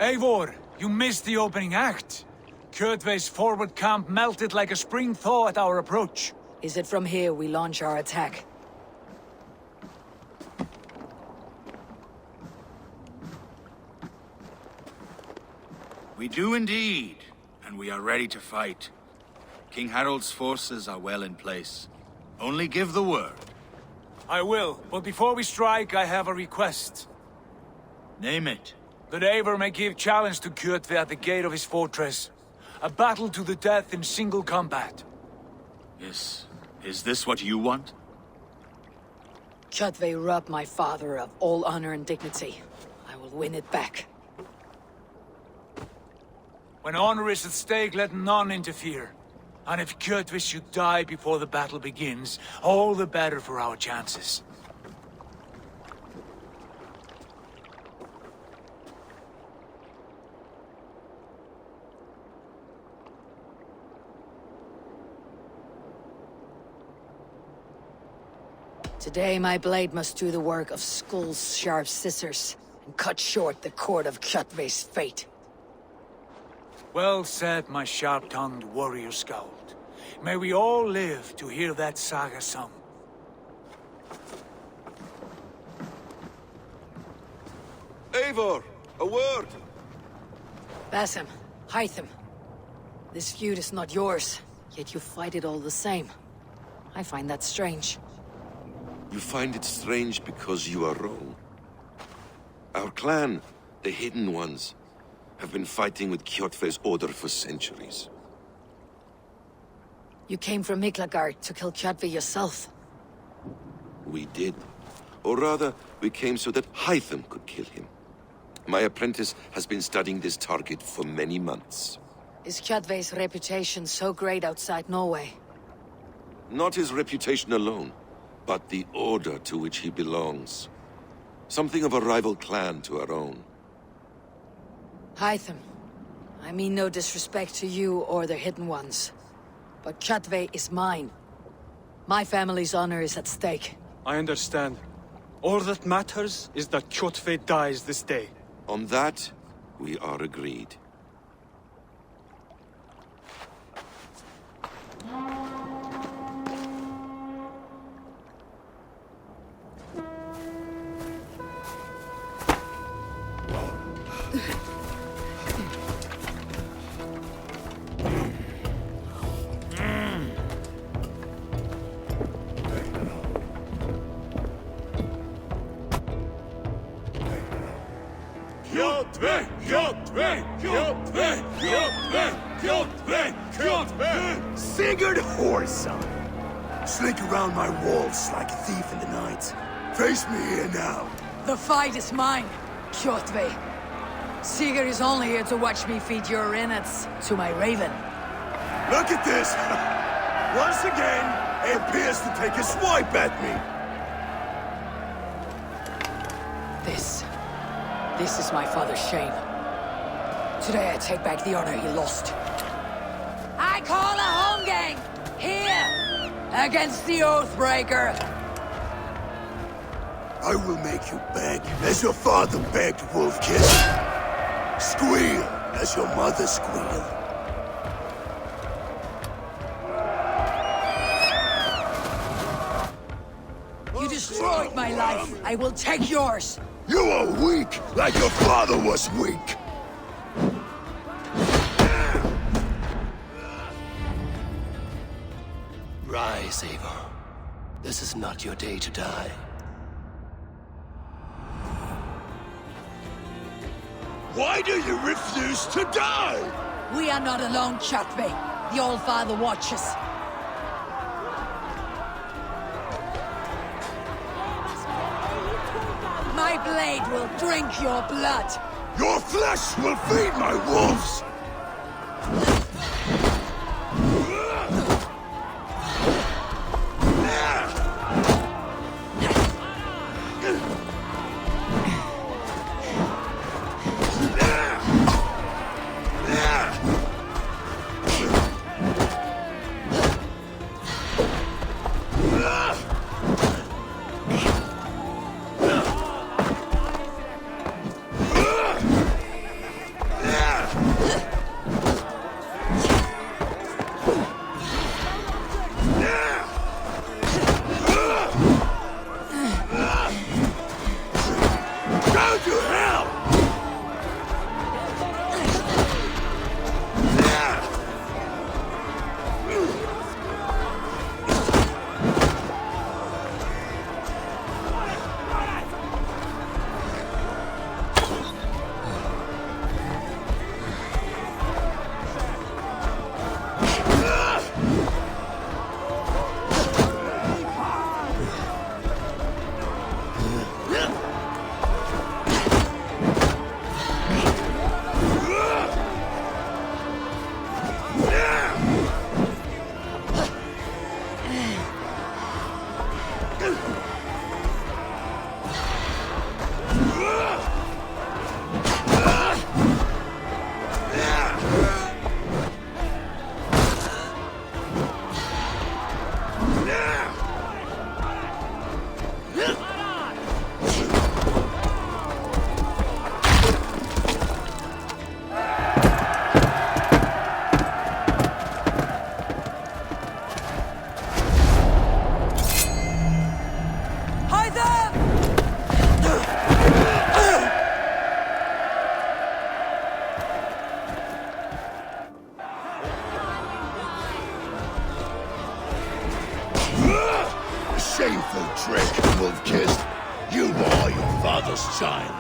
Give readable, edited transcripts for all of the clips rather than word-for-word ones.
Eivor, you missed the opening act. Kjotve's forward camp melted like a spring thaw at our approach. Is it from here we launch our attack? We do indeed, and we are ready to fight. King Harald's forces are well in place. Only give the word. I will, but before we strike, I have a request. Name it. That Eivor may give challenge to Kjotve at the gate of his fortress. A battle to the death in single combat. Is this what you want? Kjotve robbed my father of all honor and dignity. I will win it back. When honor is at stake, let none interfere. And if Kjotve should die before the battle begins, all the better for our chances. Today my blade must do the work of Skull's sharp scissors, and cut short the cord of Kjotve's fate. Well said, my sharp-tongued warrior scout. May we all live to hear that saga sung. Eivor, a word! Basim, Hytham. This feud is not yours, yet you fight it all the same. I find that strange. You find it strange because you are wrong. Our clan, the Hidden Ones, have been fighting with Kjotve's order for centuries. You came from Miklagard to kill Kjotve yourself. We did. Or rather, we came so that Hytham could kill him. My apprentice has been studying this target for many months. Is Kjotve's reputation so great outside Norway? Not his reputation alone, but the order to which he belongs. Something of a rival clan to our own. Hytham, I mean no disrespect to you or the Hidden Ones, but Kjotve is mine. My family's honor is at stake. I understand. All that matters is that Kjotve dies this day. On that, we are agreed. Kjotve! Kjotve! Kjotve! Kjotve! Kjotve! Kjotve! Sigurd Whoreson! Slink around my walls like a thief in the night. Face me here now. The fight is mine, Kjotve. Sigurd is only here to watch me feed your innards to my raven. Look at this! Once again, it appears to take a swipe at me. This is my father's shame. Today I take back the honor he lost. I call a home game! Here! Against the Oathbreaker! I will make you beg, as your father begged, Wolfkin. Squeal, as your mother squealed. You destroyed my life. I will take yours. You are weak, like your father was weak. Rise, Eivor. This is not your day to die. Why do you refuse to die? We are not alone, Kjotve. The Old Father watches. My blade will drink your blood. Your flesh will feed my wolves! Shameful trick, wolf-kissed. You are your father's child.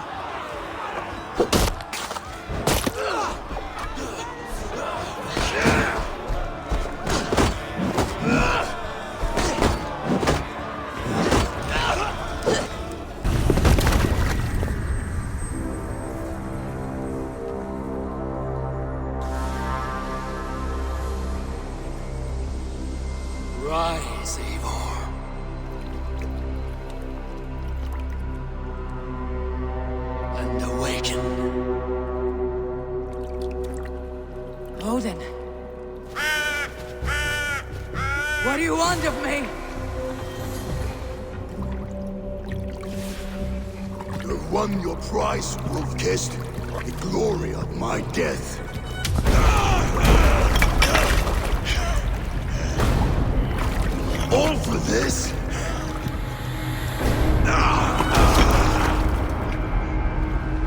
Rise, Eivor. And awaken. Odin. What do you want of me? You have won your prize, wolf-kissed. The glory of my death. All for this?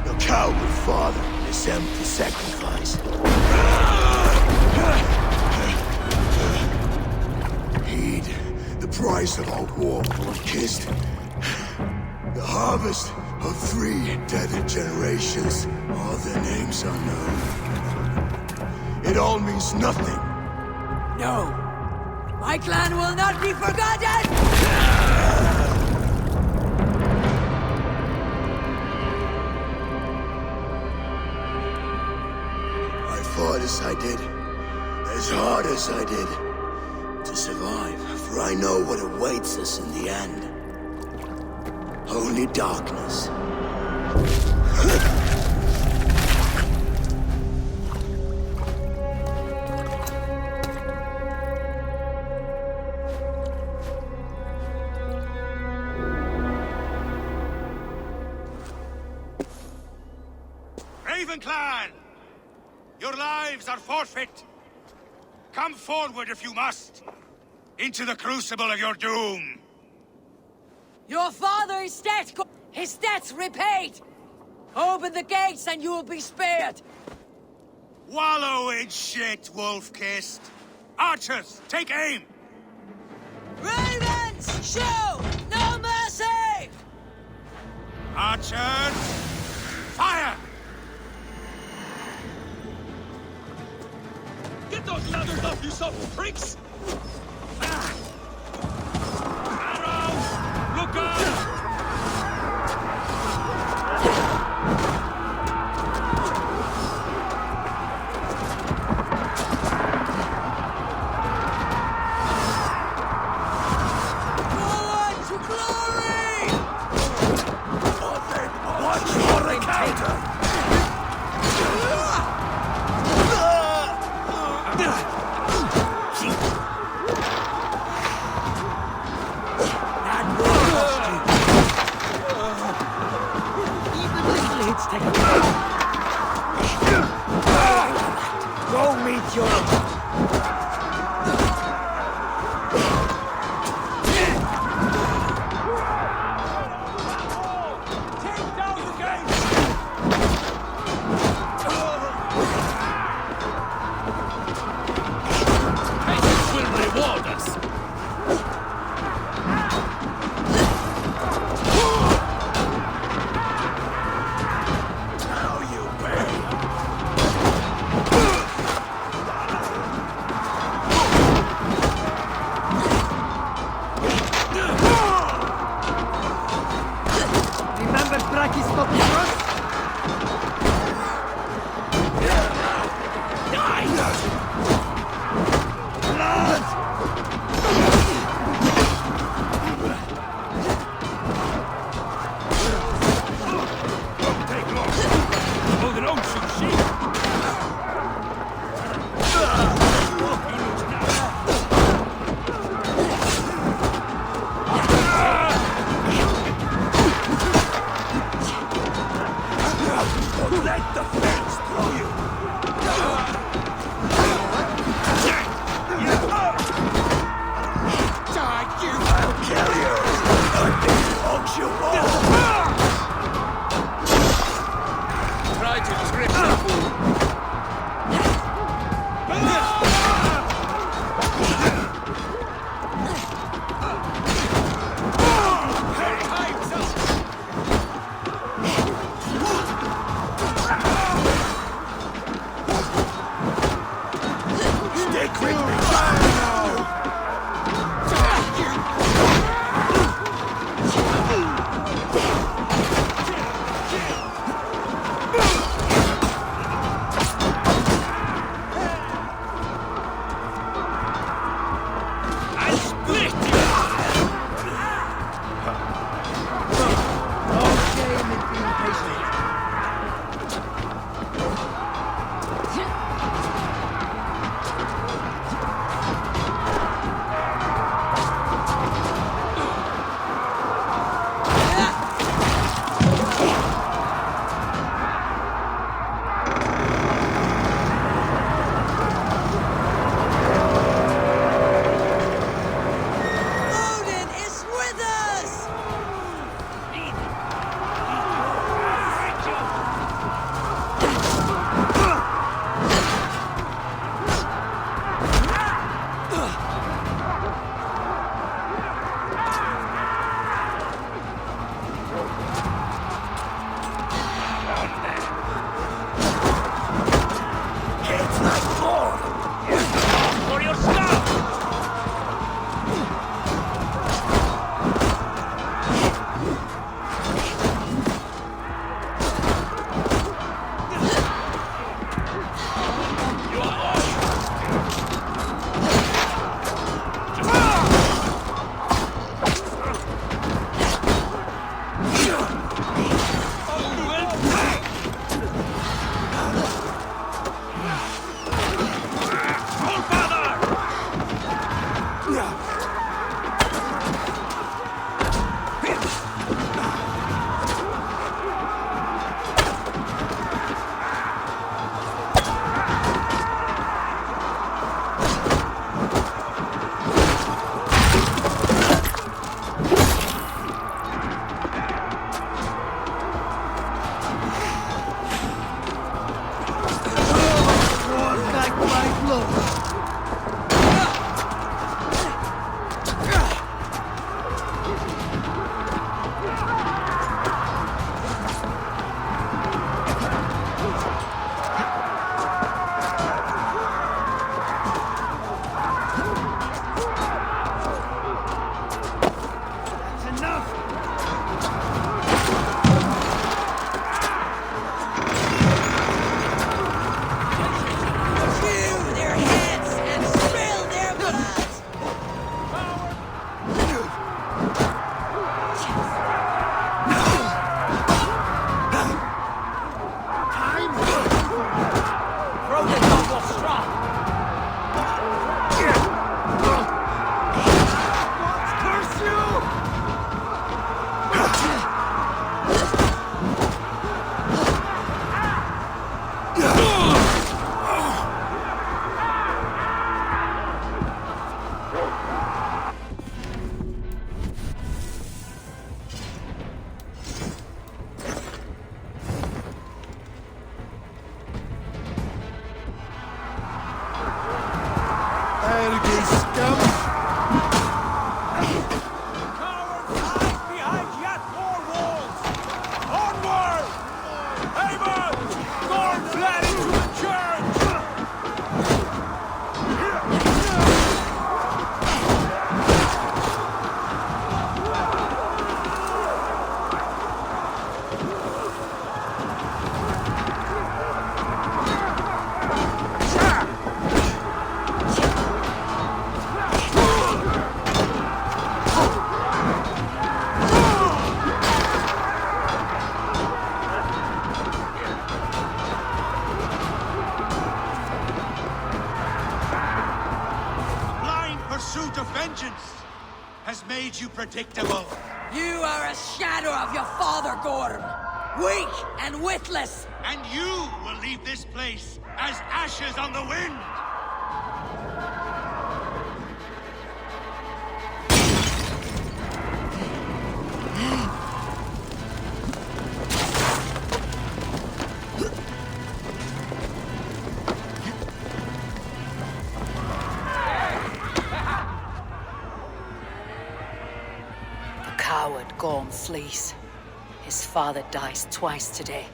Your coward father, this empty sacrifice. Heed the price of our war, wolf-kissed. The harvest of 3 dead generations. All their names unknown. It all means nothing. No. My clan will not be forgotten! I fought as I did, as hard as I did, to survive, for I know what awaits us in the end. Only darkness. Clan! Your lives are forfeit! Come forward if you must! Into the crucible of your doom! Your father is dead! His debt's repaid! Open the gates and you will be spared! Wallow in shit, wolf-kissed! Archers, take aim! Ravens, show no mercy! Archers, fire! Get those ladders off, you some pricks! Arrows! Look out! Forward to glory! Watch your encounter! Go meet your... You predictable. You are a shadow of your father, Gorm. Weak and witless. And you will leave this place as ashes on the wind. Gorm flees. His father dies twice today.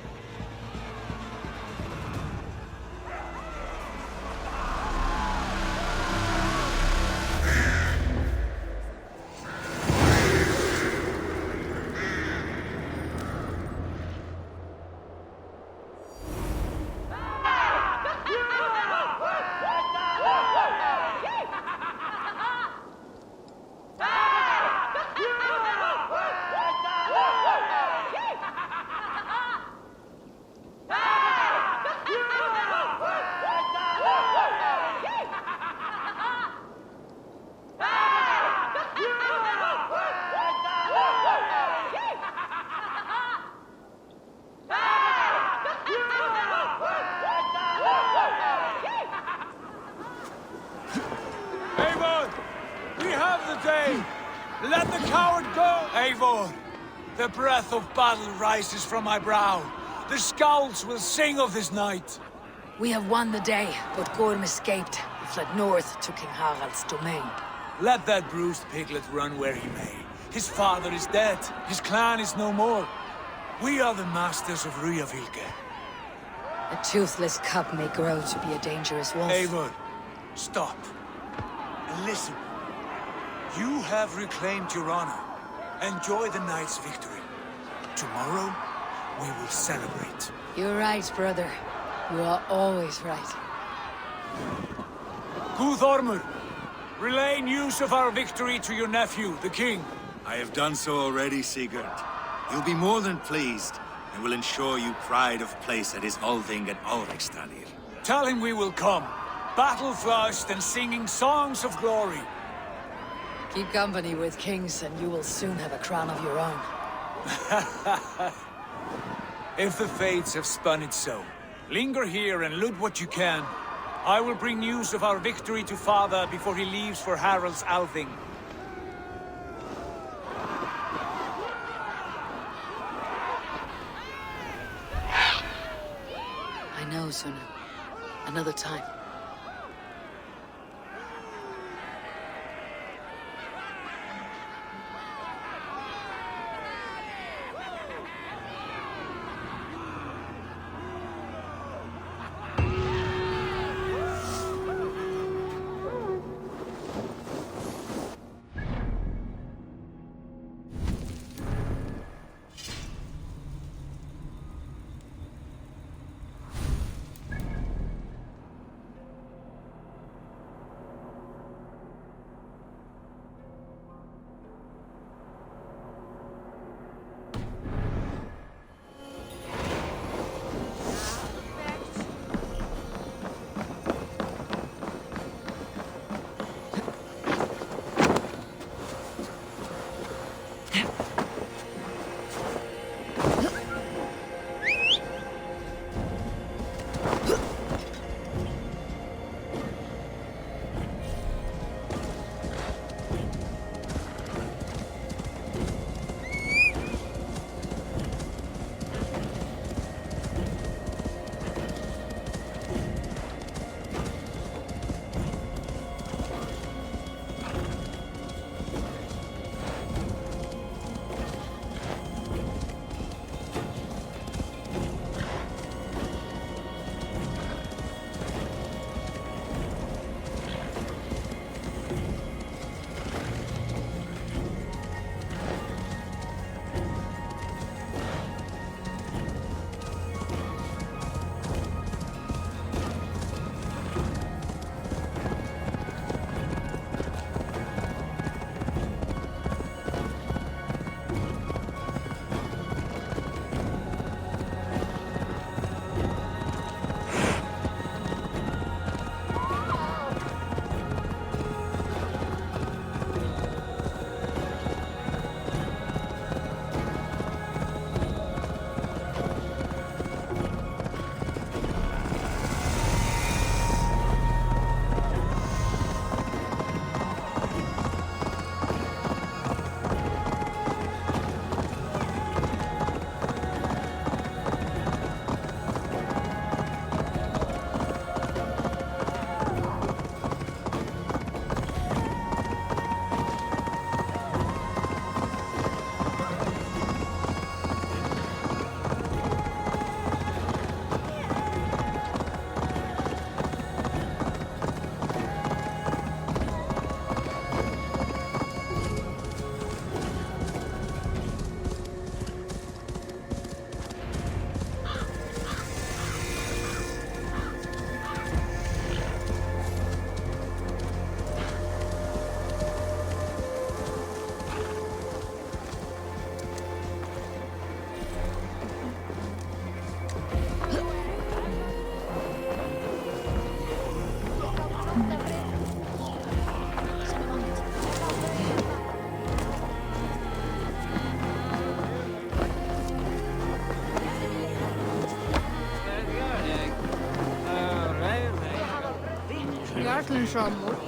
Let the coward go! Eivor, the breath of battle rises from my brow. The scouts will sing of this night. We have won the day, but Gorm escaped. He fled north to King Harald's domain. Let that bruised piglet run where he may. His father is dead. His clan is no more. We are the masters of Ryjavilke. A toothless cub may grow to be a dangerous wolf. Eivor, stop. And listen. You have reclaimed your honor. Enjoy the night's victory. Tomorrow, we will celebrate. You're right, brother. You are always right. Guthormur, relay news of our victory to your nephew, the king. I have done so already, Sigurd. He'll be more than pleased, and will ensure you pride of place at his Althing at Ulrichstadir. Tell him we will come, battle-flushed and singing songs of glory. Keep company with kings, and you will soon have a crown of your own. If the fates have spun it so, linger here and loot what you can. I will bring news of our victory to Father before he leaves for Harald's Althing. I know, Suna. Another time.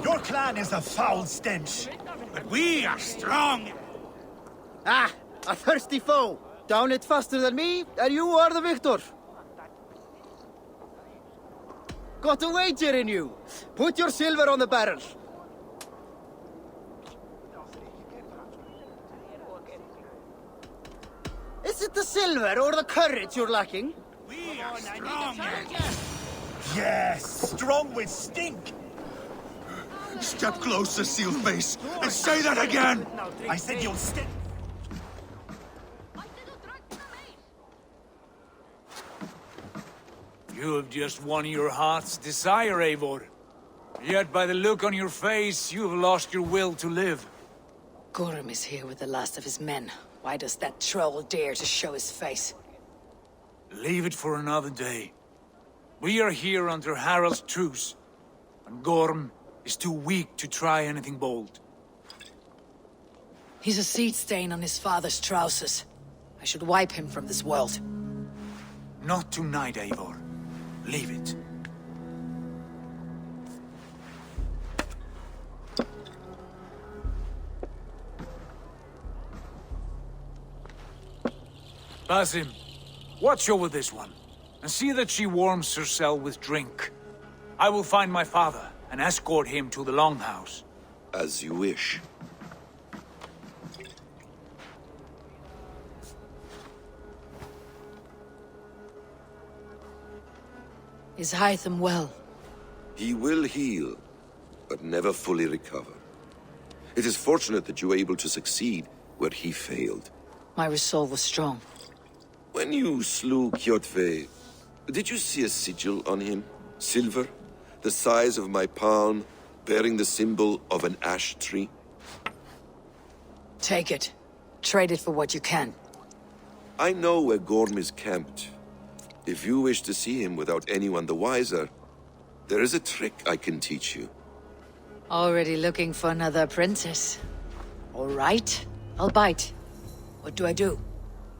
Your clan is a foul stench, but we are strong. Ah, a thirsty foe. Down it faster than me, and you are the victor. Got a wager in you. Put your silver on the barrel. Is it the silver or the courage you're lacking? We are strong. Yes, strong with stink. Step closer, Sealface, and say that again! I said you'll stick. You have just won your heart's desire, Eivor. Yet by the look on your face, you have lost your will to live. Gorm is here with the last of his men. Why does that troll dare to show his face? Leave it for another day. We are here under Harald's truce, and Gorm is too weak to try anything bold. He's a seed stain on his father's trousers. I should wipe him from this world. Not tonight, Eivor. Leave it. Basim, watch over this one, and see that she warms herself with drink. I will find my father and escort him to the Longhouse. As you wish. Is Hytham well? He will heal, but never fully recover. It is fortunate that you were able to succeed where he failed. My resolve was strong. When you slew Kjotve, did you see a sigil on him? Silver, the size of my palm, bearing the symbol of an ash tree? Take it. Trade it for what you can. I know where Gorm is camped. If you wish to see him without anyone the wiser, there is a trick I can teach you. Already looking for another apprentice. All right, I'll bite. What do I do?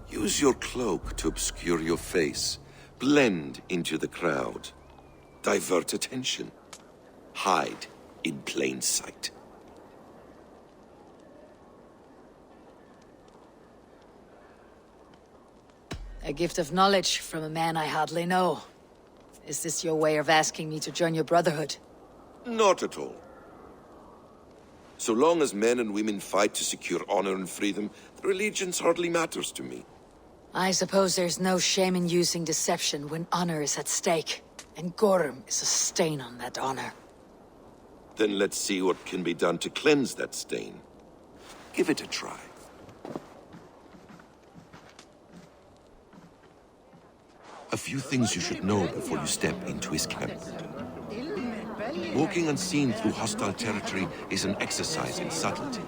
Use your cloak to obscure your face. Blend into the crowd. Divert attention. Hide in plain sight. A gift of knowledge from a man I hardly know. Is this your way of asking me to join your brotherhood? Not at all. So long as men and women fight to secure honor and freedom, their allegiance hardly matters to me. I suppose there's no shame in using deception when honor is at stake. And Gorm is a stain on that honor. Then let's see what can be done to cleanse that stain. Give it a try. A few things you should know before you step into his camp. Walking unseen through hostile territory is an exercise in subtlety.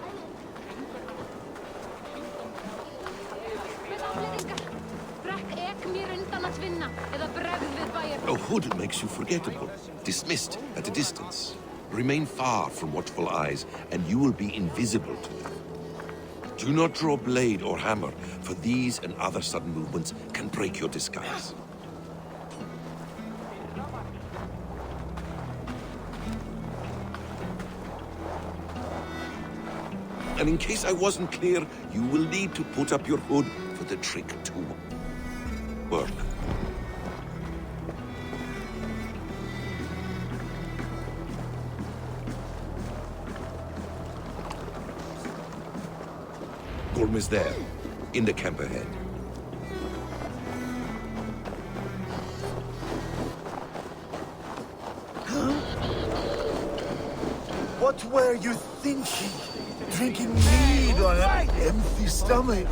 A hood makes you forgettable, dismissed at a distance. Remain far from watchful eyes, and you will be invisible to them. Do not draw blade or hammer, for these and other sudden movements can break your disguise. And in case I wasn't clear, you will need to put up your hood for the trick to work. Gorm is there, in the camp ahead. What were you thinking? Drinking mead on an empty stomach?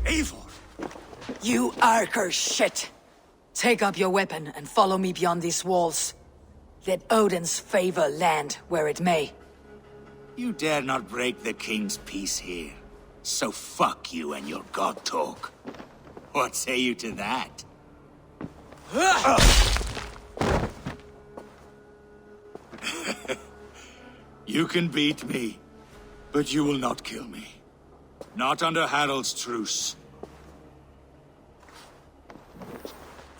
Eivor! You Arker shit! Take up your weapon and follow me beyond these walls. Let Odin's favor land where it may. You dare not break the king's peace here. So fuck you and your god talk. What say you to that? You can beat me, but you will not kill me. Not under Harald's truce.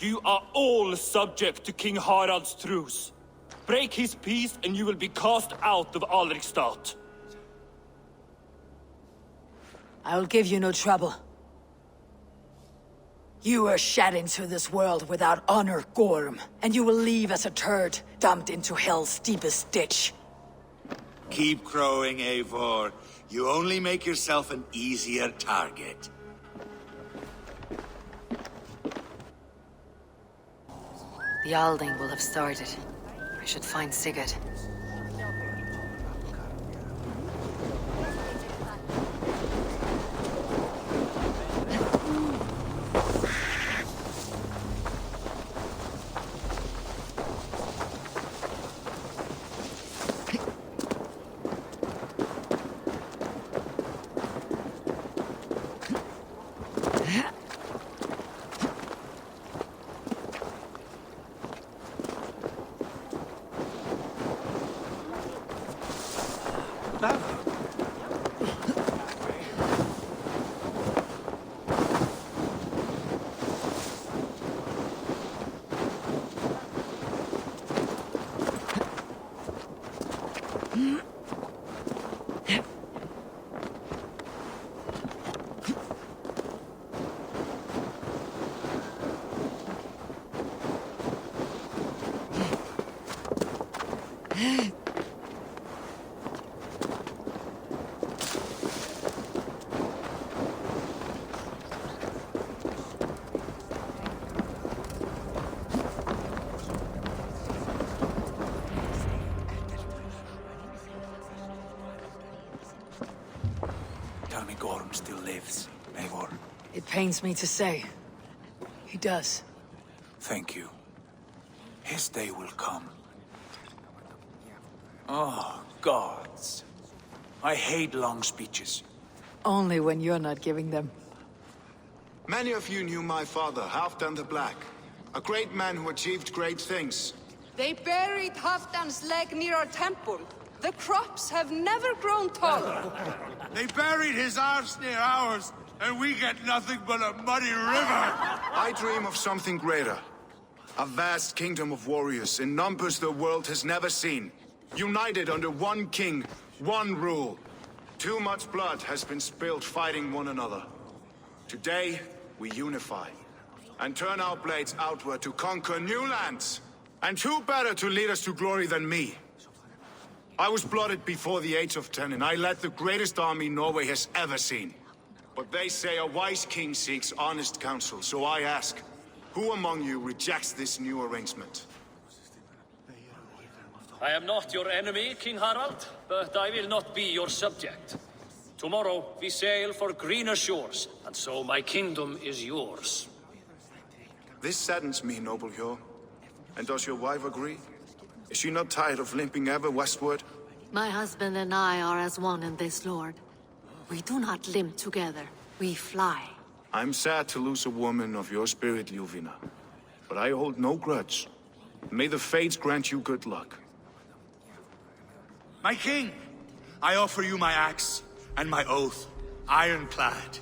You are all subject to King Harald's truce. Break his peace and you will be cast out of Alrikstad. I will give you no trouble. You were shed into this world without honor, Gorm, and you will leave as a turd, dumped into hell's deepest ditch. Keep crowing, Eivor. You only make yourself an easier target. The Alding will have started. I should find Sigurd. Gorm still lives, Eivor. It pains me to say. He does. Thank you. His day will come. Oh, gods. I hate long speeches. Only when you're not giving them. Many of you knew my father, Halfdan the Black. A great man who achieved great things. They buried Halfdan's leg near our temple. The crops have never grown taller. They buried his arse near ours, and we get nothing but a muddy river. I dream of something greater. A vast kingdom of warriors in numbers the world has never seen. United under one king, one rule. Too much blood has been spilled fighting one another. Today, we unify. And turn our blades outward to conquer new lands. And who better to lead us to glory than me? I was blooded before the age of 10, and I led the greatest army Norway has ever seen. But they say a wise king seeks honest counsel, so I ask, who among you rejects this new arrangement? I am not your enemy, King Harald, but I will not be your subject. Tomorrow we sail for greener shores, and so my kingdom is yours. This saddens me, noble Hjor. And does your wife agree? Is she not tired of limping ever westward? My husband and I are as one in this, Lord. We do not limp together, we fly. I'm sad to lose a woman of your spirit, Ljuvina. But I hold no grudge. May the fates grant you good luck. My king, I offer you my axe and my oath, ironclad.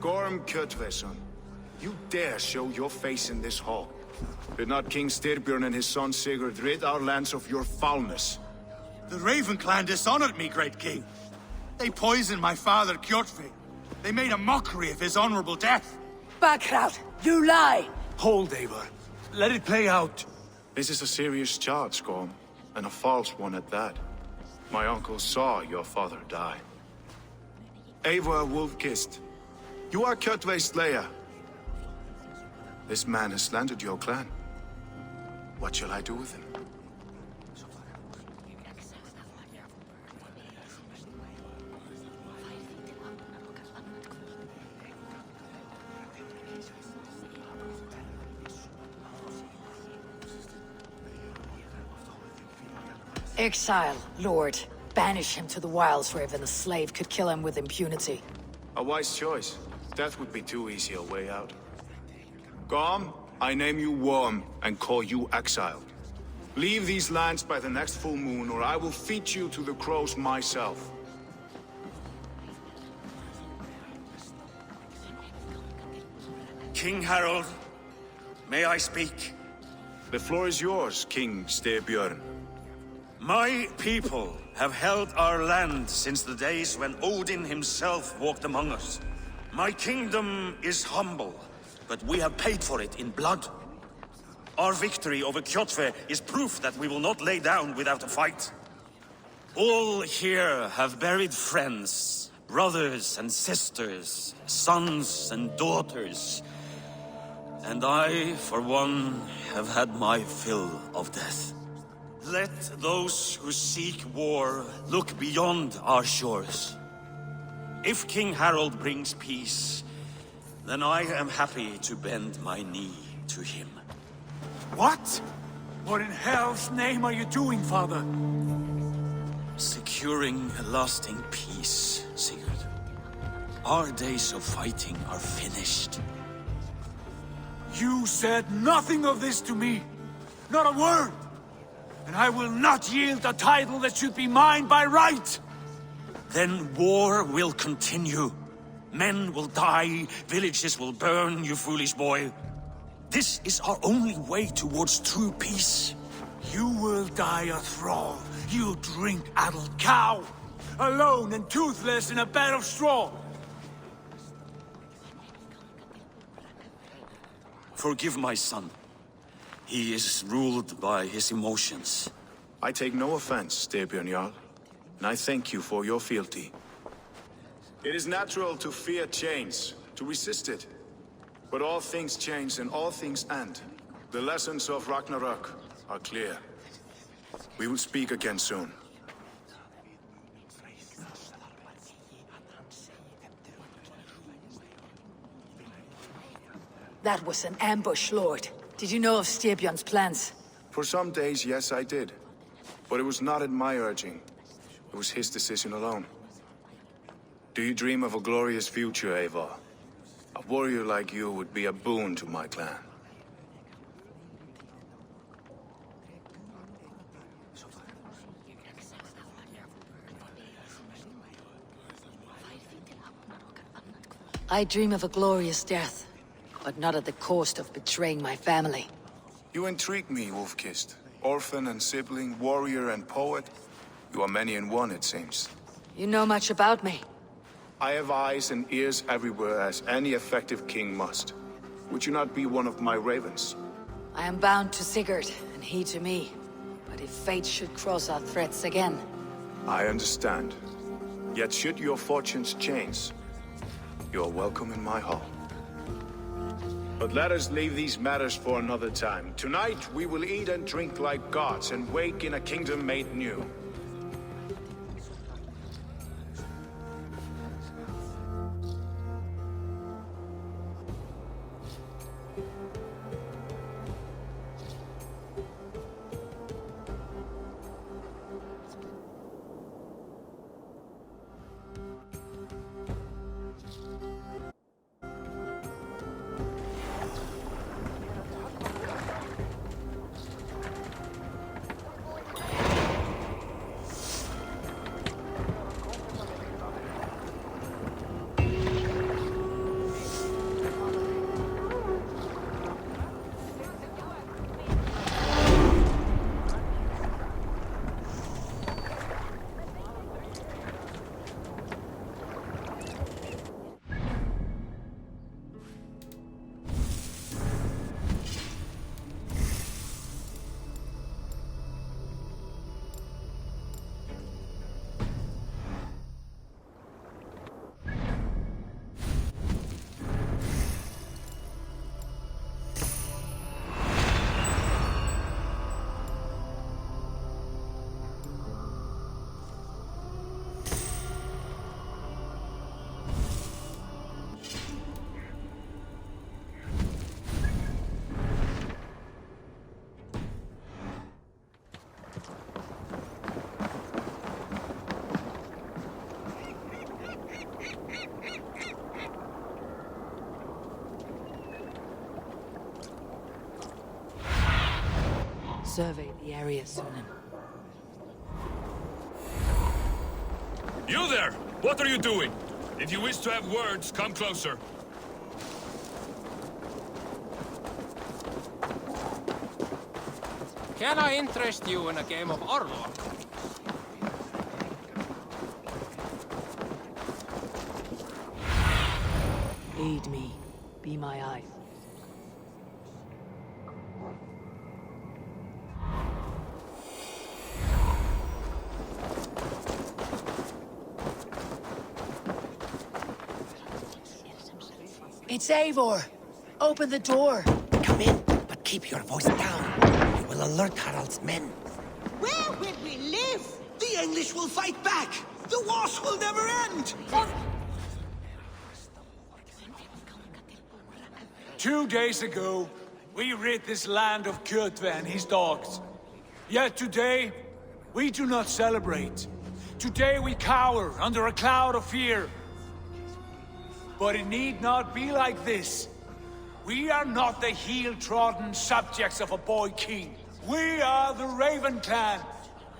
Gorm Kjotveson, you dare show your face in this hall. Did not King Styrbjörn and his son Sigurd rid our lands of your foulness? The Raven clan dishonored me, great king. They poisoned my father, Kjotve. They made a mockery of his honorable death. Backrout, you lie! Hold, Eivor. Let it play out. This is a serious charge, Gorm, and a false one at that. My uncle saw your father die. Eivor Wolf-Kissed, you are Kjotve's slayer. This man has slandered your clan. What shall I do with him? Exile, Lord. Banish him to the wilds where even a slave could kill him with impunity. A wise choice. Death would be too easy a way out. Gorm, I name you Worm and call you exiled. Leave these lands by the next full moon, or I will feed you to the crows myself. King Harald, may I speak? The floor is yours, King Styrbjörn. My people have held our land since the days when Odin himself walked among us. My kingdom is humble, but we have paid for it in blood. Our victory over Kjotve is proof that we will not lay down without a fight. All here have buried friends, brothers and sisters, sons and daughters. And I, for one, have had my fill of death. Let those who seek war look beyond our shores. If King Harald brings peace, then I am happy to bend my knee to him. What? What in hell's name are you doing, father? Securing a lasting peace, Sigurd. Our days of fighting are finished. You said nothing of this to me. Not a word. And I will not yield a title that should be mine by right. Then war will continue. Men will die, villages will burn, you foolish boy. This is our only way towards true peace. You will die a thrall, you drink-addled cow. Alone and toothless in a bed of straw. Forgive my son. He is ruled by his emotions. I take no offense, Styrbjörn Jarl, and I thank you for your fealty. It is natural to fear change, to resist it. But all things change and all things end. The lessons of Ragnarok are clear. We will speak again soon. That was an ambush, Lord. Did you know of Styrbjörn's plans? For some days, yes, I did. But it was not at my urging. It was his decision alone. Do you dream of a glorious future, Eivor? A warrior like you would be a boon to my clan. I dream of a glorious death, but not at the cost of betraying my family. You intrigue me, Wolf-Kissed. Orphan and sibling, warrior and poet. You are many in one, it seems. You know much about me. I have eyes and ears everywhere, as any effective king must. Would you not be one of my ravens? I am bound to Sigurd, and he to me. But if fate should cross our threads again... I understand. Yet should your fortunes change, you are welcome in my hall. But let us leave these matters for another time. Tonight, we will eat and drink like gods and wake in a kingdom made new. Survey the area, Sunan. You there! What are you doing? If you wish to have words, come closer. Can I interest you in a game of Orlok? Aid me. Be my eyes. It's Eivor! Open the door! Come in, but keep your voice down. You will alert Harald's men. Where will we live? The English will fight back! The wars will never end! 2 days ago, we rid this land of Kjotve and his dogs. Yet today, we do not celebrate. Today we cower under a cloud of fear. But it need not be like this. We are not the heel-trodden subjects of a boy king. We are the Raven clan.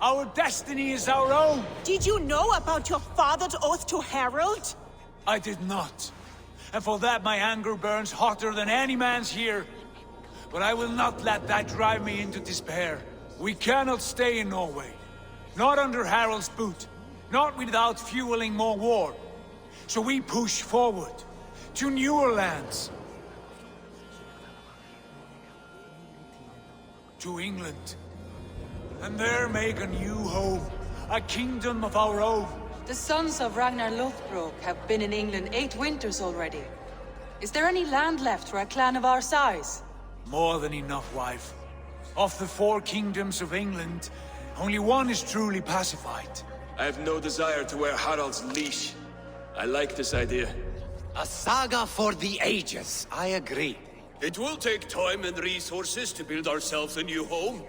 Our destiny is our own. Did you know about your father's oath to Harald? I did not. And for that my anger burns hotter than any man's here. But I will not let that drive me into despair. We cannot stay in Norway. Not under Harald's boot. Not without fueling more war. So we push forward, to newer lands. To England. And there make a new home, a kingdom of our own. The sons of Ragnar Lothbrok have been in England 8 winters already. Is there any land left for a clan of our size? More than enough, wife. Of the 4 kingdoms of England, only one is truly pacified. I have no desire to wear Harald's leash. I like this idea. A saga for the ages, I agree. It will take time and resources to build ourselves a new home,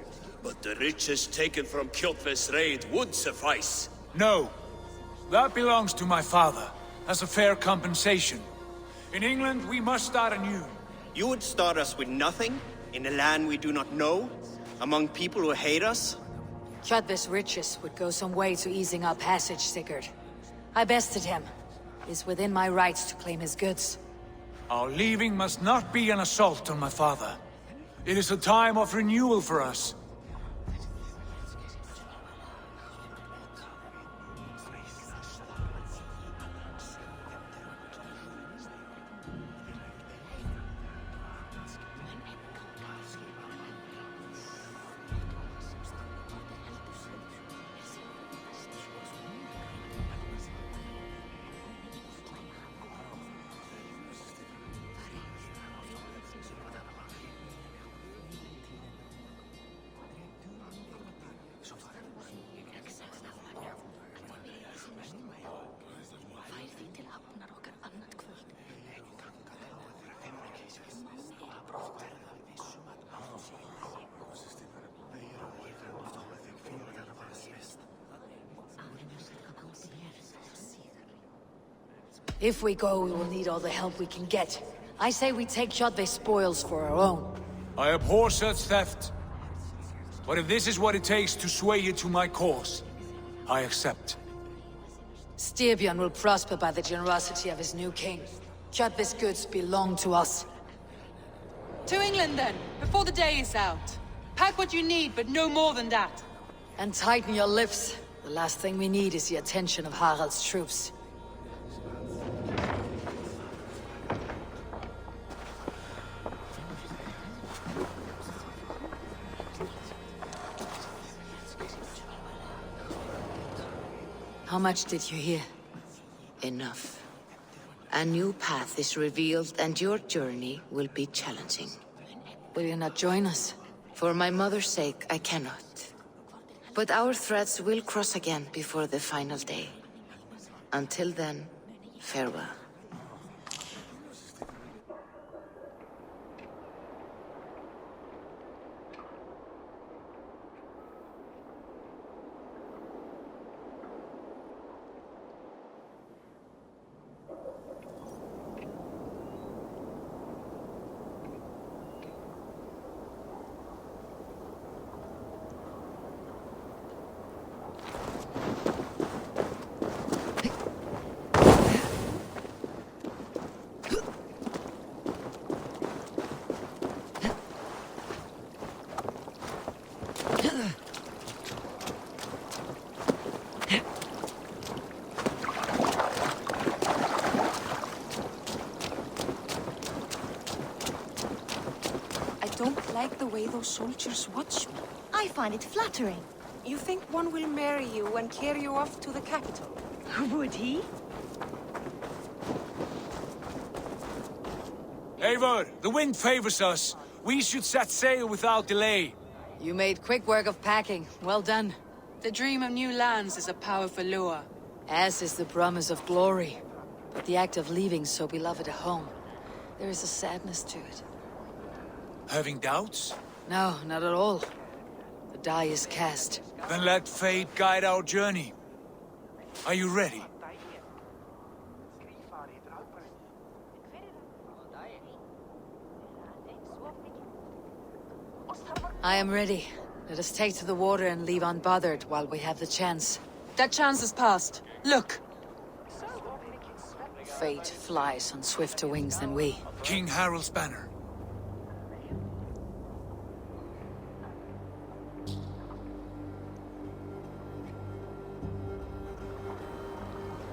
but the riches taken from Kjotve's raid would suffice. No. That belongs to my father, as a fair compensation. In England, we must start anew. You would start us with nothing? In a land we do not know? Among people who hate us? Kjotve's riches would go some way to easing our passage, Sigurd. I bested him. It is within my rights to claim his goods. Our leaving must not be an assault on my father. It is a time of renewal for us. If we go, we will need all the help we can get. I say we take Kjotve's spoils for our own. I abhor such theft. But if this is what it takes to sway you to my cause, I accept. Styrbjörn will prosper by the generosity of his new king. Kjotve's goods belong to us. To England, then, before the day is out. Pack what you need, but no more than that. And tighten your lips. The last thing we need is the attention of Harald's troops. How much did you hear? Enough. A new path is revealed and your journey will be challenging. Will you not join us? For my mother's sake, I cannot. But our threads will cross again before the final day. Until then, farewell. I don't like the way those soldiers watch me. I find it flattering. You think one will marry you and carry you off to the capital? Would he? Eivor, the wind favors us. We should set sail without delay. You made quick work of packing. Well done. The dream of new lands is a powerful lure. As is the promise of glory. But the act of leaving so beloved a home, there is a sadness to it. Having doubts? No, not at all. The die is cast. Then let fate guide our journey. Are you ready? I am ready. Let us take to the water and leave unbothered while we have the chance. That chance is past. Look! Fate flies on swifter wings than we. King Harald's banner.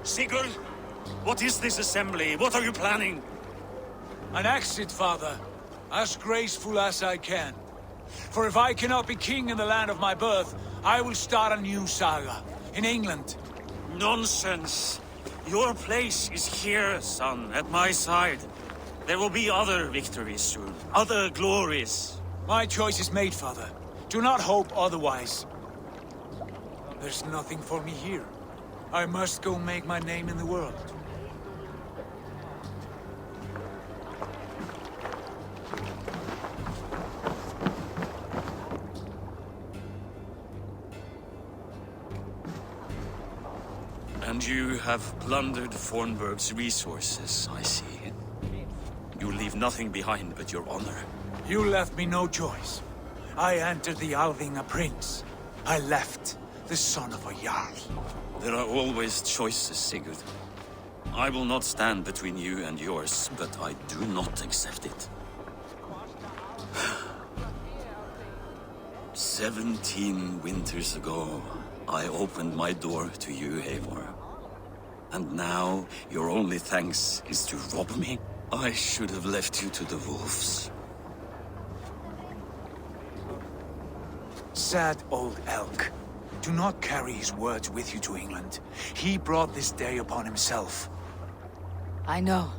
Sigurd, what is this assembly? What are you planning? An exit, father. As graceful as I can. For if I cannot be king in the land of my birth, I will start a new saga. In England. Nonsense. Your place is here, son, at my side. There will be other victories soon. Other glories. My choice is made, father. Do not hope otherwise. There's nothing for me here. I must go make my name in the world. And you have plundered Fornburg's resources, I see. You leave nothing behind but your honor. You left me no choice. I entered the Alving a prince. I left the son of a Jarl. There are always choices, Sigurd. I will not stand between you and yours, but I do not accept it. 17 winters ago, I opened my door to you, Eivor. And now, your only thanks is to rob me? I should have left you to the wolves. Sad old elk. Do not carry his words with you to England. He brought this day upon himself. I know.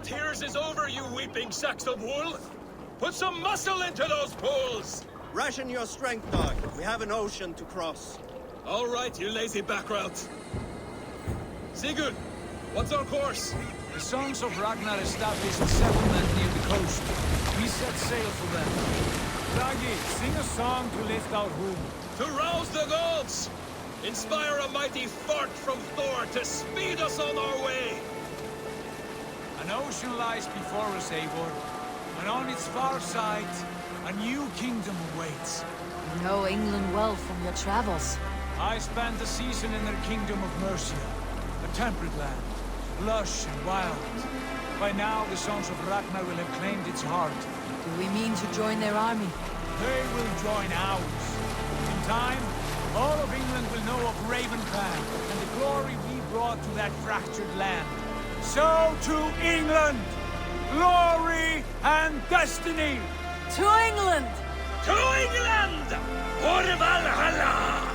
Tears is over, you weeping sacks of wool! Put some muscle into those pools! Ration your strength, dog. We have an ocean to cross. All right, you lazy backrout. Sigurd, what's our course? The Sons of Ragnar established a settlement near the coast. We set sail for them. Ragi, sing a song to lift our home. To rouse the gods! Inspire a mighty fart from Thor to speed us on our way! An ocean lies before us, Eivor, and on its far side, a new kingdom awaits. You know England well from your travels. I spent a season in their kingdom of Mercia, a temperate land, lush and wild. By now, the Sons of Ragnar will have claimed its heart. Do we mean to join their army? They will join ours. In time, all of England will know of Raven Clan and the glory we brought to that fractured land. So to England! Glory and destiny! To England! To England! For Valhalla!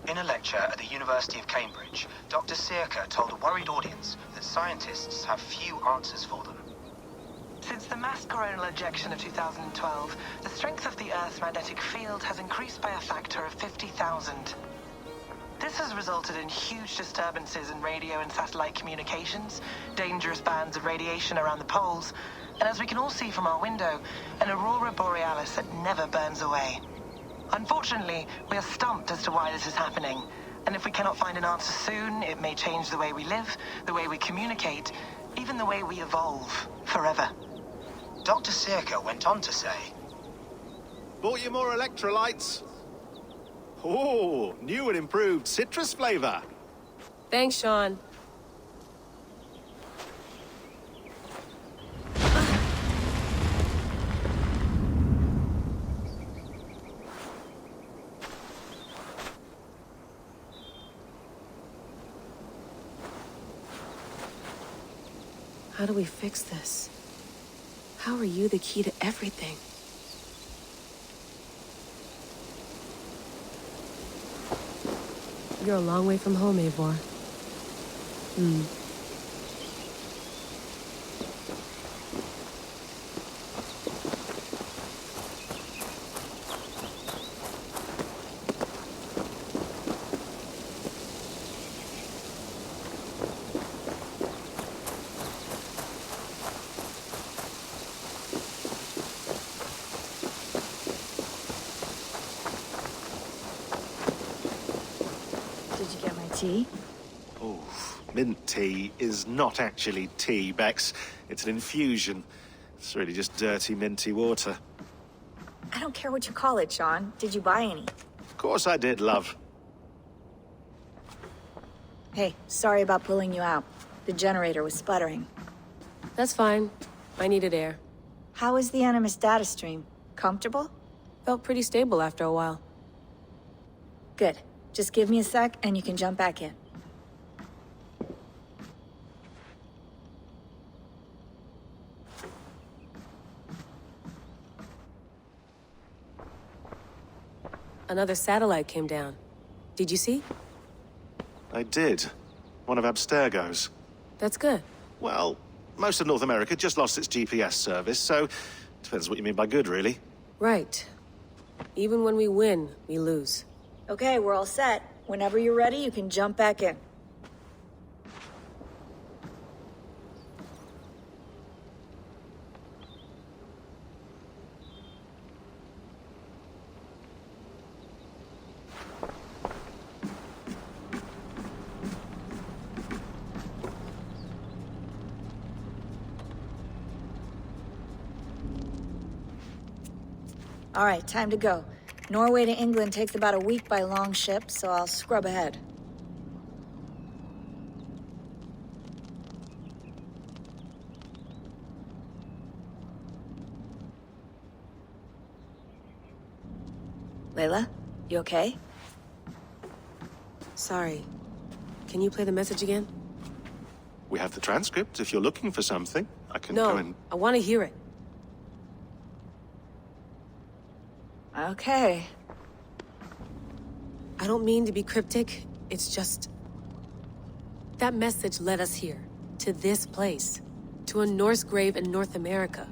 In a lecture at the University of Cambridge, Dr. Sirka told a worried audience that scientists have few answers for them. Since the mass coronal ejection of 2012, the strength of the Earth's magnetic field has increased by a factor of 50,000. This has resulted in huge disturbances in radio and satellite communications, dangerous bands of radiation around the poles, and as we can all see from our window, an aurora borealis that never burns away. Unfortunately, we are stumped as to why this is happening, and if we cannot find an answer soon, it may change the way we live, the way we communicate, even the way we evolve, forever. Dr. Sirka went on to say, Bought you more electrolytes? Oh, new and improved citrus flavor. Thanks, Sean. How do we fix this? How are you the key to everything? You're a long way from home, Eivor. Did you get my tea? Oh, mint tea is not actually tea, Bex. It's an infusion. It's really just dirty, minty water. I don't care what you call it, Sean. Did you buy any? Of course I did, love. Hey, sorry about pulling you out. The generator was sputtering. That's fine. I needed air. How is the Animus data stream? Comfortable? Felt pretty stable after a while. Good. Just give me a sec and you can jump back in. Another satellite came down. Did you see? I did. One of Abstergo's. That's good. Well, most of North America just lost its GPS service, so depends what you mean by good, really. Right. Even when we win, we lose. Okay, we're all set. Whenever you're ready, you can jump back in. All right, time to go. Norway to England takes about a week by long ship, so I'll scrub ahead. Layla, you okay? Sorry. Can you play the message again? We have the transcript. If you're looking for something, I can go and... No, I want to hear it. Okay. I don't mean to be cryptic. It's just... that message led us here. To this place. To a Norse grave in North America.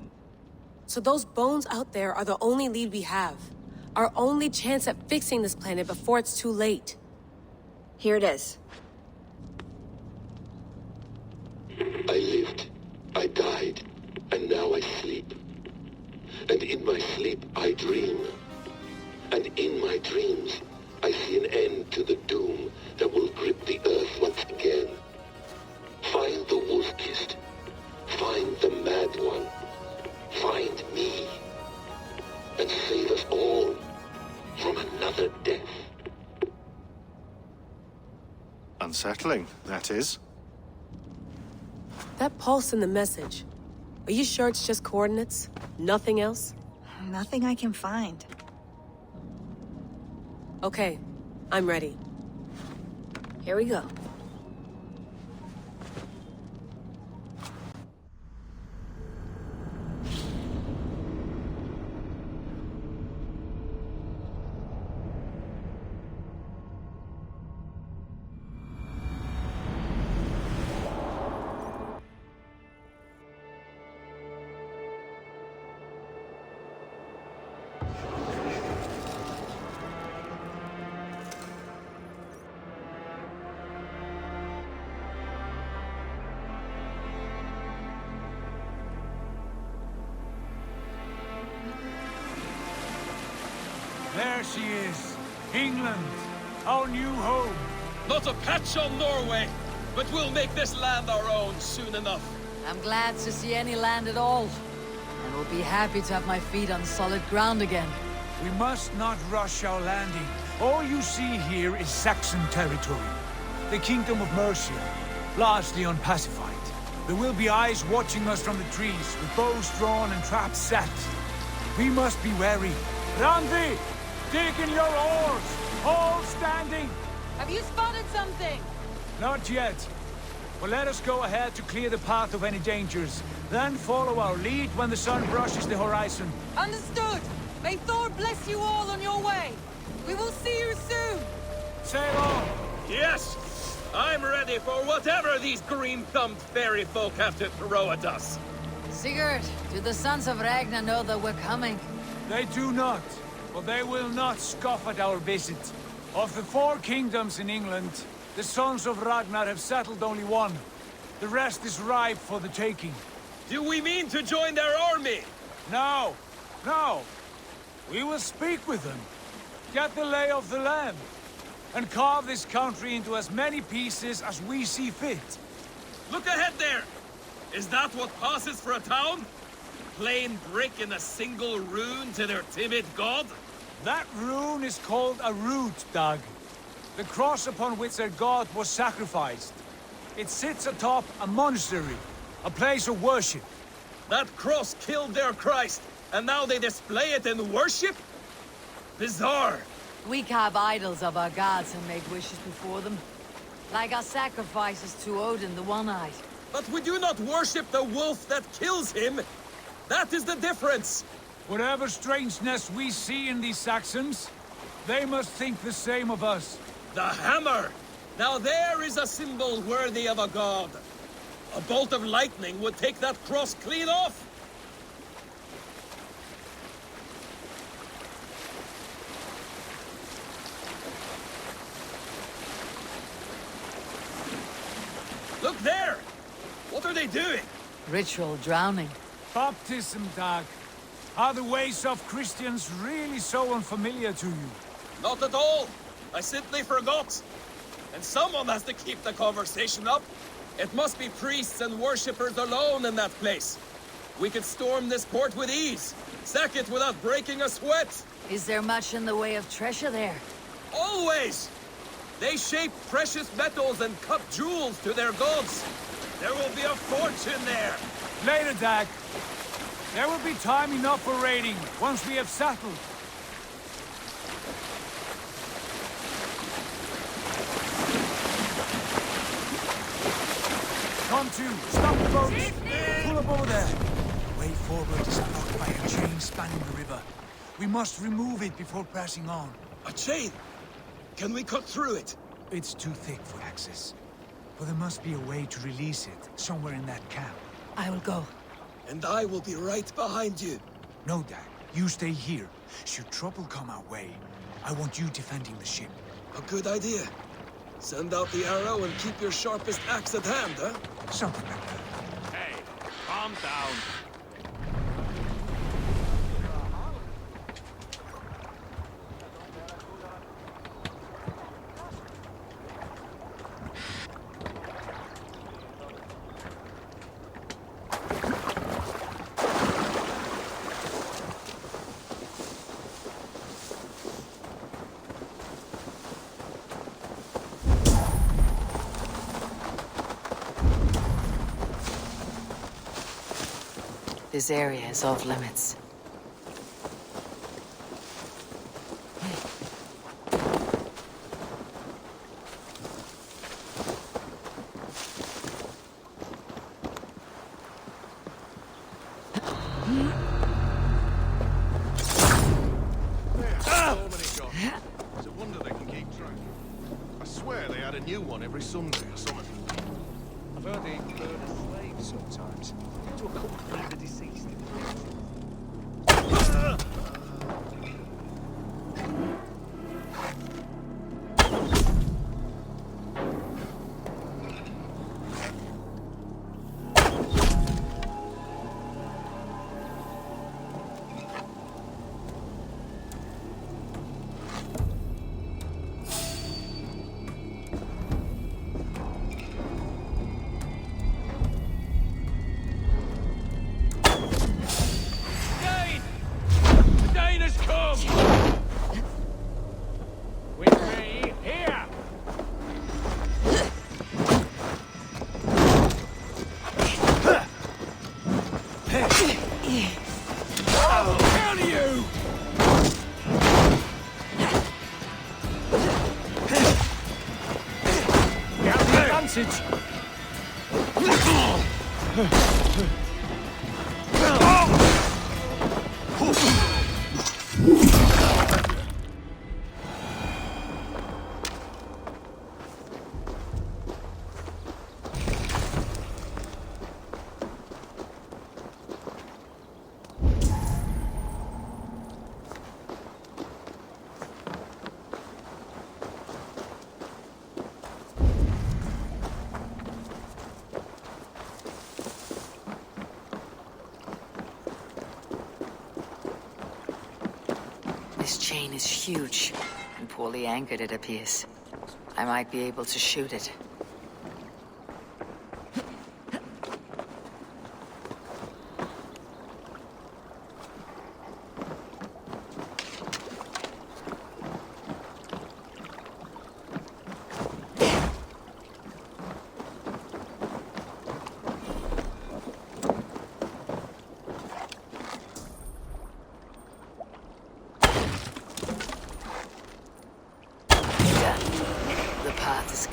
So those bones out there are the only lead we have. Our only chance at fixing this planet before it's too late. Here it is. I lived, I died, and now I sleep. And in my sleep I dream. And in my dreams, I see an end to the doom that will grip the earth once again. Find the wolf-kissed. Find the mad one. Find me. And save us all from another death. Unsettling, that is. That pulse in the message. Are you sure it's just coordinates? Nothing else? Nothing I can find. Okay, I'm ready. Here we go. There she is. England, our new home. Not a patch on Norway, but we'll make this land our own soon enough. I'm glad to see any land at all. And will be happy to have my feet on solid ground again. We must not rush our landing. All you see here is Saxon territory. The Kingdom of Mercia, largely unpacified. There will be eyes watching us from the trees, with bows drawn and traps set. We must be wary. Randi! Dig in your oars! All standing! Have you spotted something? Not yet. But let us go ahead to clear the path of any dangers. Then follow our lead when the sun brushes the horizon. Understood. May Thor bless you all on your way. We will see you soon. Sail on! Yes! I'm ready for whatever these green-thumbed fairy folk have to throw at us. Sigurd, do the sons of Ragnar know that we're coming? They do not, but they will not scoff at our visit. Of the 4 kingdoms in England, the sons of Ragnar have settled only one. The rest is ripe for the taking. Do we mean to join their army? No, no. We will speak with them, get the lay of the land, and carve this country into as many pieces as we see fit. Look ahead there! Is that what passes for a town? Plain brick in a single rune to their timid god? That rune is called a root, Dag. The cross upon which their god was sacrificed. It sits atop a monastery, a place of worship. That cross killed their Christ, and now they display it in worship? Bizarre. We carve idols of our gods and make wishes before them. Like our sacrifices to Odin, the One-Eyed. But we do not worship the wolf that kills him. That is the difference. Whatever strangeness we see in these Saxons, they must think the same of us. The hammer! Now there is a symbol worthy of a god. A bolt of lightning would take that cross clean off. Look there! What are they doing? Ritual drowning. Baptism, Dag. Are the ways of Christians really so unfamiliar to you? Not at all. I simply forgot. And someone has to keep the conversation up. It must be priests and worshippers alone in that place. We could storm this port with ease. Sack it without breaking a sweat. Is there much in the way of treasure there? Always! They shape precious metals and cut jewels to their gods. There will be a fortune there. Later, Dag. There will be time enough for raiding, once we have settled. Come to, stop the boats! Pull up over there. The way forward is blocked by a chain spanning the river. We must remove it before pressing on. A chain? Can we cut through it? It's too thick for access. But there must be a way to release it, somewhere in that camp. I will go. And I will be right behind you. No, Dag. You stay here. Should trouble come our way, I want you defending the ship. A good idea. Send out the arrow and keep your sharpest axe at hand, huh? Something like that. Hey, calm down. This area is off limits. It's a wonder they can keep track. I swear they had a new one every Sunday or something. I've heard they burn slaves sometimes. To accompany the deceased. This chain is huge, and poorly anchored it appears. I might be able to shoot it.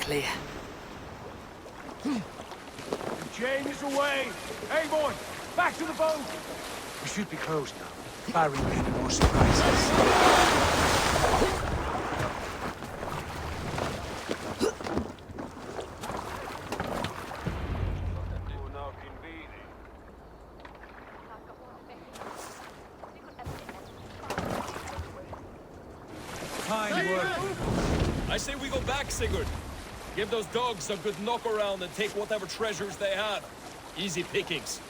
Clear. The chain is away! Hey, boy! Back to the boat! We should be close now, barring any more surprises. Fine work. I say we go back, Sigurd. Give those dogs a good knock around and take whatever treasures they have. Easy pickings.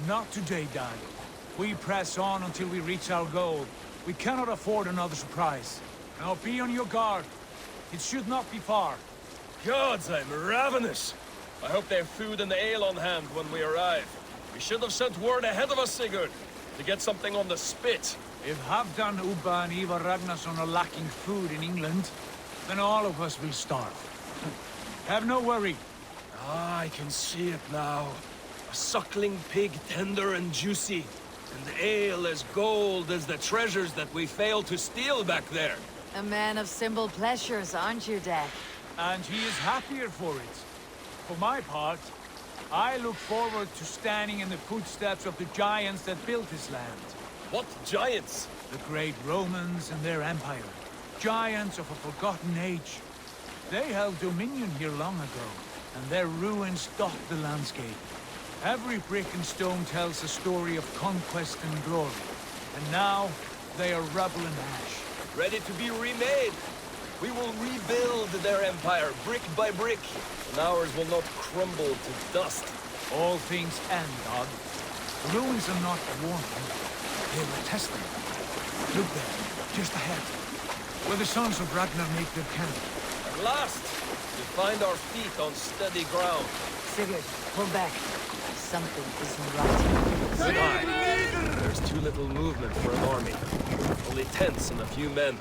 Not today, Dan. We press on until we reach our goal. We cannot afford another surprise. Now be on your guard. It should not be far. Gods, I'm ravenous. I hope they have food and ale on hand when we arrive. We should have sent word ahead of us, Sigurd, to get something on the spit. If Halfdan, Ubba and Ivar Ragnarsson are lacking food in England, then all of us will starve. Have no worry. Ah, I can see it now. A suckling pig, tender and juicy. And ale as gold as the treasures that we failed to steal back there. A man of simple pleasures, aren't you, Dad? And he is happier for it. For my part, I look forward to standing in the footsteps of the giants that built this land. What giants? The great Romans and their empire. Giants of a forgotten age. They held dominion here long ago, and their ruins dot the landscape. Every brick and stone tells a story of conquest and glory. And now, they are rubble and ash. Ready to be remade. We will rebuild their empire, brick by brick, and ours will not crumble to dust. All things end, Dog. The ruins are not warning. They were testing. Look there, just ahead, where the sons of Ragnar make their camp. At last, we find our feet on steady ground. Sigurd, pull back. Something isn't right. Good eye. There's too little movement for an army. Only tents and a few men.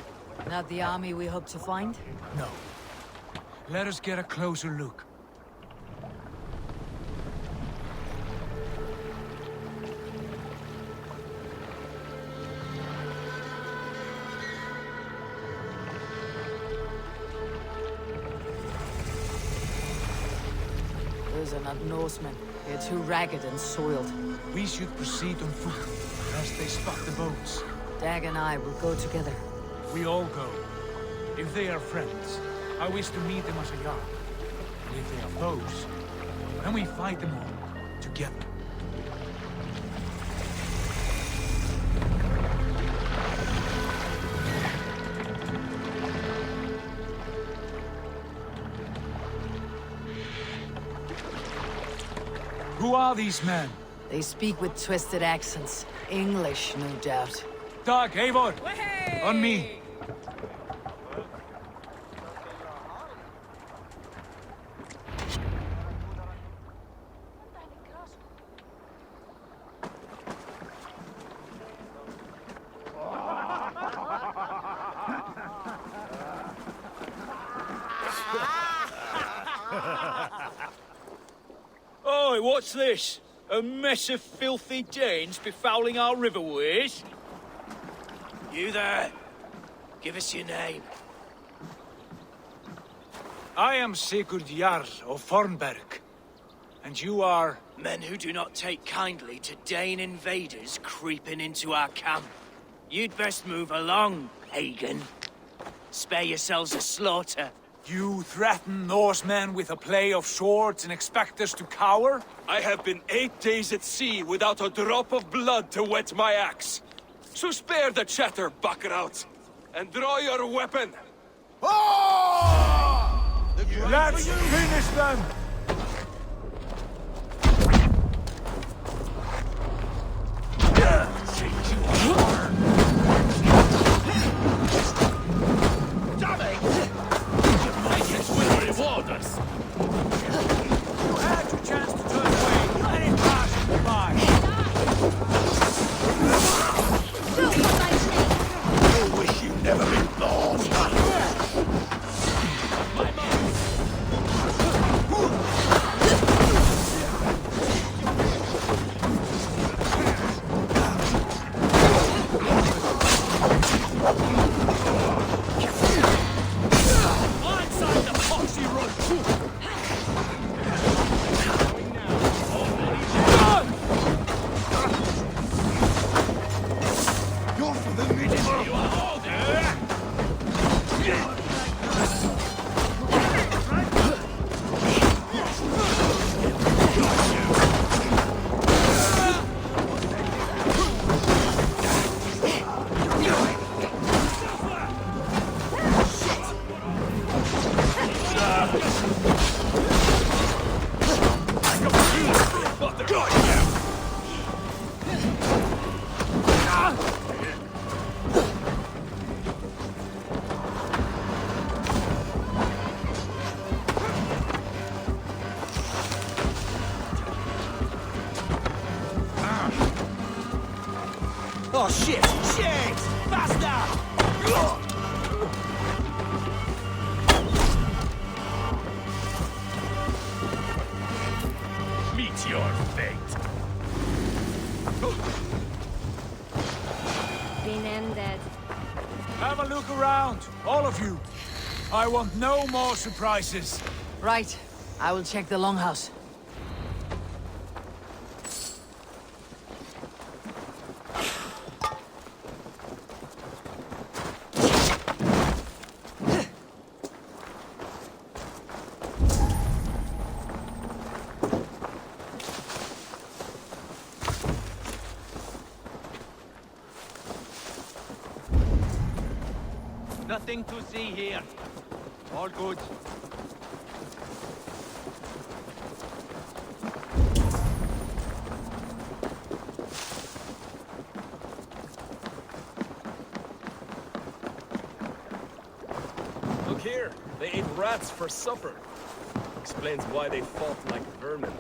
Not the army we hope to find? No. Let us get a closer look. Those are not Norsemen. They're too ragged and soiled. We should proceed on foot, lest they spot the boats. Dag and I will go together. We all go. If they are friends, I wish to meet them as a yard. And if they are foes, then we fight them all, together. Who are these men? They speak with twisted accents. English, no doubt. Dag, Eivor! On me! Oi, what's this? A mess of filthy Danes befouling our riverways? You there? Give us your name. I am Sigurd Jarl of Fornberg. And you are... Men who do not take kindly to Dane invaders creeping into our camp. You'd best move along, pagan. Spare yourselves a slaughter. You threaten Norsemen with a play of swords and expect us to cower? I have been 8 days at sea without a drop of blood to wet my axe. So spare the chatter, Buckerout, and draw your weapon. Let's finish them! Shit! Shit! Faster! Meet your fate. Been ended. Have a look around, all of you. I want no more surprises. Right. I will check the longhouse. Nothing to see here. All good. Look here, they ate rats for supper. Explains why they fought like vermin.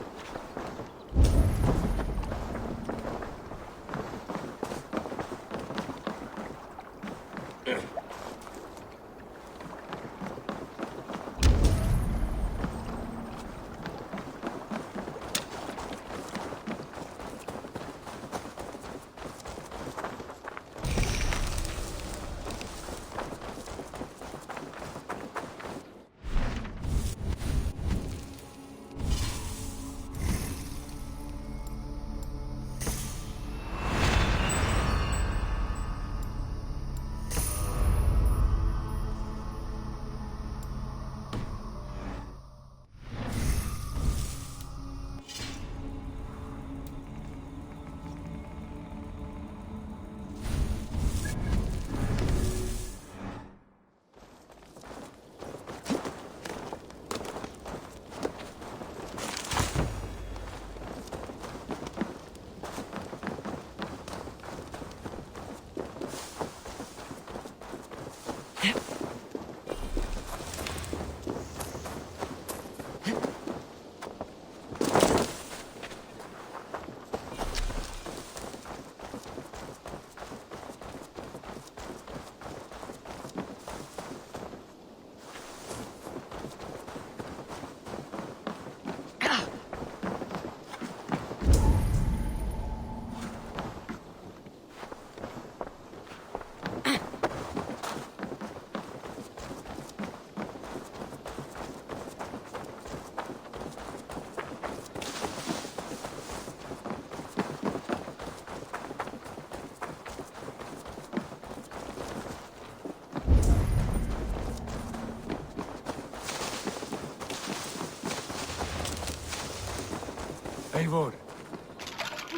Eivor.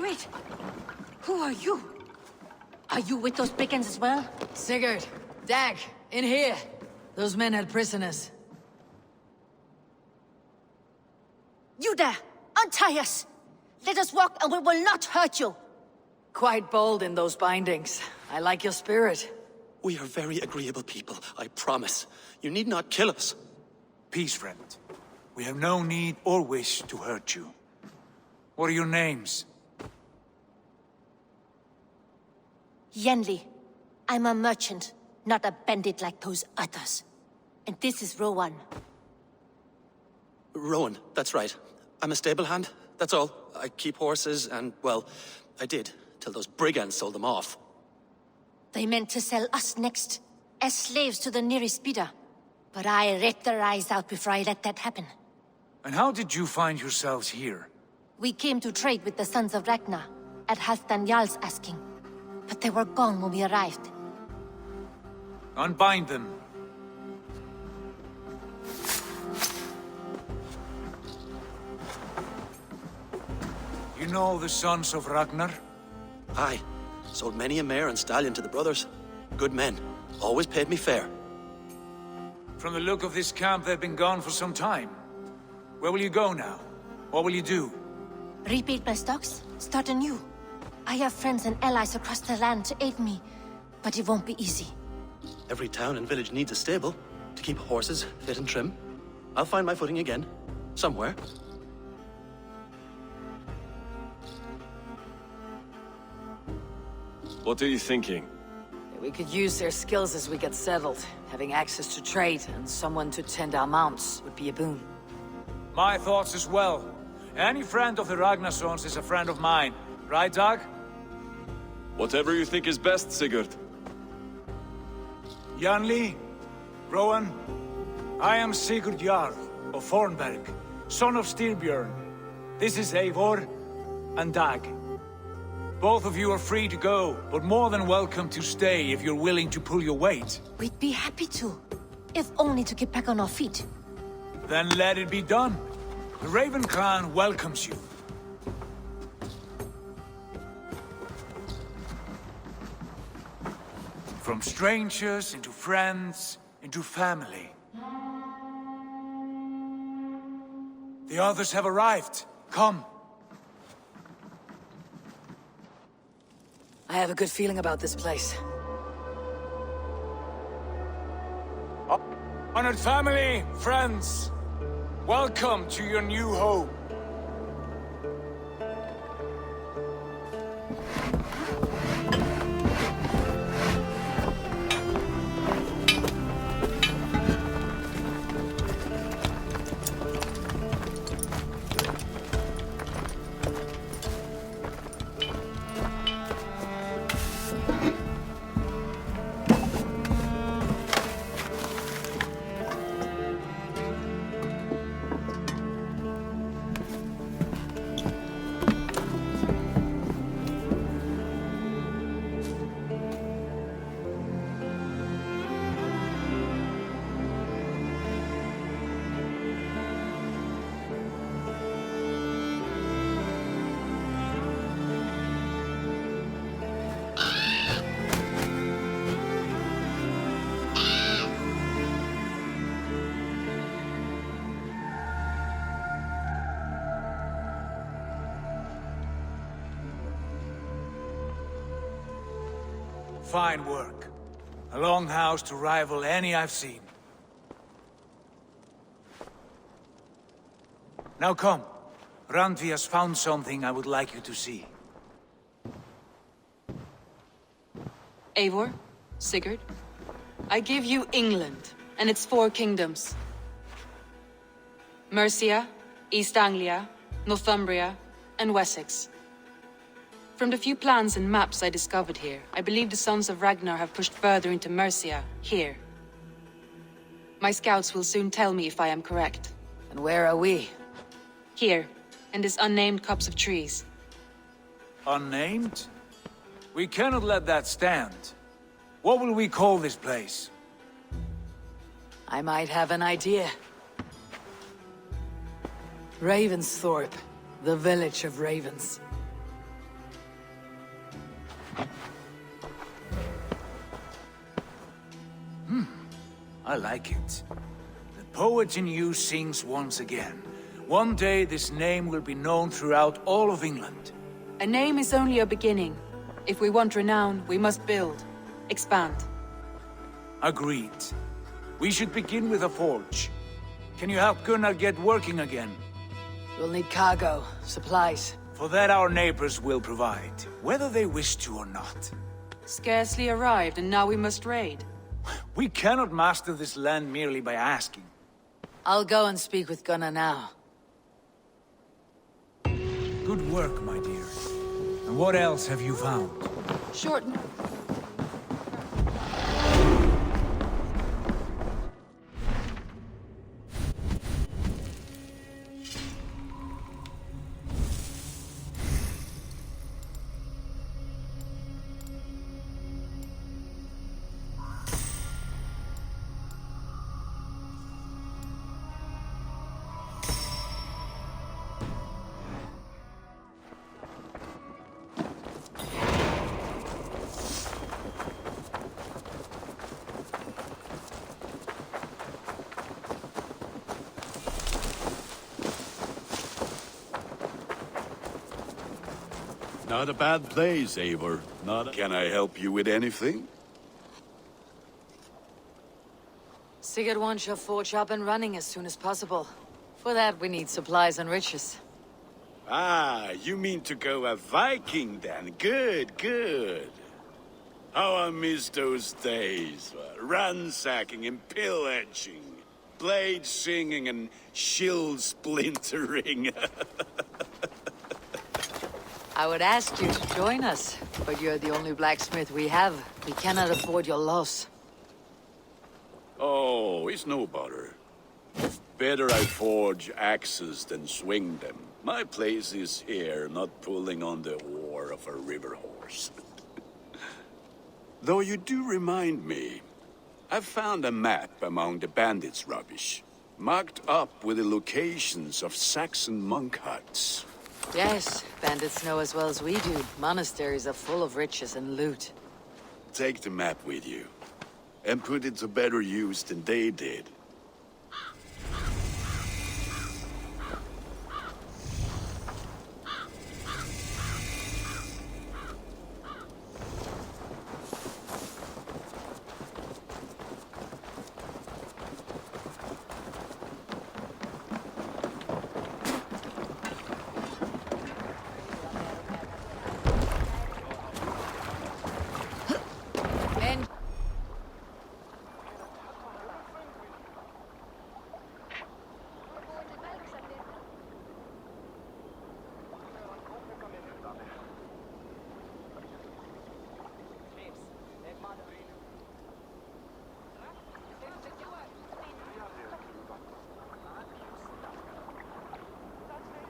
Wait. Who are you? Are you with those Pickens as well? Sigurd, Dag, in here. Those men had prisoners. You there! Untie us! Let us walk and we will not hurt you! Quite bold in those bindings. I like your spirit. We are very agreeable people, I promise. You need not kill us. Peace, friend. We have no need or wish to hurt you. What are your names? Yenli. I'm a merchant, not a bandit like those others. And this is Rowan. Rowan, that's right. I'm a stable hand, that's all. I keep horses and, well, I did, till those brigands sold them off. They meant to sell us next, as slaves to the nearest bidder. But I ripped their eyes out before I let that happen. And how did you find yourselves here? We came to trade with the Sons of Ragnar, at Halfdan Jarl's asking. But they were gone when we arrived. Unbind them. You know the Sons of Ragnar? Aye. Sold many a mare and stallion to the brothers. Good men. Always paid me fair. From the look of this camp, they've been gone for some time. Where will you go now? What will you do? Rebuild my stocks, start anew. I have friends and allies across the land to aid me, but it won't be easy. Every town and village needs a stable to keep horses fit and trim. I'll find my footing again, somewhere. What are you thinking? We could use their skills as we get settled. Having access to trade and someone to tend our mounts would be a boon. My thoughts as well. Any friend of the Ragnarsons is a friend of mine. Right, Dag? Whatever you think is best, Sigurd. Janli, Rowan, I am Sigurd Jarl of Fornberg, son of Styrbjörn. This is Eivor and Dag. Both of you are free to go, but more than welcome to stay if you're willing to pull your weight. We'd be happy to, if only to get back on our feet. Then let it be done. The Raven clan welcomes you. From strangers into friends, into family. The others have arrived. Come. I have a good feeling about this place. Honored family, friends, welcome to your new home. Fine work. A longhouse to rival any I've seen. Now come. Randvi has found something I would like you to see. Eivor, Sigurd, I give you England and its 4 kingdoms. Mercia, East Anglia, Northumbria, and Wessex. From the few plans and maps I discovered here, I believe the Sons of Ragnar have pushed further into Mercia, here. My scouts will soon tell me if I am correct. And where are we? Here, in this unnamed copse of trees. Unnamed? We cannot let that stand. What will we call this place? I might have an idea. Ravensthorpe, the village of ravens. I like it. The poet in you sings once again. One day this name will be known throughout all of England. A name is only a beginning. If we want renown, we must build, expand. Agreed. We should begin with a forge. Can you help Gunnar get working again? We'll need cargo, supplies. For that our neighbors will provide, whether they wish to or not. Scarcely arrived, and now we must raid. We cannot master this land merely by asking. I'll go and speak with Gunnar now. Good work, my dear. And what else have you found? Shorten. Not a bad place, Eivor. Can I help you with anything? Sigurd wants your forge up and running as soon as possible. For that, we need supplies and riches. Ah, you mean to go a Viking then? Good, good. How I miss those days. Ransacking and pillaging. Blade singing and shield splintering. I would ask you to join us, but you're the only blacksmith we have. We cannot afford your loss. Oh, it's no bother. Better I forge axes than swing them. My place is here, not pulling on the oar of a river horse. Though you do remind me, I've found a map among the bandits' rubbish, marked up with the locations of Saxon monk huts. Yes, bandits know as well as we do. Monasteries are full of riches and loot. Take the map with you, and put it to better use than they did.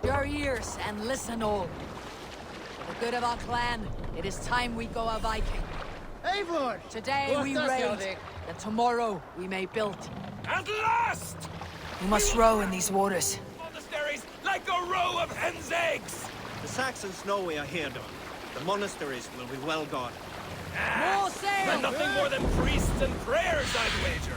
Your ears and listen all. For the good of our clan, it is time we go a Viking. Eivor! Today we raid, and tomorrow we may build. At last! We must row in these waters. Monasteries like a row of hen's eggs! The Saxons know we are here, Don. The monasteries will be well guarded. More sail! And nothing more than priests and prayers, I'd wager.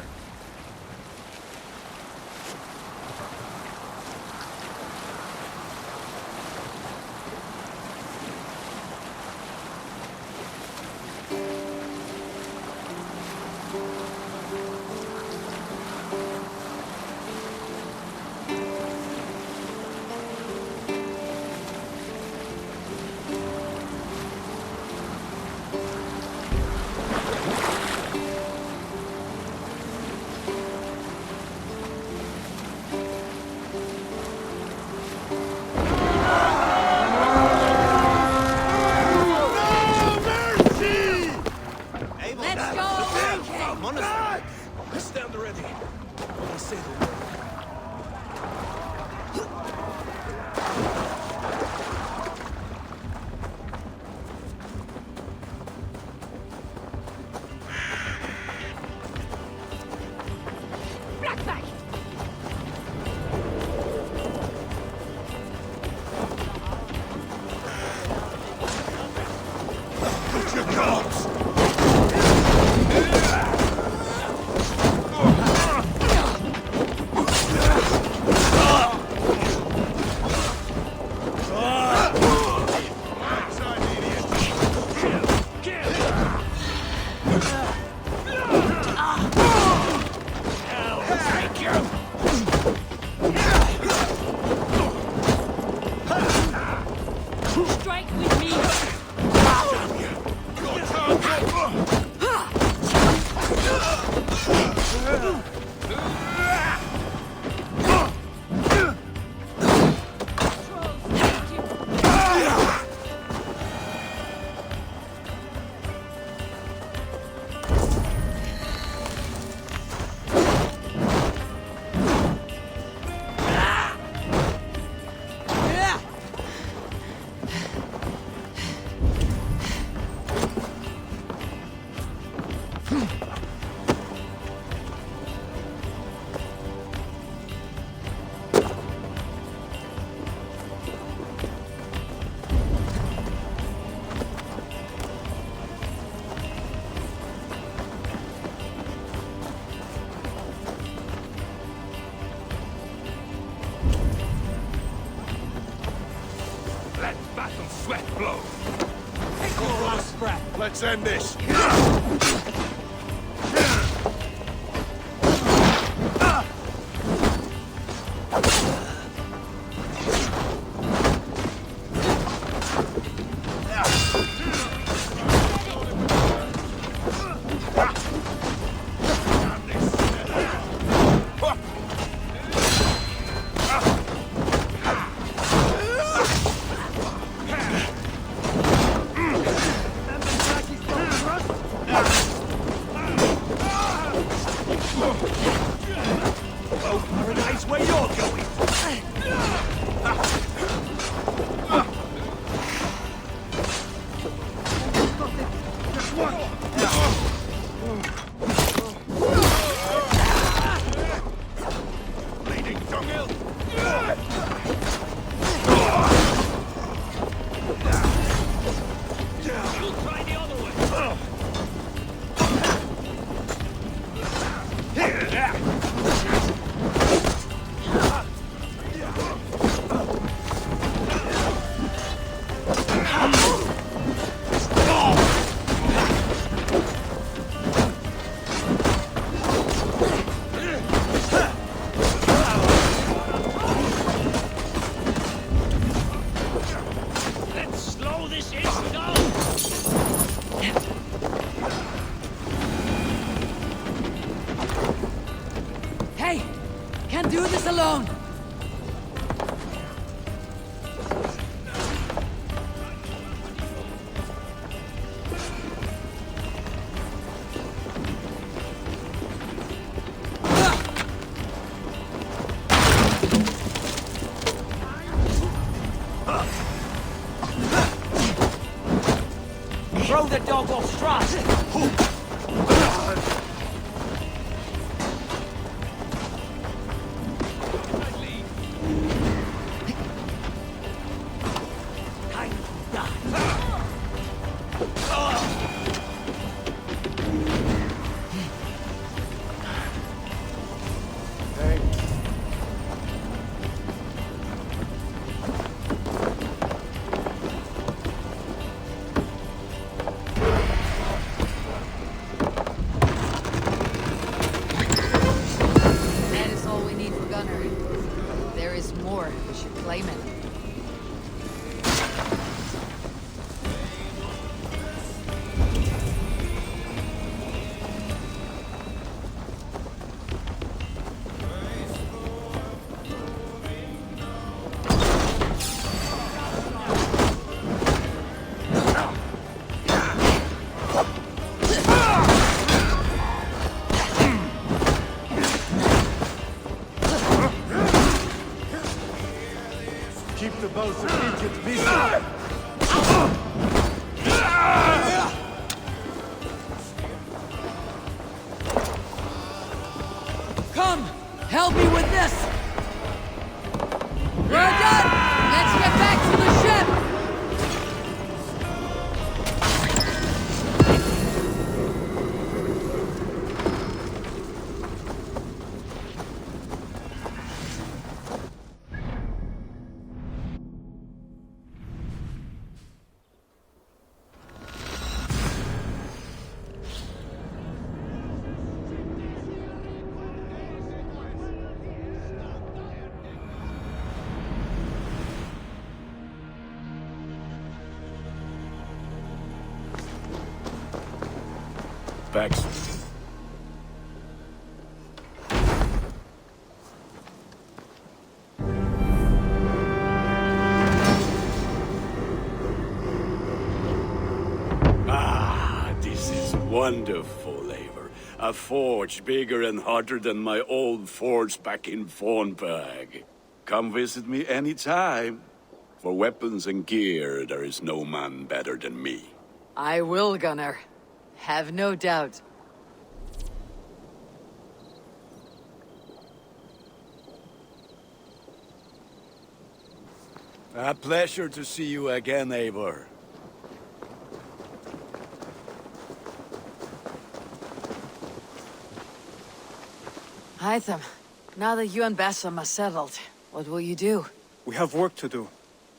Let's end this. Oh, paradise, where you're going! Just one! Bleeding dunghill! You'll try the other way. Let's slow this ish down. Hey! Can't do this alone! Throw the dog off stride. That is all we need for Gunner. There is more. We should claim it. Keep the bows of Egypt busy! Come! Help me with this! We're done! Let's get back to the ship! Bax. Ah, this is wonderful, Eivor. A forge bigger and hotter than my old forge back in Fornburg. Come visit me anytime. For weapons and gear, there is no man better than me. I will, Gunnar. Have no doubt. A pleasure to see you again, Eivor. Hytham, now that you and Bassam are settled, what will you do? We have work to do.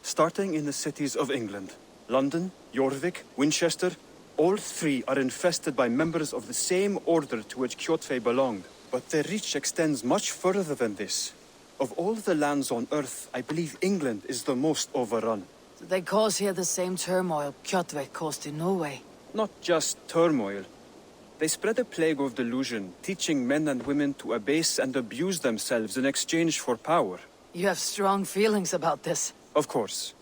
Starting in the cities of England. London, Jorvik, Winchester, all three are infested by members of the same order to which Kjotve belonged. But their reach extends much further than this. Of all the lands on Earth, I believe England is the most overrun. They cause here the same turmoil Kjotve caused in Norway. Not just turmoil. They spread a plague of delusion, teaching men and women to abase and abuse themselves in exchange for power. You have strong feelings about this. Of course.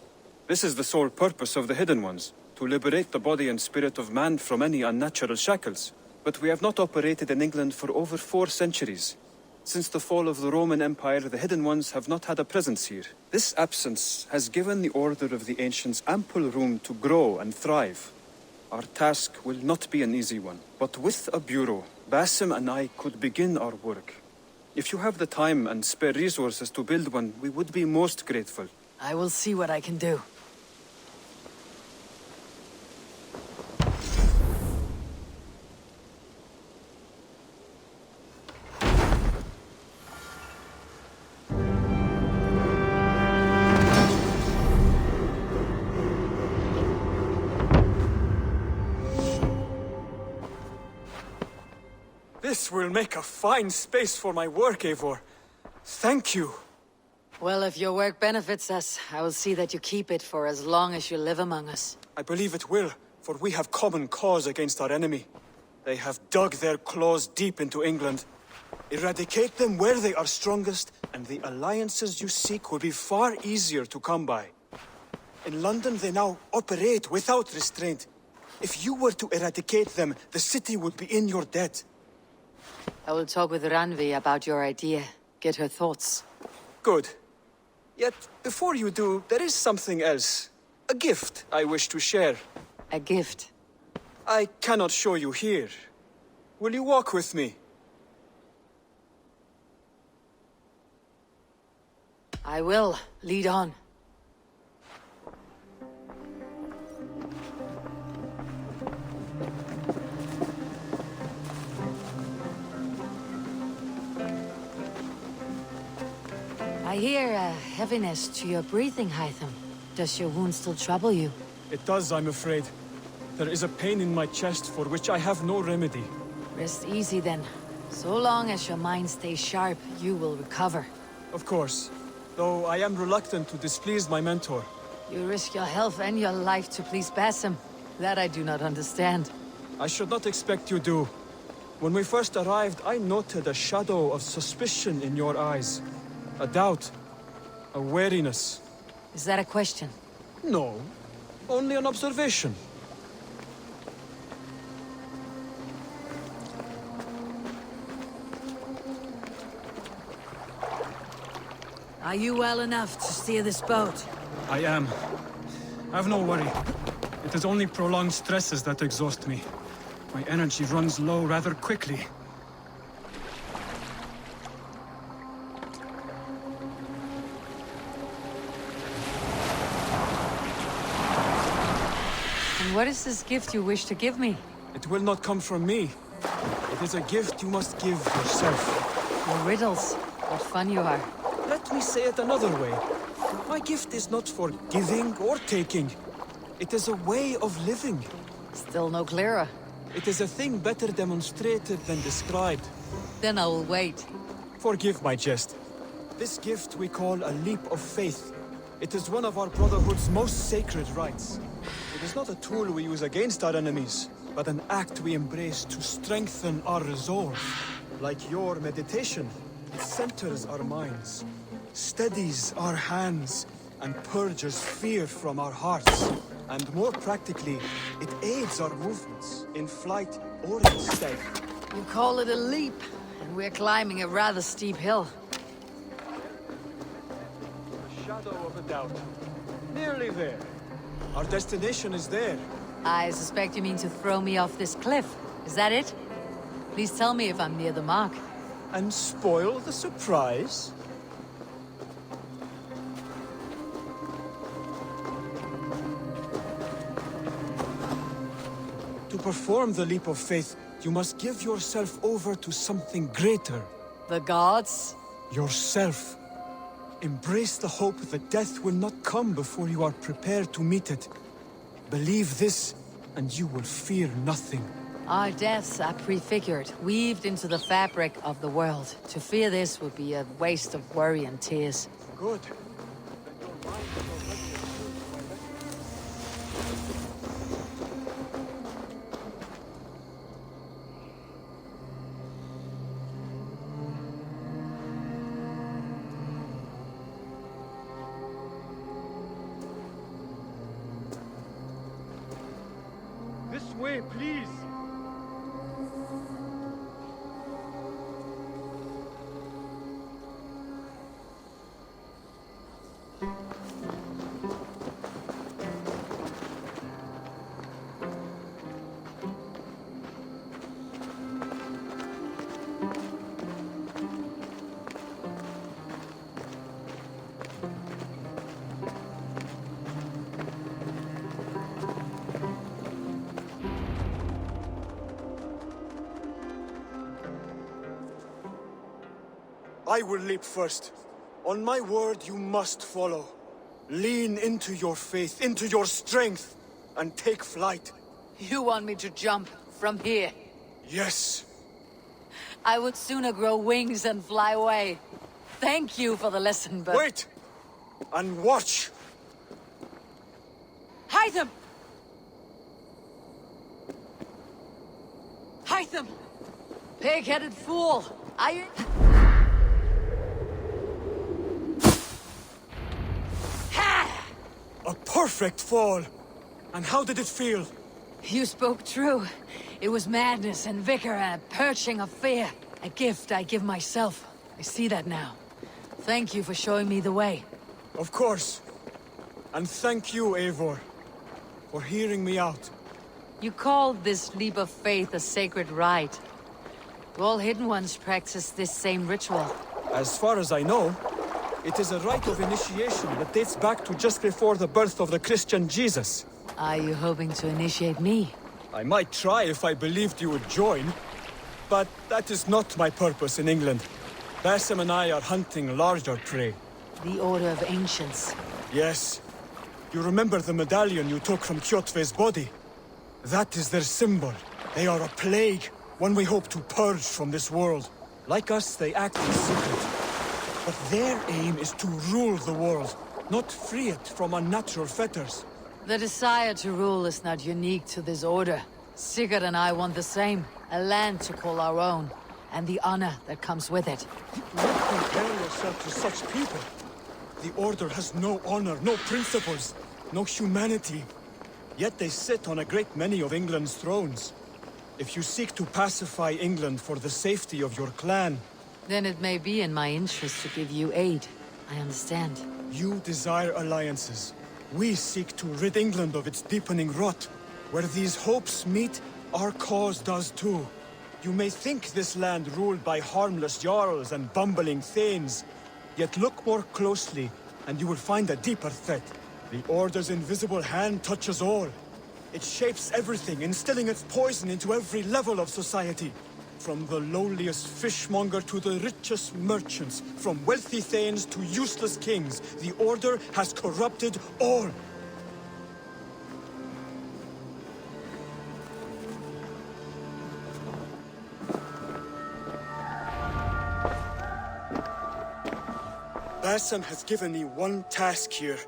This is the sole purpose of the Hidden Ones, to liberate the body and spirit of man from any unnatural shackles. but we have not operated in England for over 4 centuries. Since the fall of the Roman Empire, the Hidden Ones have not had a presence here. This absence has given the Order of the Ancients ample room to grow and thrive. Our task will not be an easy one, but with a bureau, Basim and I could begin our work. If you have the time and spare resources to build one, we would be most grateful. I will see what I can do. This will make a fine space for my work, Eivor. Thank you. Well, if your work benefits us, I will see that you keep it for as long as you live among us. I believe it will, for we have common cause against our enemy. They have dug their claws deep into England. Eradicate them where they are strongest, and the alliances you seek will be far easier to come by. In London, they now operate without restraint. If you were to eradicate them, the city would be in your debt. I will talk with Ranvi about your idea. Get her thoughts. Good. Yet, before you do, there is something else. A gift I wish to share. A gift? I cannot show you here. Will you walk with me? I will. Lead on. I hear a heaviness to your breathing, Hytham. Does your wound still trouble you? It does, I'm afraid. There is a pain in my chest for which I have no remedy. Rest easy then. So long as your mind stays sharp, you will recover. Of course. Though I am reluctant to displease my mentor. You risk your health and your life to please Basim. That I do not understand. I should not expect you do. When we first arrived, I noted a shadow of suspicion in your eyes. A doubt. A wariness. Is that a question? No. Only an observation. Are you well enough to steer this boat? I am. Have no worry. It is only prolonged stresses that exhaust me. My energy runs low rather quickly. And what is this gift you wish to give me? It will not come from me. It is a gift you must give yourself. Your riddles. What fun you are. Let me say it another way. My gift is not for giving or taking. It is a way of living. Still no clearer. It is a thing better demonstrated than described. Then I will wait. Forgive my jest. This gift we call a leap of faith. It is one of our Brotherhood's most sacred rites. It is not a tool we use against our enemies, but an act we embrace to strengthen our resolve. Like your meditation, it centers our minds, steadies our hands, and purges fear from our hearts. And more practically, it aids our movements, in flight or in stealth. You call it a leap, and we're climbing a rather steep hill. A shadow of a doubt. Nearly there. Our destination is there. I suspect you mean to throw me off this cliff. Is that it? Please tell me if I'm near the mark. And spoil the surprise? To perform the leap of faith, you must give yourself over to something greater. The gods? Yourself. Embrace the hope that death will not come before you are prepared to meet it. Believe this, and you will fear nothing. Our deaths are prefigured, weaved into the fabric of the world. To fear this would be a waste of worry and tears. Good. This way, please. I will leap first. On my word, you must follow. Lean into your faith, into your strength, and take flight. You want me to jump from here? Yes. I would sooner grow wings and fly away. Thank you for the lesson, but... Wait! And watch! Hytham! Hytham! Pig-headed fool! A perfect fall! And how did it feel? You spoke true. It was madness and vigor and a purging of fear. A gift I give myself. I see that now. Thank you for showing me the way. Of course. And thank you, Eivor, for hearing me out. You called this leap of faith a sacred rite. All Hidden Ones practice this same ritual. As far as I know, it is a rite of initiation that dates back to just before the birth of the Christian Jesus. Are you hoping to initiate me? I might try if I believed you would join. But that is not my purpose in England. Basim and I are hunting larger prey. The Order of Ancients. Yes. You remember the medallion you took from Kjotve's body? That is their symbol. They are a plague, one we hope to purge from this world. Like us, they act in secret. But their aim is to rule the world, not free it from unnatural fetters. The desire to rule is not unique to this order. Sigurd and I want the same. A land to call our own, and the honor that comes with it. Do not compare yourself to such people. The Order has no honor, no principles, no humanity. Yet they sit on a great many of England's thrones. If you seek to pacify England for the safety of your clan... Then it may be in my interest to give you aid. I understand. You desire alliances. We seek to rid England of its deepening rot. Where these hopes meet, our cause does too. You may think this land ruled by harmless jarls and bumbling thanes. Yet look more closely, and you will find a deeper threat. The Order's invisible hand touches all. It shapes everything, instilling its poison into every level of society. From the lowliest fishmonger to the richest merchants, from wealthy thanes to useless kings, the Order has corrupted all. Basim has given me one task here.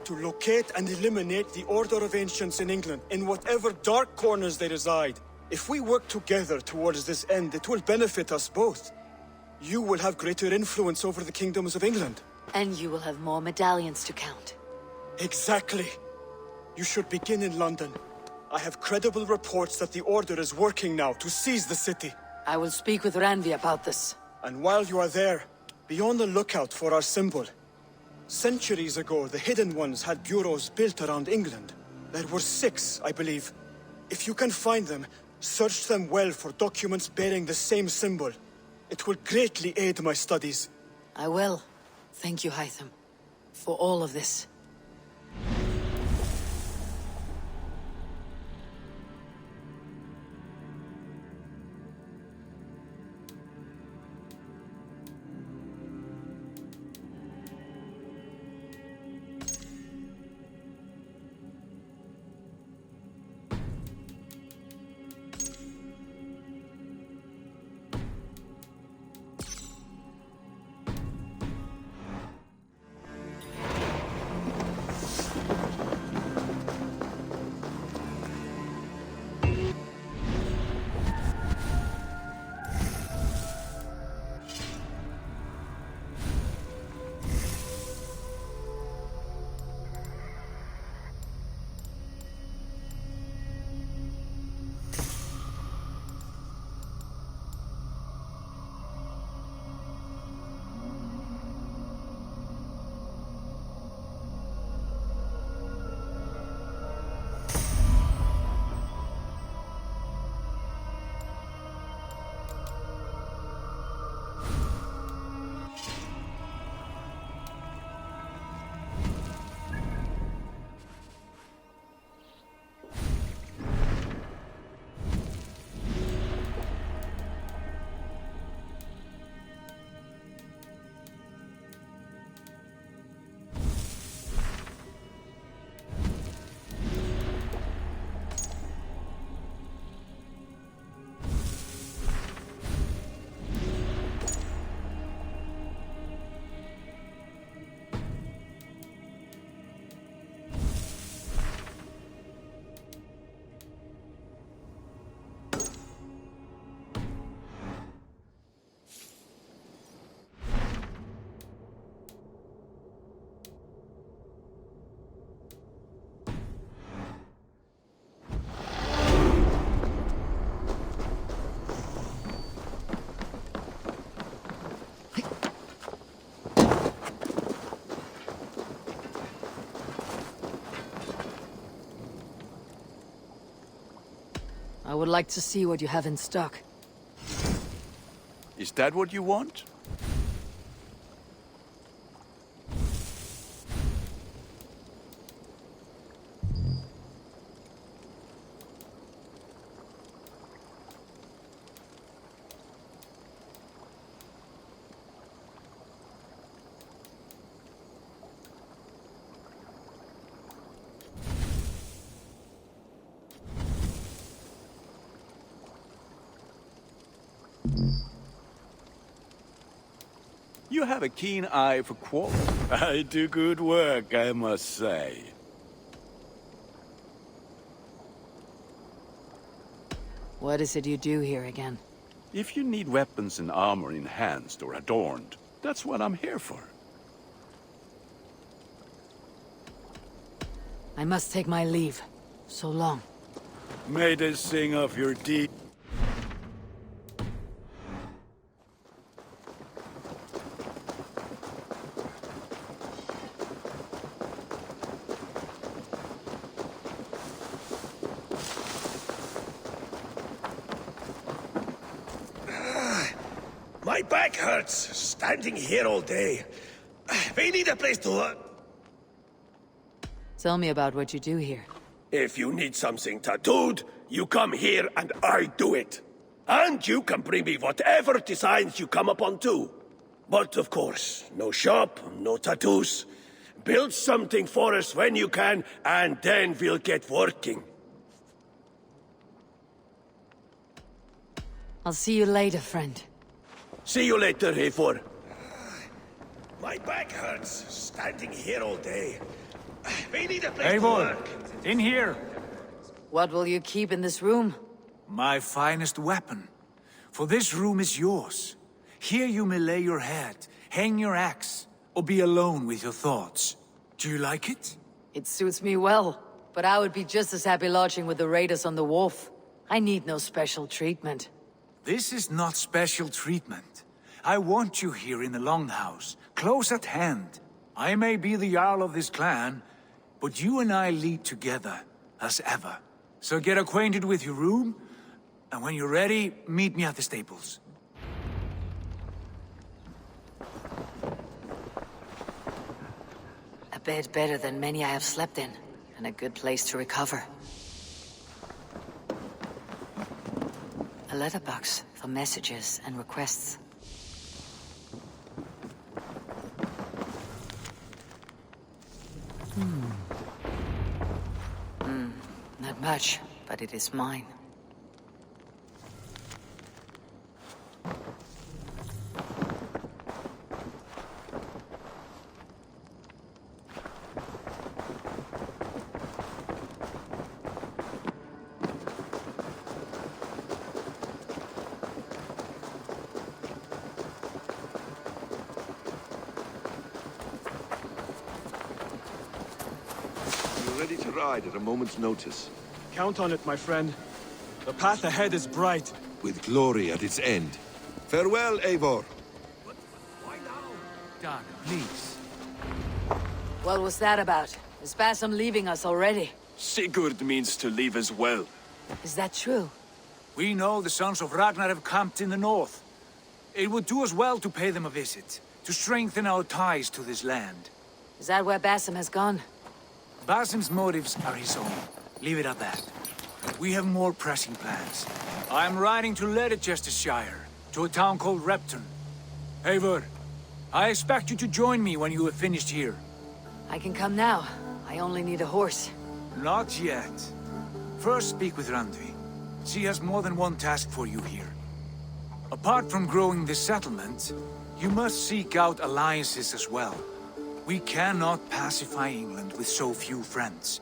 To locate and eliminate the Order of Ancients in England, in whatever dark corners they reside. If we work together towards this end, it will benefit us both. You will have greater influence over the kingdoms of England. And you will have more medallions to count. Exactly. You should begin in London. I have credible reports that the Order is working now to seize the city. I will speak with Randvi about this. And while you are there, be on the lookout for our symbol. Centuries ago, the Hidden Ones had bureaus built around England. There were 6, I believe. If you can find them, search them well for documents bearing the same symbol. It will greatly aid my studies. I will. Thank you, Hytham, for all of this. would like to see what you have in stock. Is that what you want? You have a keen eye for quality. I do good work, I must say. What is it you do here again? If you need weapons and armor enhanced or adorned, that's what I'm here for. I must take my leave. So long. May they sing of your deed. My back hurts, standing here all day. We need a place to... Tell me about what you do here. If you need something tattooed, you come here and I do it. And you can bring me whatever designs you come upon too. But of course, no shop, no tattoos. Build something for us when you can, and then we'll get working. I'll see you later, friend. See you later, Eivor. My back hurts, standing here all day. We need a place to work. In here. What will you keep in this room? My finest weapon. For this room is yours. Here you may lay your head, hang your axe, or be alone with your thoughts. Do you like it? It suits me well, but I would be just as happy lodging with the raiders on the wharf. I need no special treatment. This is not special treatment. I want you here in the Longhouse, close at hand. I may be the Jarl of this clan, but you and I lead together, as ever. So get acquainted with your room, and when you're ready, meet me at the stables. A bed better than many I have slept in, and a good place to recover. A letterbox for messages and requests. Not much, but it is mine. You're ready to ride at a moment's notice. Count on it, my friend. The path ahead is bright. With glory at its end. Farewell, Eivor. Doug, please. What was that about? Is Basim leaving us already? Sigurd means to leave as well. Is that true? We know the sons of Ragnar have camped in the north. It would do us well to pay them a visit, to strengthen our ties to this land. Is that where Basim has gone? Basim's motives are his own. Leave it at that. We have more pressing plans. I'm riding to Leicestershire, to a town called Repton. Eivor, I expect you to join me when you have finished here. I can come now. I only need a horse. Not yet. First speak with Randvi. She has more than one task for you here. Apart from growing this settlement, you must seek out alliances as well. We cannot pacify England with so few friends.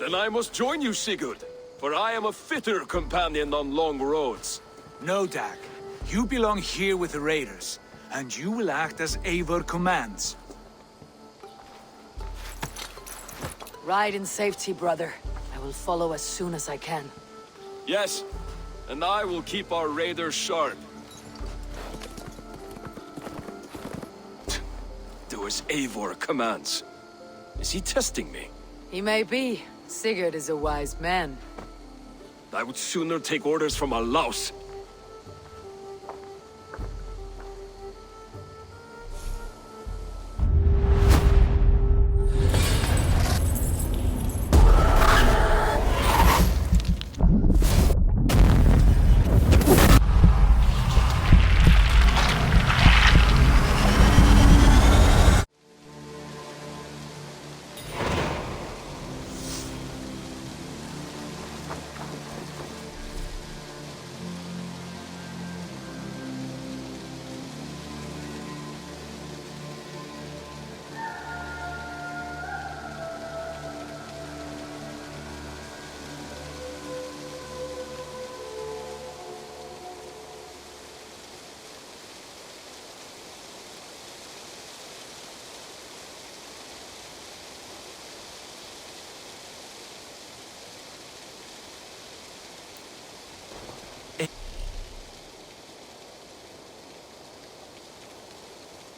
Then I must join you, Sigurd, for I am a fitter companion on long roads. No, Dag. You belong here with the raiders, and you will act as Eivor commands. Ride in safety, brother. I will follow as soon as I can. Yes, and I will keep our raiders sharp. Do as Eivor commands. Is he testing me? He may be. Sigurd is a wise man. I would sooner take orders from a louse.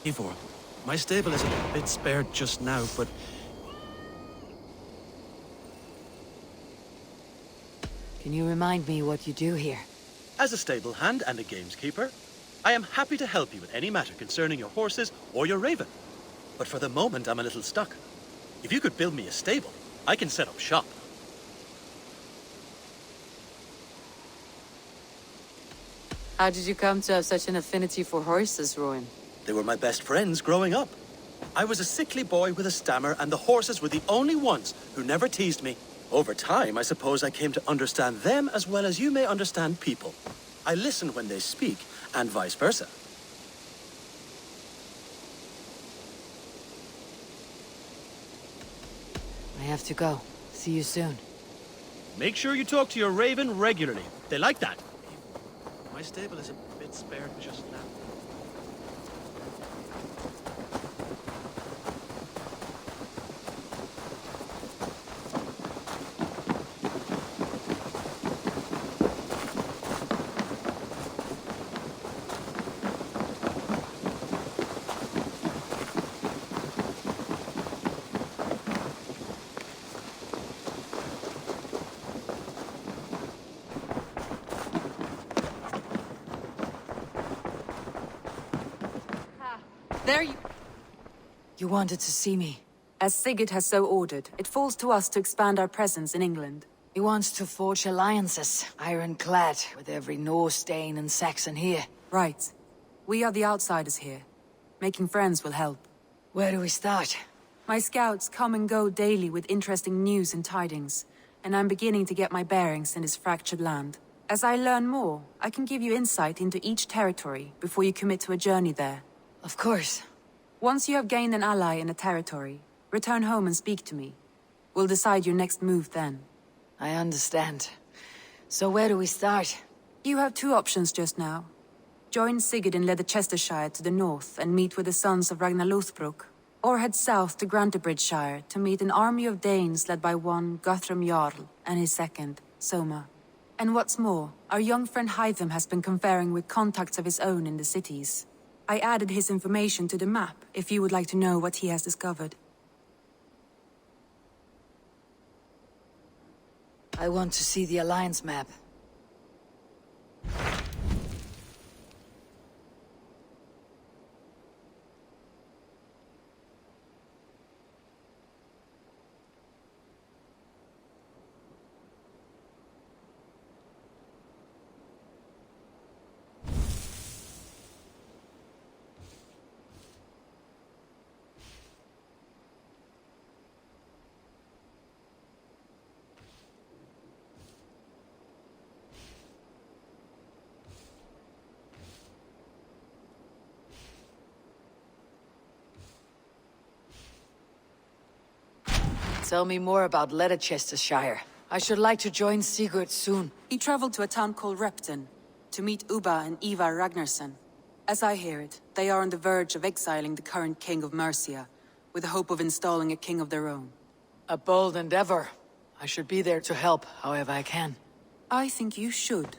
Eivor, my stable is a bit spared just now, but... Can you remind me what you do here? As a stable hand and a gameskeeper, I am happy to help you with any matter concerning your horses or your raven. But for the moment, I'm a little stuck. If you could build me a stable, I can set up shop. How did you come to have such an affinity for horses, Rowan? They were my best friends growing up. I was a sickly boy with a stammer, and the horses were the only ones who never teased me. Over time, I suppose I came to understand them as well as you may understand people. I listen when they speak, and vice versa. I have to go. See you soon. Make sure you talk to your raven regularly. They like that. My stable is a bit spared just now. There you... You wanted to see me. As Sigurd has so ordered, it falls to us to expand our presence in England. He wants to forge alliances, ironclad, with every Norse, Dane, and Saxon here. Right. We are the outsiders here. Making friends will help. Where do we start? My scouts come and go daily with interesting news and tidings, and I'm beginning to get my bearings in this fractured land. As I learn more, I can give you insight into each territory before you commit to a journey there. Of course. Once you have gained an ally in a territory, return home and speak to me. We'll decide your next move then. I understand. So where do we start? You have two options just now. Join Sigurd in Leicestershire to the north and meet with the sons of Ragnar Lothbrok, or head south to Grantebridgeshire to meet an army of Danes led by one Guthrum Jarl and his second, Soma. And what's more, our young friend Hytham has been conferring with contacts of his own in the cities. I added his information to the map, if you would like to know what he has discovered. I want to see the Alliance map. Tell me more about Leicestershire. I should like to join Sigurd soon. He traveled to a town called Repton to meet Ubba and Ivar Ragnarsson. As I hear it, they are on the verge of exiling the current king of Mercia, with the hope of installing a king of their own. A bold endeavor. I should be there to help however I can. I think you should.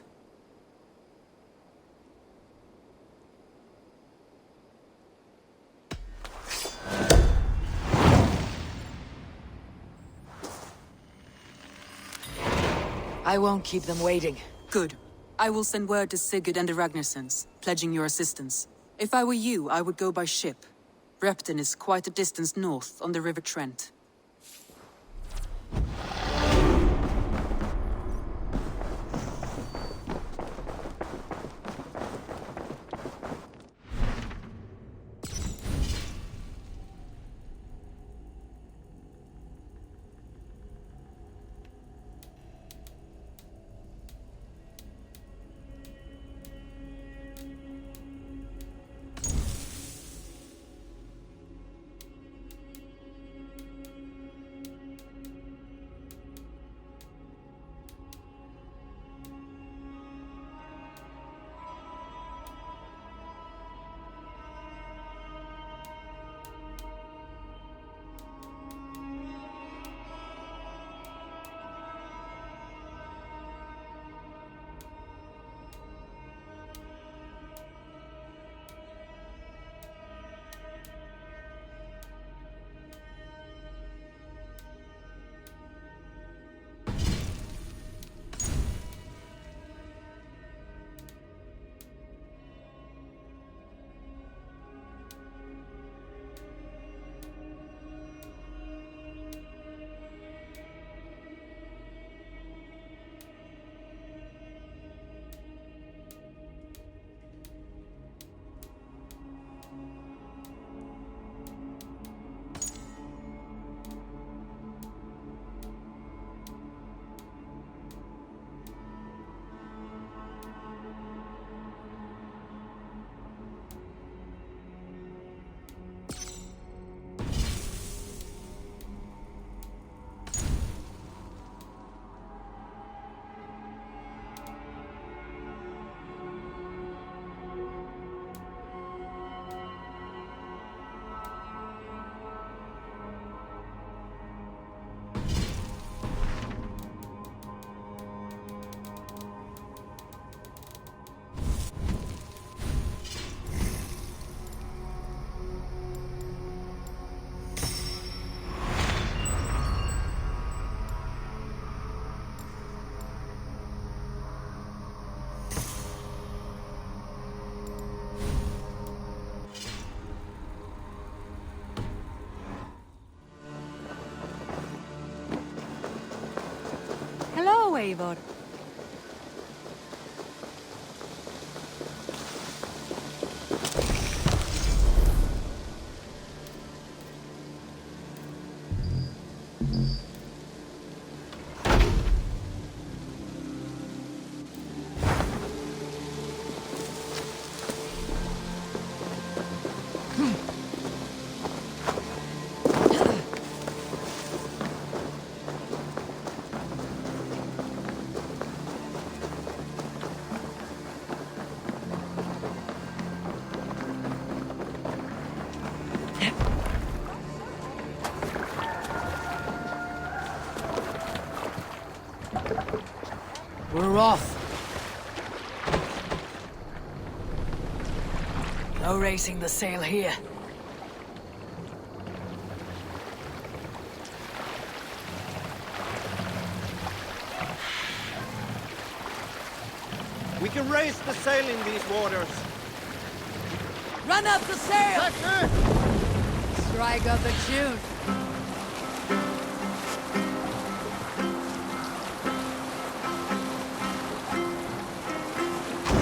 I won't keep them waiting. Good. I will send word to Sigurd and the Ragnarsons, pledging your assistance. If I were you, I would go by ship. Repton is quite a distance north on the River Trent. Hello, Eivor. We're off. No raising the sail here. We can raise the sail in these waters. Run up the sail! Strike up a tune.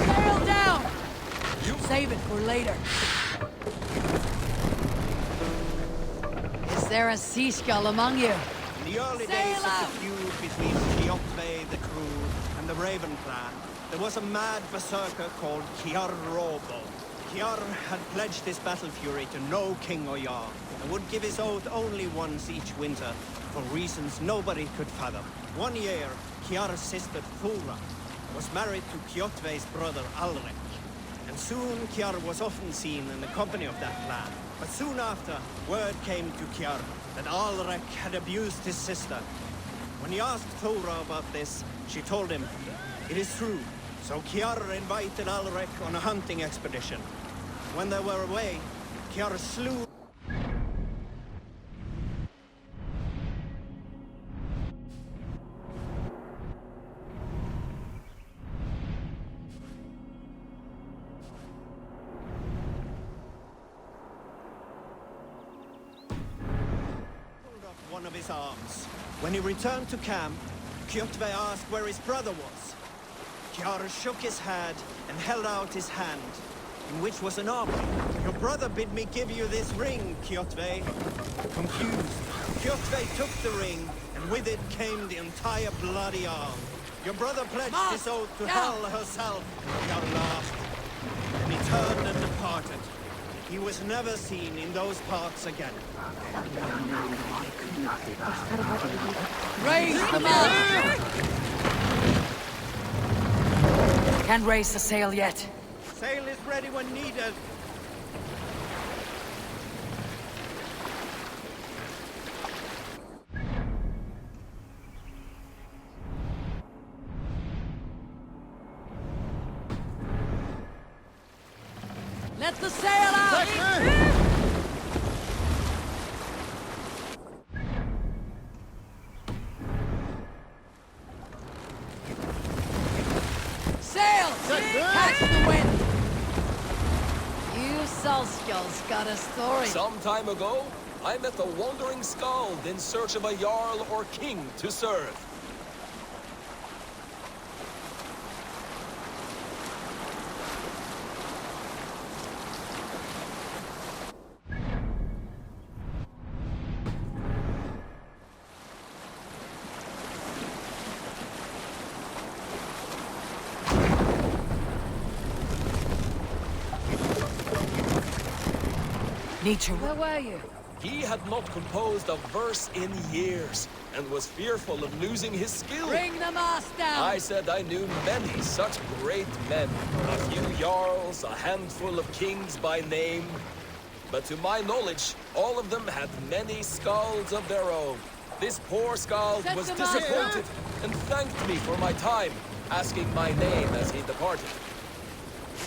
Sail down! Save it for later. Is there a sea skull among you? In the early days of the feud between Kjotve, the crew, and the Raven clan, there was a mad berserker called Kiar Robo. Kiar had pledged his battle fury to no king or jarl, and would give his oath only once each winter, for reasons nobody could fathom. One year, Kiar's sister Thora was married to Kjotve's brother Alrek, and soon Kiar was often seen in the company of that clan. But soon after, word came to Kiar that Alrek had abused his sister. When he asked Thora about this, she told him, "It is true." So Kiar invited Alrek on a hunting expedition. When they were away, Kiar slew his arms. When he returned to camp, Kjotve asked where his brother was. Kjar shook his head and held out his hand, in which was an arm. Your brother bid me give you this ring, Kjotve. Confused, Kjotve took the ring, and with it came the entire bloody arm. Your brother pledged his oath to Hell herself. Kjar laughed. And he turned and departed. He was never seen in those parts again. Raise the mast! Can't raise the sail yet. Sail is ready when needed. Let the sail out! Sail! Catch the wind! You Salskjalls got a story. Some time ago, I met a wandering skald in search of a jarl or king to serve. Where were you? He had not composed a verse in years, and was fearful of losing his skill. Bring the mast down! I said I knew many such great men. A few jarls, a handful of kings by name. But to my knowledge, all of them had many skalds of their own. This poor skald Set was them up. disappointed, and thanked me for my time, asking my name as he departed.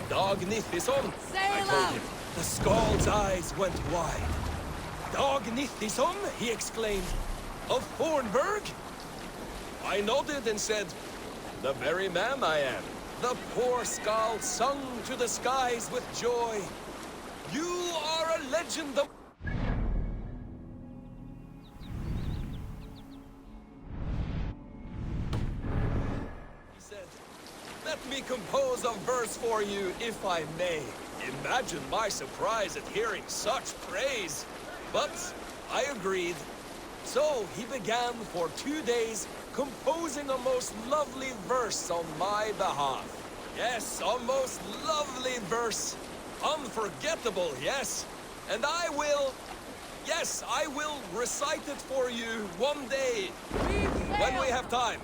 Dag Nithison, I told him. The skald's eyes went wide. Dag Nithison, he exclaimed. Of Fornburg? I nodded and said, the very man I am. The poor skald sung to the skies with joy. You are a legend of... He said, let me compose a verse for you, if I may. Imagine my surprise at hearing such praise. But I agreed. So he began for 2 days composing a most lovely verse on my behalf. Yes, a most lovely verse. Unforgettable, yes. And I will recite it for you one day. When we have time.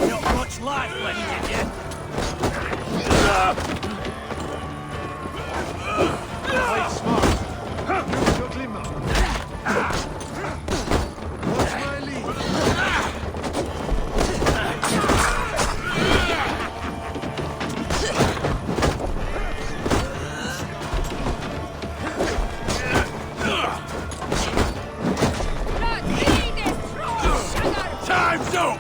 Not much life left in you. Fight smart. Use your glimmer. Watch my lead. Time's up!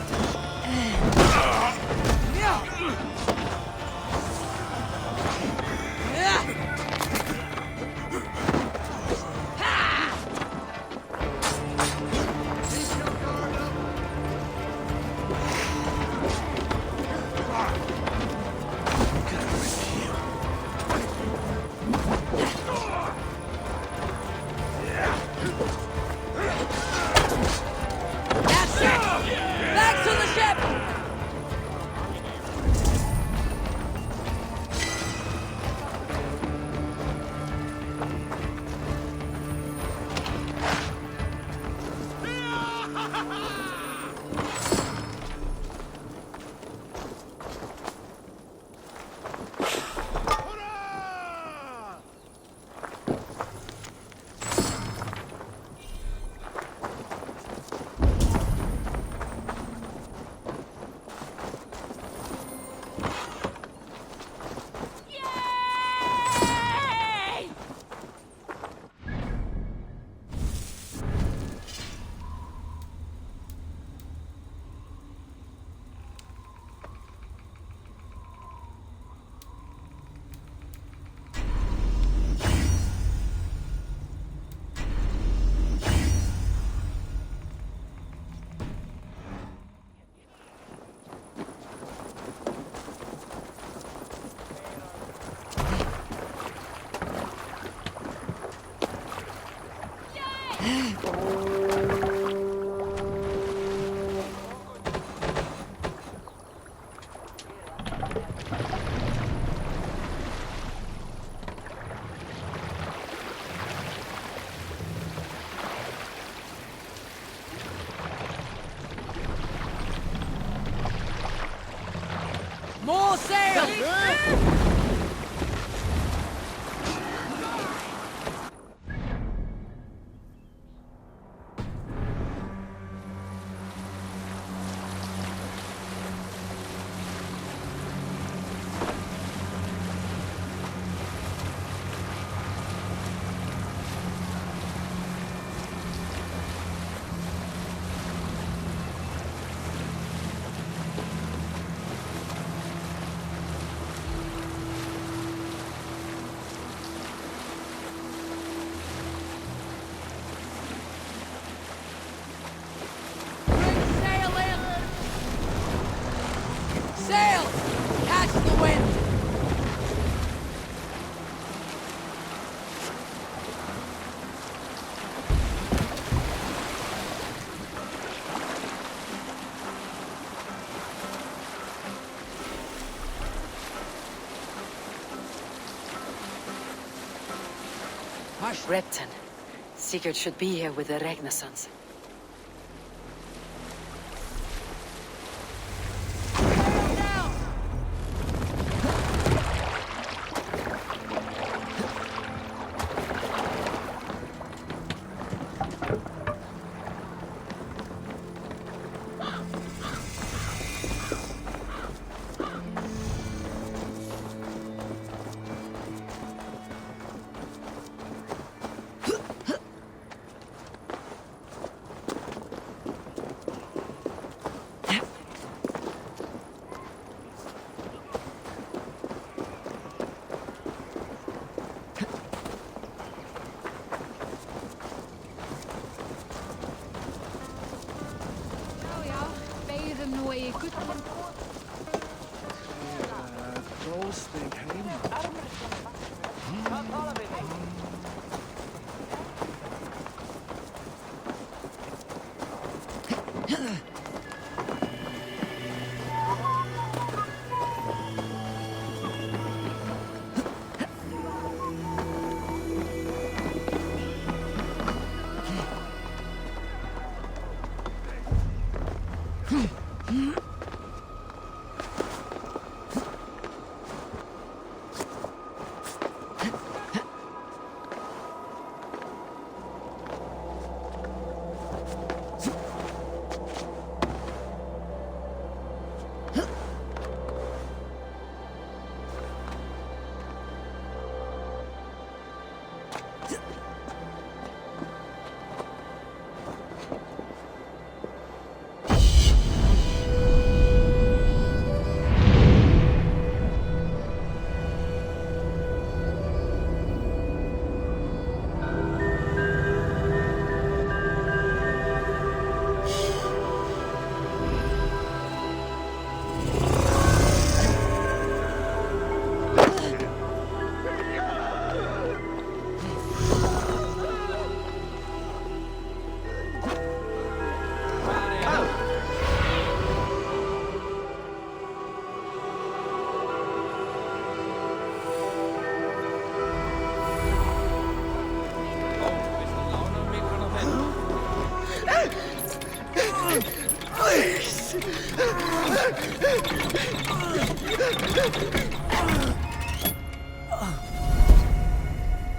More sail! Sail! Catch the wind! Repton. Sigurd should be here with the Ragnarsons.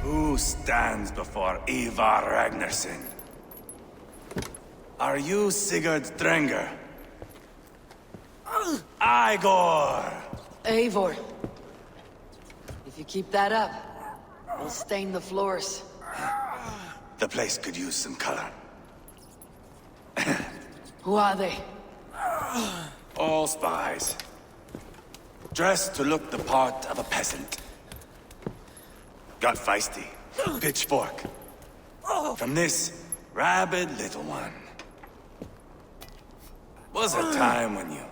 Who stands before Ivar Ragnarsson? Are you Sigurd Drenger? Igor! Eivor. If you keep that up, we'll stain the floors. The place could use some color. Who are they? All spies. Dressed to look the part of a peasant. Got feisty. Pitchfork. From this rabid little one. Was a time when you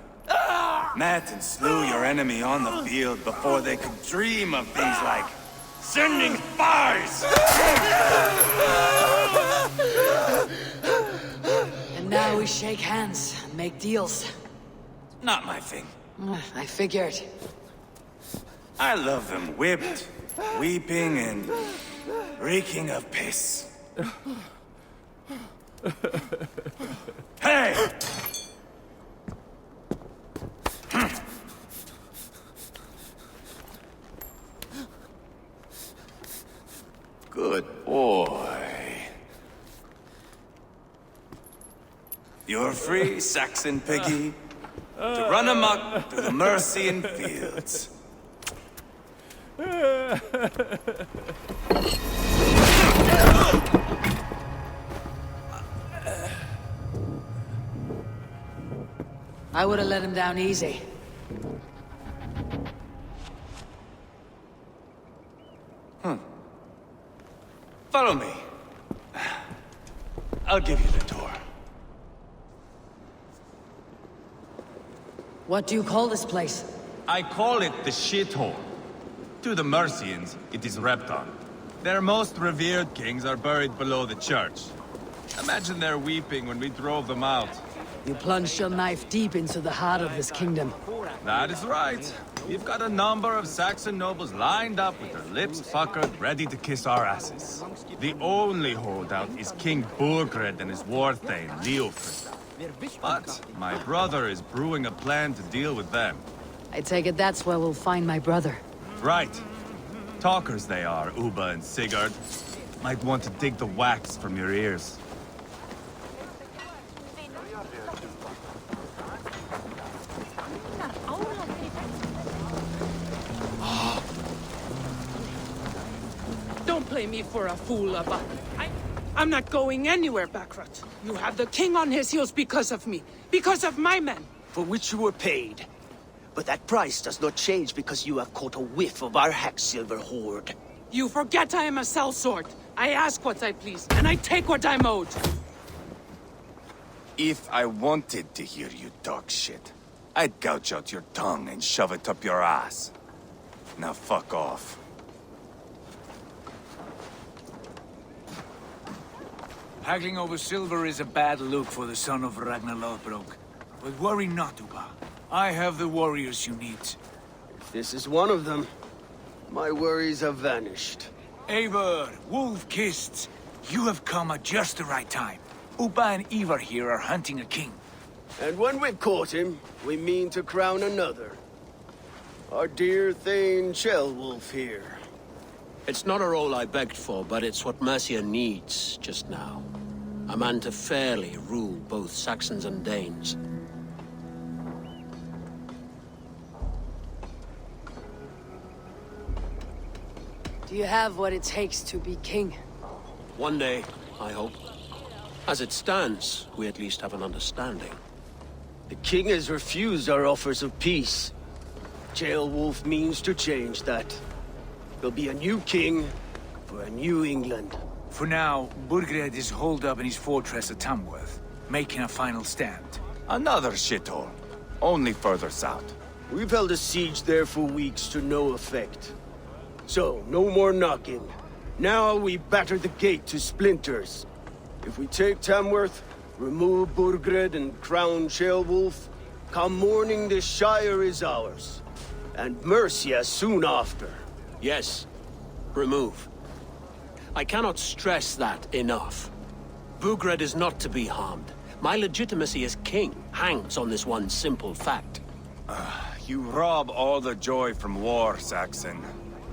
met and slew your enemy on the field before they could dream of things like sending spies! And now we shake hands and make deals. Not my thing. I figured. I love them whipped, weeping, and reeking of piss. Hey! You're free, Saxon piggy, to run amok through the Mercian fields. I would have let him down easy. Follow me. I'll give you the tour. What do you call this place? I call it the shithole. To the Mercians, it is Repton. Their most revered kings are buried below the church. Imagine their weeping when we drove them out. You plunged your knife deep into the heart of this kingdom. That is right. We've got a number of Saxon nobles lined up with their lips puckered, ready to kiss our asses. The only holdout is King Burgred and his war thane, Leofrid. But my brother is brewing a plan to deal with them. I take it that's where we'll find my brother. Right. Talkers they are, Uba and Sigurd. Might want to dig the wax from your ears. Don't play me for a fool, Abba. I'm not going anywhere, Backrot. You have the king on his heels because of me. Because of my men. For which you were paid. But that price does not change because you have caught a whiff of our Hacksilver hoard. You forget I am a sellsword. I ask what I please, and I take what I'm owed. If I wanted to hear you talk shit, I'd gouge out your tongue and shove it up your ass. Now fuck off. Haggling over silver is a bad look for the son of Ragnar Lothbrok. But worry not, Uba. I have the warriors you need. If this is one of them, my worries have vanished. Eivor, Wolf-Kissed, you have come at just the right time. Uba and Ivar here are hunting a king. And when we've caught him, we mean to crown another. Our dear Thane Ceolwulf here. It's not a role I begged for, but it's what Mercia needs just now. A man to fairly rule both Saxons and Danes. Do you have what it takes to be king? One day, I hope. As it stands, we at least have an understanding. The king has refused our offers of peace. Ceolwulf means to change that. There'll be a new king for a new England. For now, Burgred is holed up in his fortress at Tamworth, making a final stand. Another shithole. Only further south. We've held a siege there for weeks to no effect. So, no more knocking. Now we batter the gate to splinters. If we take Tamworth, remove Burgred and crown Ceolwulf, come morning the Shire is ours. And Mercia soon after. Yes, remove. I cannot stress that enough. Burgred is not to be harmed. My legitimacy as king hangs on this one simple fact. You rob all the joy from war, Saxon.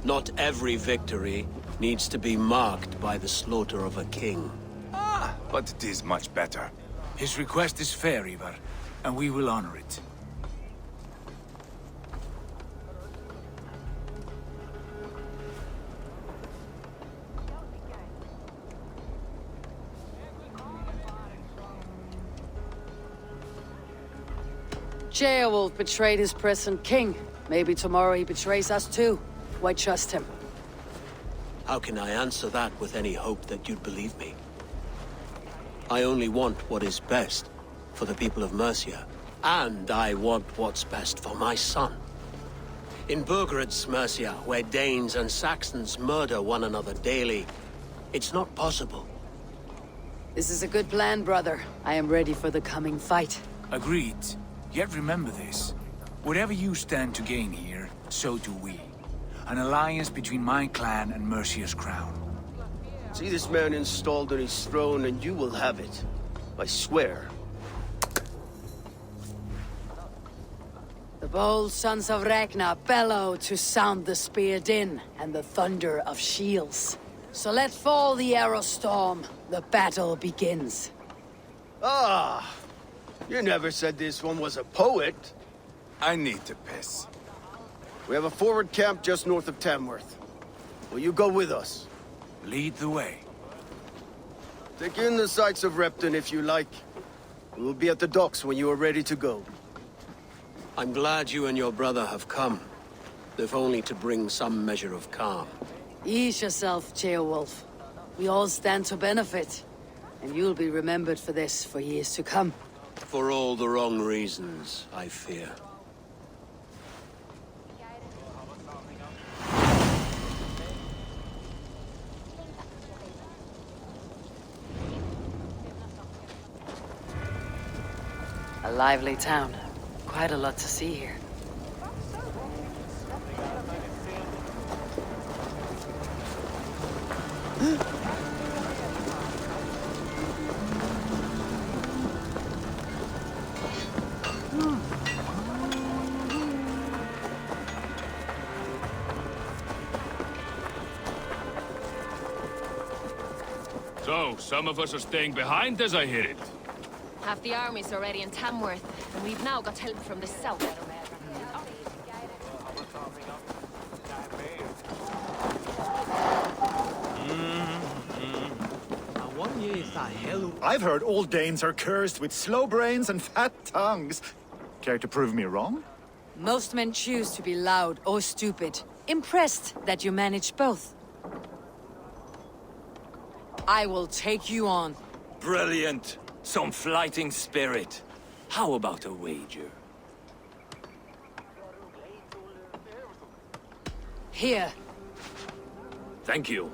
Not every victory needs to be marked by the slaughter of a king. But it is much better. His request is fair, Ivar, and we will honor it. Ceolwulf betrayed his present king. Maybe tomorrow he betrays us too. Why trust him? How can I answer that with any hope that you'd believe me? I only want what is best for the people of Mercia. And I want what's best for my son. In Burgred's Mercia, where Danes and Saxons murder one another daily, it's not possible. This is a good plan, brother. I am ready for the coming fight. Agreed. Yet remember this. Whatever you stand to gain here, so do we. An alliance between my clan and Mercia's crown. See this man installed on his throne and you will have it. I swear. The bold sons of Ragnar bellow to sound the spear din and the thunder of shields. So let fall the arrow storm. The battle begins. Ah! You never said this one was a poet. I need to piss. We have a forward camp just north of Tamworth. Will you go with us? Lead the way. Take in the sights of Repton if you like. We will be at the docks when you are ready to go. I'm glad you and your brother have come, if only to bring some measure of calm. Ease yourself, Ceolwulf. We all stand to benefit. And you'll be remembered for this for years to come. For all the wrong reasons, I fear. A lively town. Quite a lot to see here. So, some of us are staying behind as I hear it. Half the army's already in Tamworth, and we've now got help from the south. I've heard all Danes are cursed with slow brains and fat tongues. Care to prove me wrong? Most men choose to be loud or stupid. Impressed that you manage both. I will take you on. Brilliant. Some fighting spirit. How about a wager? Here. Thank you.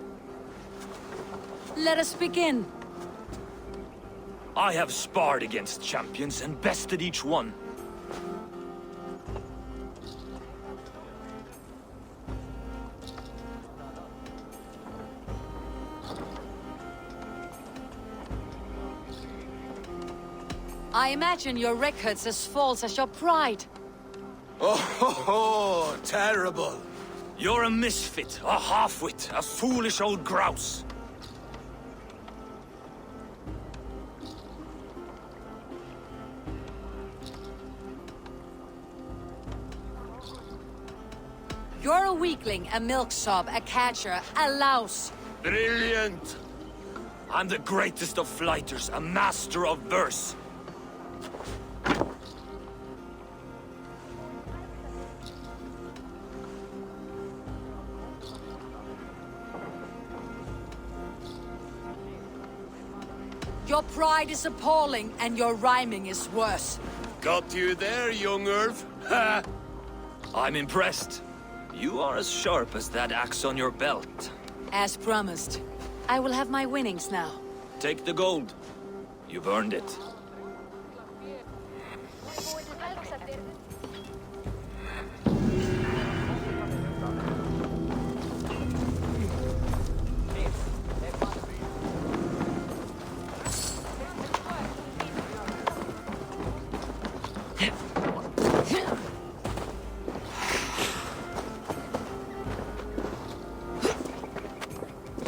Let us begin. I have sparred against champions and bested each one. I imagine your record's as false as your pride. Oh, terrible. You're a misfit, a half-wit, a foolish old grouse. You're a weakling, a milksop, a catcher, a louse. Brilliant! I'm the greatest of flighters, a master of verse. Your pride is appalling, and your rhyming is worse. Got you there, young Irv. Ha! I'm impressed. You are as sharp as that axe on your belt. As promised. I will have my winnings now. Take the gold. You've earned it.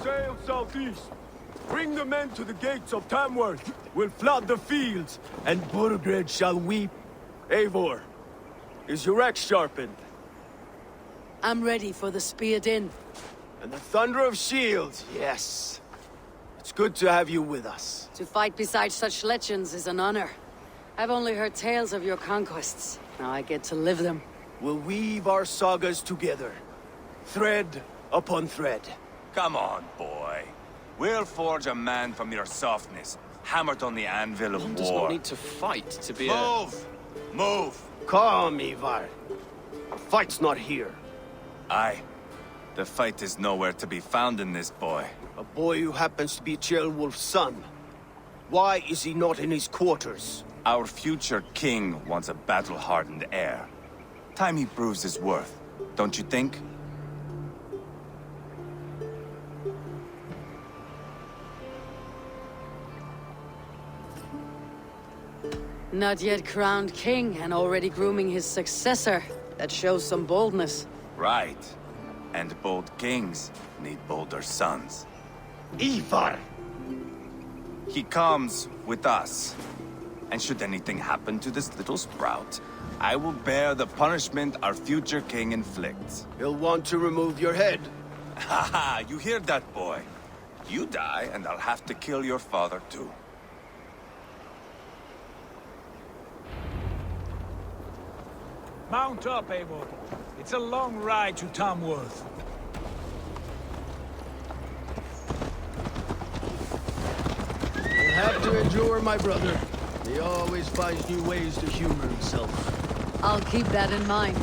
Sail southeast. Bring the men to the gates of Tamworth. We'll flood the fields, and Burgred shall weep. Eivor, is your axe sharpened? I'm ready for the speared in. And the thunder of shields, yes. It's good to have you with us. To fight beside such legends is an honor. I've only heard tales of your conquests. Now I get to live them. We'll weave our sagas together. Thread upon thread. Come on, boy. We'll forge a man from your softness, hammered on the anvil of One war. does not need to fight to be Move! Move! Calm, Ivar. The fight's not here. Aye. The fight is nowhere to be found in this boy. A boy who happens to be Ceolwulf's son. Why is he not in his quarters? Our future king wants a battle-hardened heir. Time he proves his worth, don't you think? Not yet crowned king and already grooming his successor. That shows some boldness. Right. And bold kings need bolder sons. Ivar! He comes with us. And should anything happen to this little sprout, I will bear the punishment our future king inflicts. He'll want to remove your head. Haha, you hear that, boy? You die, and I'll have to kill your father, too. Mount up, Eivor. It's a long ride to Tamworth. You'll have to endure, my brother. He always finds new ways to humor himself. I'll keep that in mind.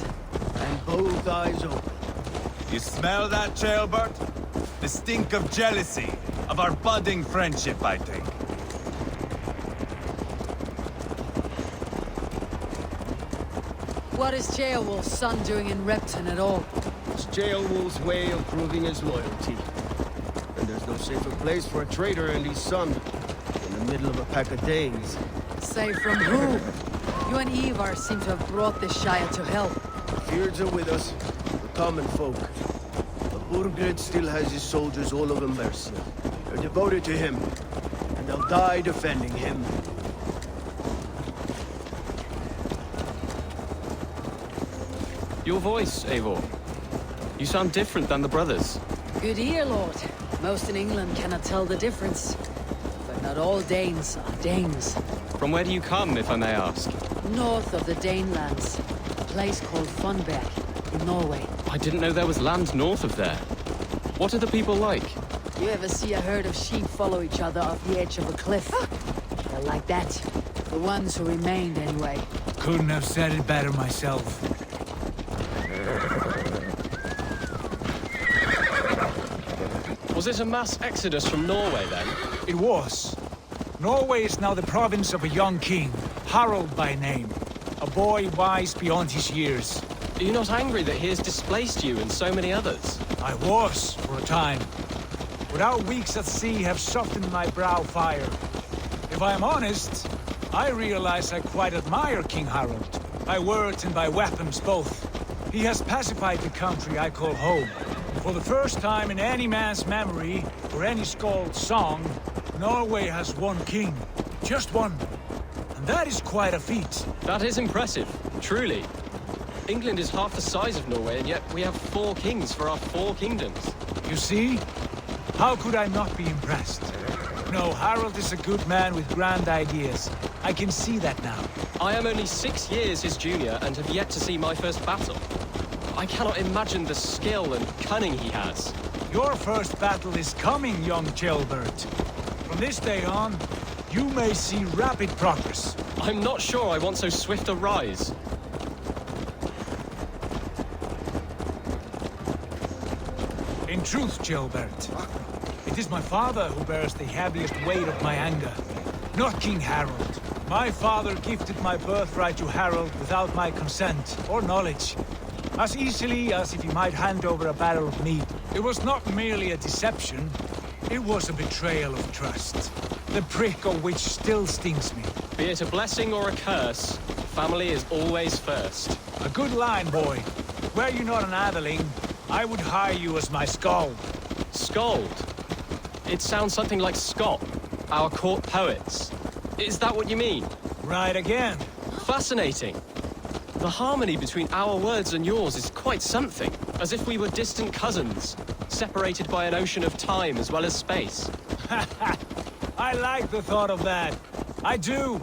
And both eyes open. You smell that, Jailbird? The stink of jealousy, of our budding friendship, I think. What is Ceolwulf's son doing in Repton at all? It's Ceolwulf's way of proving his loyalty. And there's no safer place for a traitor and his son in the middle of a pack of Danes. Say from who? You and Ivar seem to have brought this Shire to hell. Feards are with us, the common folk. But Burgred still has his soldiers all over Mercia. They're devoted to him, and they'll die defending him. Your voice, Eivor. You sound different than the brothers. Good ear, Lord. Most in England cannot tell the difference. But not all Danes are Danes. From where do you come, if I may ask? North of the Danelands. A place called Funberg, in Norway. I didn't know there was land north of there. What are the people like? You ever see a herd of sheep follow each other off the edge of a cliff? They're like that. The ones who remained, anyway. Couldn't have said it better myself. Was it a mass exodus from Norway, then? It was. Norway is now the province of a young king, Harald by name. A boy wise beyond his years. Are you not angry that he has displaced you and so many others? I was, for a time. But our weeks at sea have softened my brow fire. If I am honest, I realize I quite admire King Harald. By words and by weapons both. He has pacified the country I call home. For the first time in any man's memory, or any skald's song, Norway has one king. Just one. And that is quite a feat. That is impressive, truly. England is half the size of Norway, and yet we have 4 kings for our 4 kingdoms. You see? How could I not be impressed? No, Harald is a good man with grand ideas. I can see that now. I am only 6 years his junior and have yet to see my first battle. I cannot imagine the skill and cunning he has. Your first battle is coming, young jailbird. From this day on, you may see rapid progress. I'm not sure I want so swift a rise. In truth, Jailbert, it is my father who bears the heaviest weight of my anger, not King Harald. My father gifted my birthright to Harald without my consent or knowledge. As easily as if he might hand over a barrel of meat. It was not merely a deception, it was a betrayal of trust. The prick of which still stings me. Be it a blessing or a curse, family is always first. A good line, boy. Were you not an atheling, I would hire you as my skald. Skald? It sounds something like Scott, our court poets. Is that what you mean? Right again. Fascinating. The harmony between our words and yours is quite something. As if we were distant cousins, separated by an ocean of time as well as space. I like the thought of that. I do.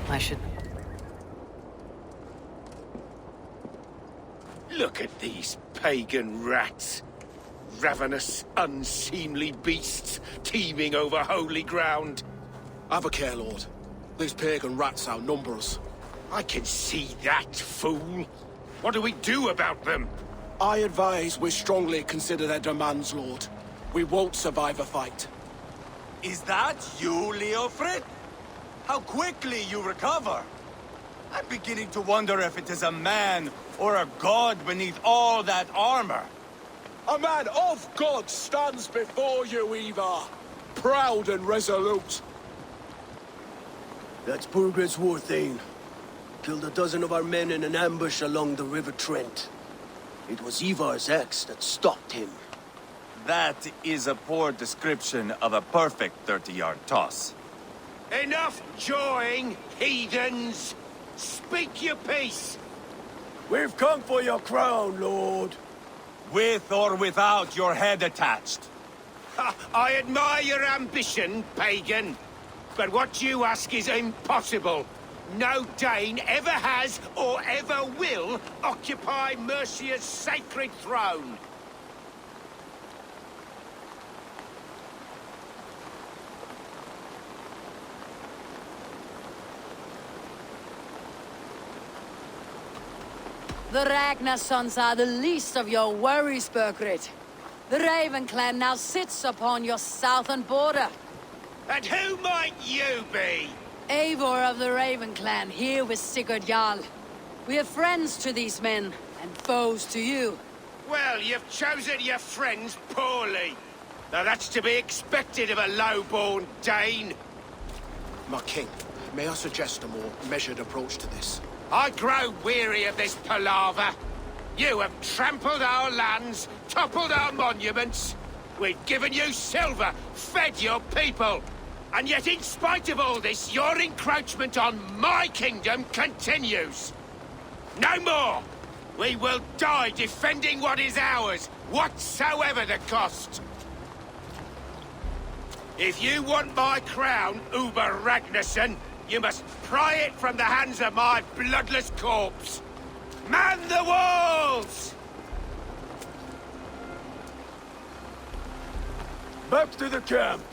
I should... Look at these pagan rats. Ravenous, unseemly beasts teeming over holy ground. Have a care, Lord. These pagan rats outnumber us. I can see that, fool. What do we do about them? I advise we strongly consider their demands, Lord. We won't survive a fight. Is that you, Leofrid? How quickly you recover! I'm beginning to wonder if it is a man or a god beneath all that armor. A man of God stands before you, Ivar. Proud and resolute. That's Burgred's Warthane. Killed a dozen of our men in an ambush along the River Trent. It was Ivar's axe that stopped him. That is a poor description of a perfect 30-yard toss. Enough jawing, heathens! Speak your piece! We've come for your crown, Lord. With or without your head attached. Ha, I admire your ambition, pagan. But what you ask is impossible. No Dane ever has or ever will occupy Mercia's sacred throne. The Ragnar sons are the least of your worries, Burgred. The Raven clan now sits upon your southern border. And who might you be? Eivor of the Raven clan, here with Sigurd Jarl. We are friends to these men, and foes to you. Well, you've chosen your friends poorly. Now that's to be expected of a low-born Dane. My king, may I suggest a more measured approach to this? I grow weary of this palaver. You have trampled our lands, toppled our monuments. We've given you silver, fed your people. And yet in spite of all this, your encroachment on my kingdom continues. No more! We will die defending what is ours, whatsoever the cost. If you want my crown, Uber Ragnarsson, you must pry it from the hands of my bloodless corpse. Man the walls! Back to the camp.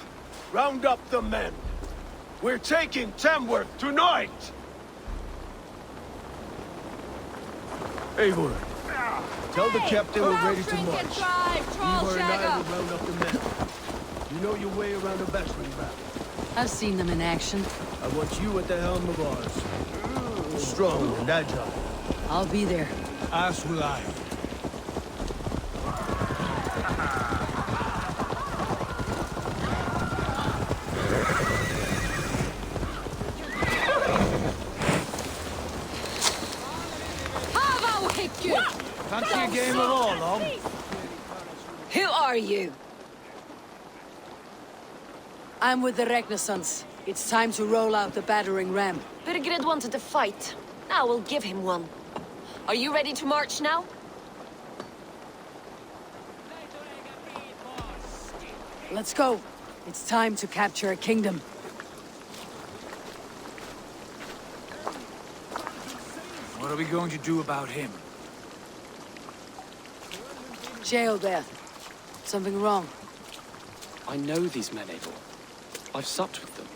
Round up the men. We're taking Tamworth tonight! Eivor, tell the captain we're ready to march. Eivor and I will round up the men. You know your way around a battering ram. I've seen them in action. I want you at the helm of ours. Strong and agile. I'll be there. As will I. Fancy a game of all, Long? Who are you? I'm with the Ragnarsons. It's time to roll out the battering ram. Burgred wanted to fight. Now we'll give him one. Are you ready to march now? Let's go. It's time to capture a kingdom. What are we going to do about him? Jail there. Something wrong. I know these men, Eivor. I've supped with them.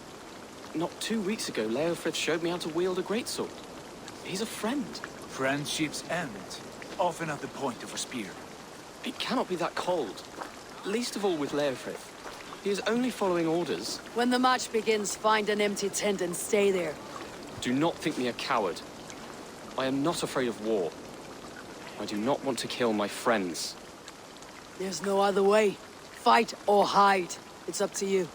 Not 2 weeks ago, Leofrith showed me how to wield a greatsword. He's a friend. Friendships end, often at the point of a spear. It cannot be that cold. Least of all with Leofrith. He is only following orders. When the march begins, find an empty tent and stay there. Do not think me a coward. I am not afraid of war. I do not want to kill my friends. There's no other way. Fight or hide. It's up to you.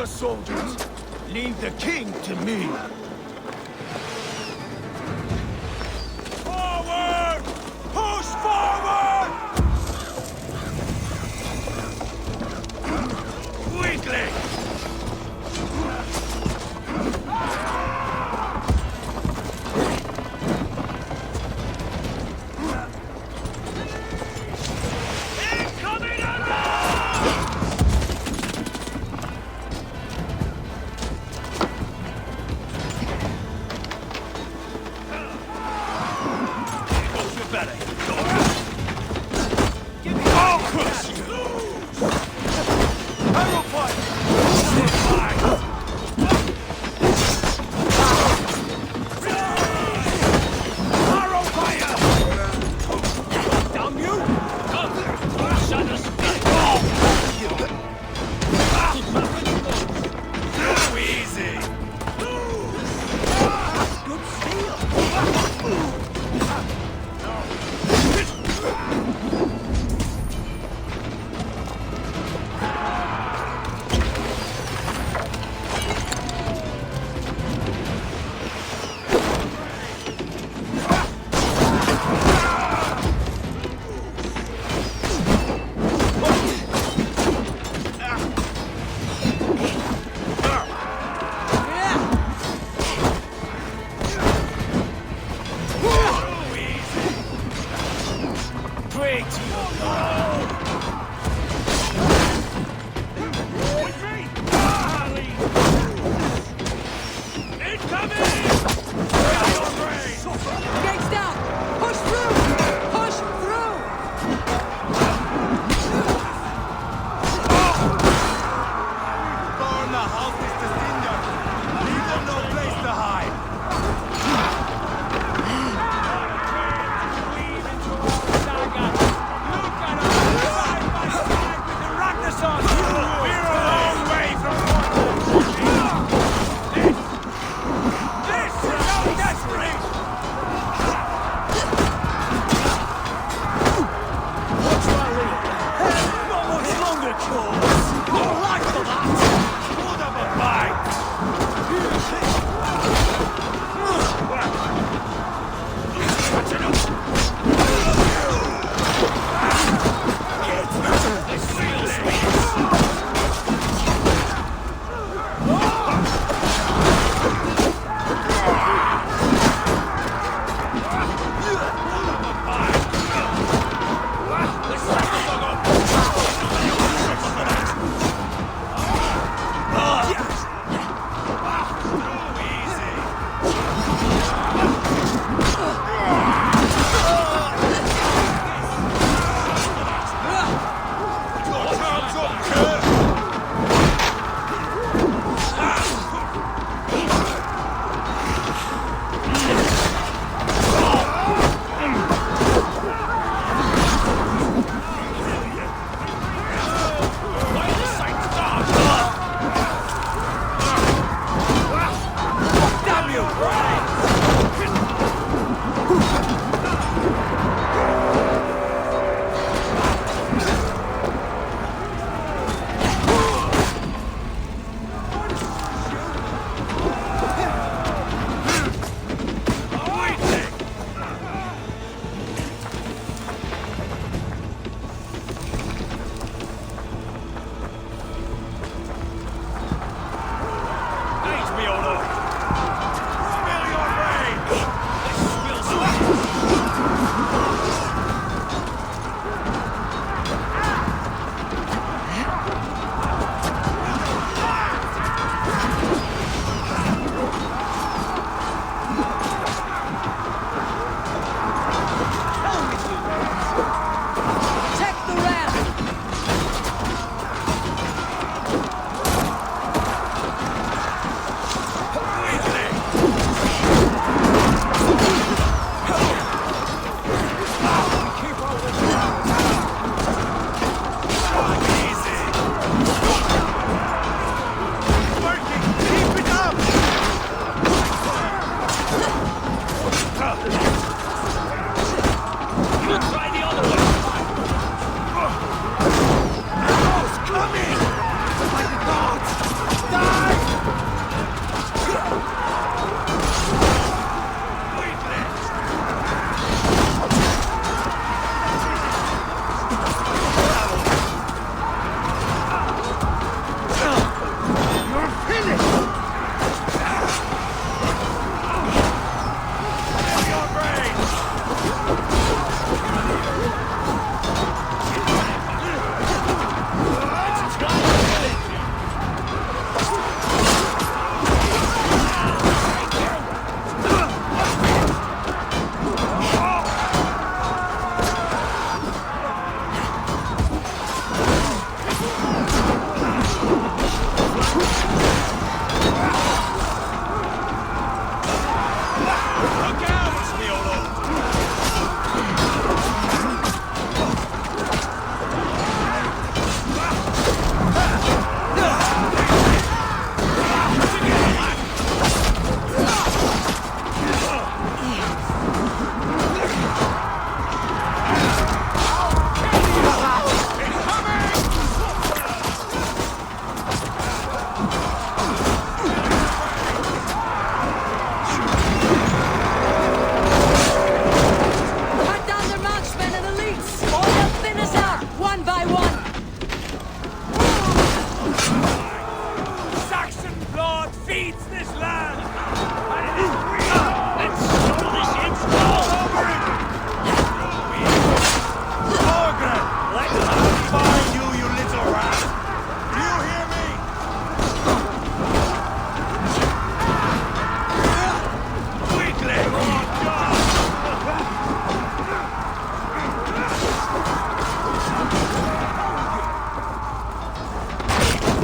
the soldiers. Leave the king to me. Forward! Push forward! Quickly!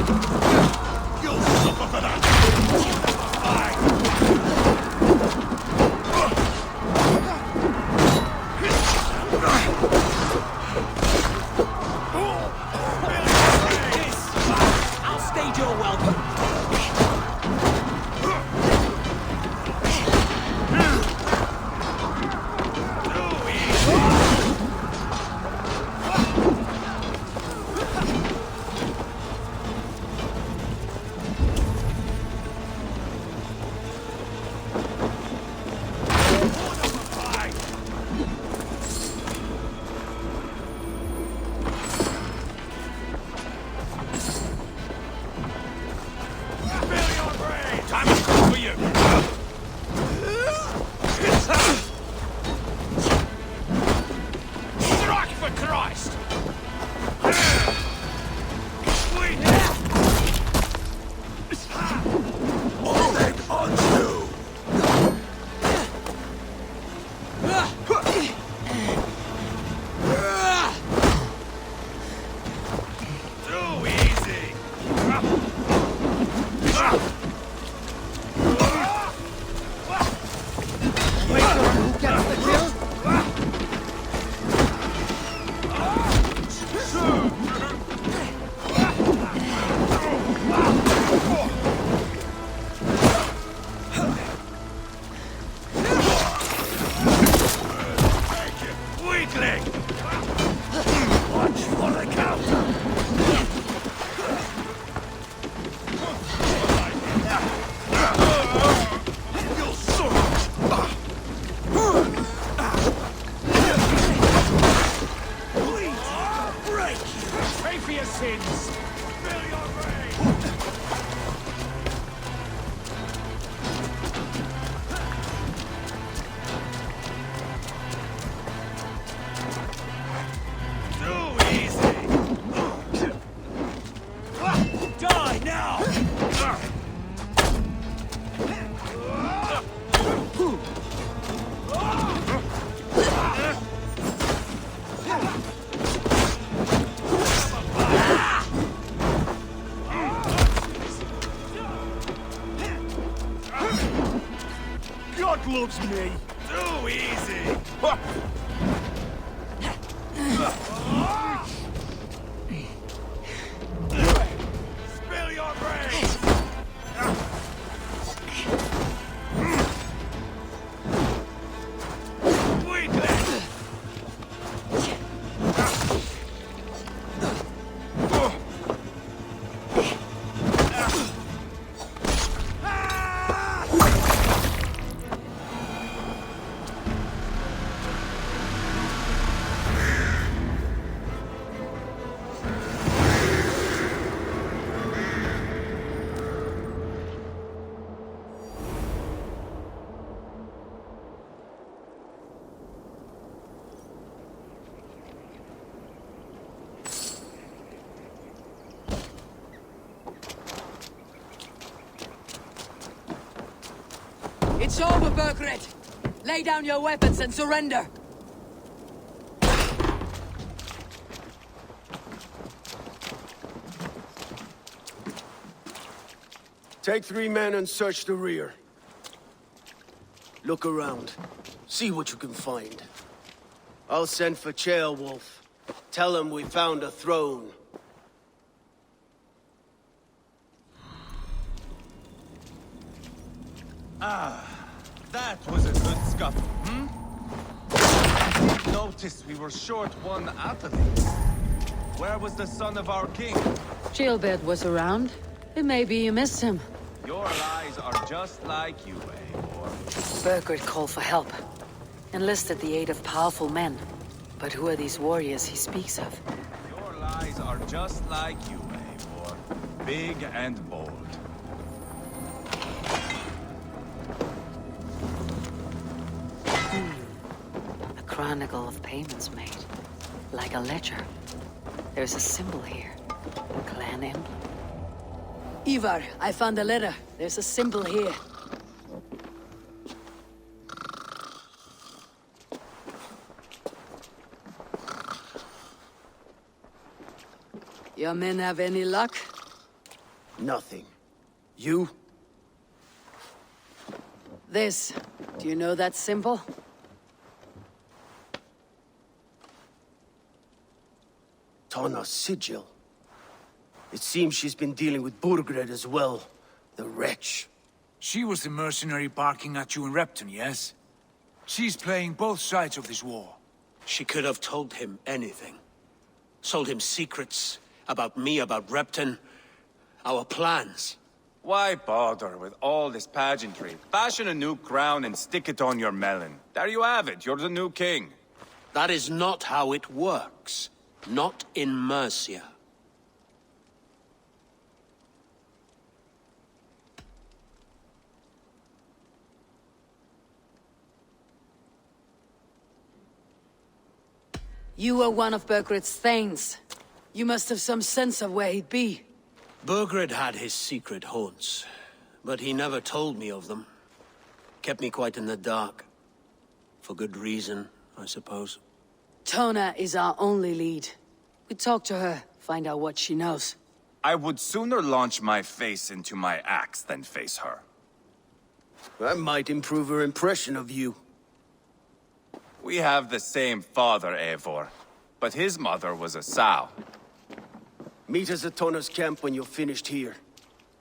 You'll suffer for that! I'll stage your welcome. Loves me. Too easy. Spill your brains. It's over, Burgred. Lay down your weapons and surrender. Take 3 men and search the rear. Look around. See what you can find. I'll send for Ceolwulf. Tell him we found a throne. That was a good scuffle, hmm? Noticed we were short one athlete. Where was the son of our king? Gilbert was around. It may be you missed him. Your lies are just like you, Eivor. Burgred called for help. Enlisted the aid of powerful men. But who are these warriors he speaks of? Your lies are just like you, Eivor. Big and bold. A chronicle of payments made. Like a ledger. There's a symbol here. A clan emblem. Ivar, I found a letter. There's a symbol here. Your men have any luck? Nothing. You? This. Do you know that symbol? Tana's sigil. It seems she's been dealing with Burgred as well. The wretch. She was the mercenary barking at you in Repton, yes? She's playing both sides of this war. She could have told him anything. Sold him secrets about me, about Repton, our plans. Why bother with all this pageantry? Fashion a new crown and stick it on your melon. There you have it, you're the new king. That is not how it works. Not in Mercia. You were one of Burgred's thanes. You must have some sense of where he'd be. Burgred had his secret haunts, but he never told me of them. Kept me quite in the dark. For good reason, I suppose. Tona is our only lead. We talk to her, find out what she knows. I would sooner launch my face into my axe than face her. That might improve her impression of you. We have the same father, Eivor, but his mother was a sow. Meet us at Tona's camp when you're finished here.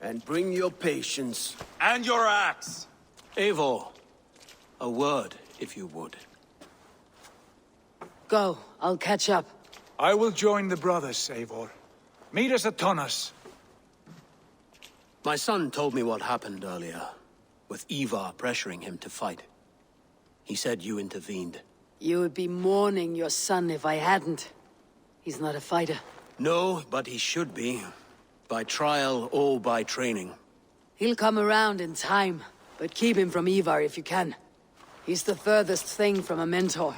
And bring your patience. And your axe! Eivor, a word, if you would. Go, I'll catch up. I will join the brothers, Eivor. Meet us at Tonas. My son told me what happened earlier, with Ivar pressuring him to fight. He said you intervened. You would be mourning your son if I hadn't. He's not a fighter. No, but he should be. By trial or by training. He'll come around in time, but keep him from Ivar if you can. He's the furthest thing from a mentor.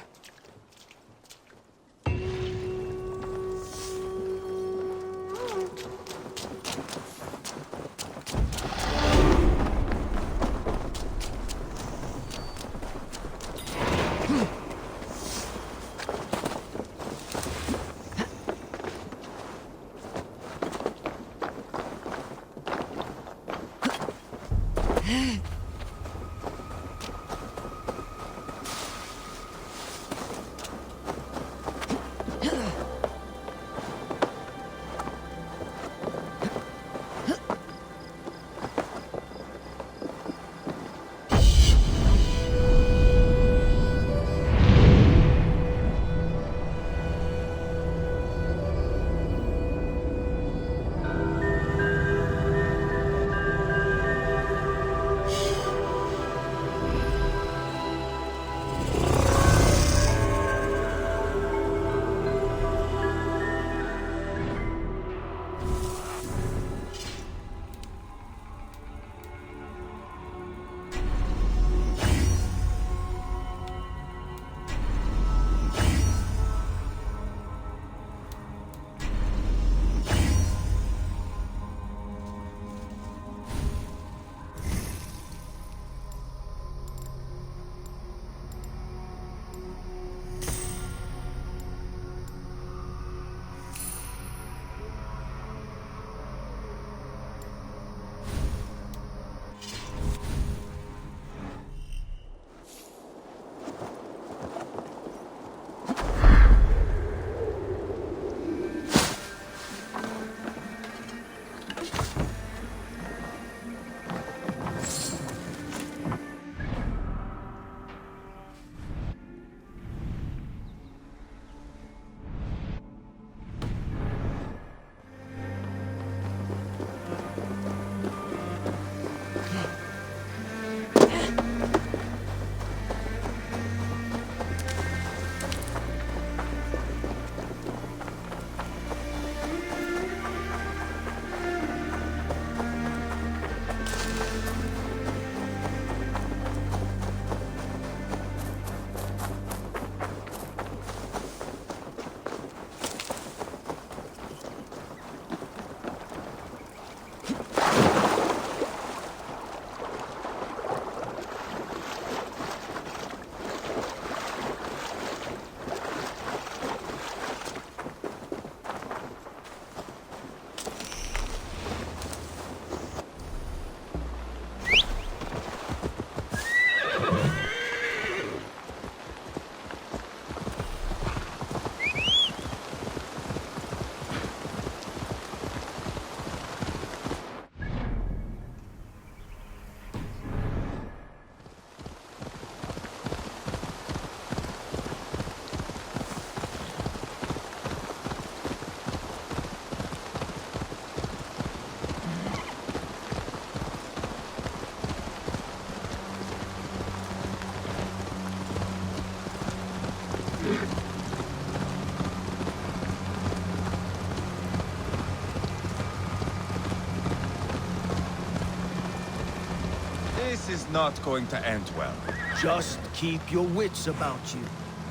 This is not going to end well. Just keep your wits about you.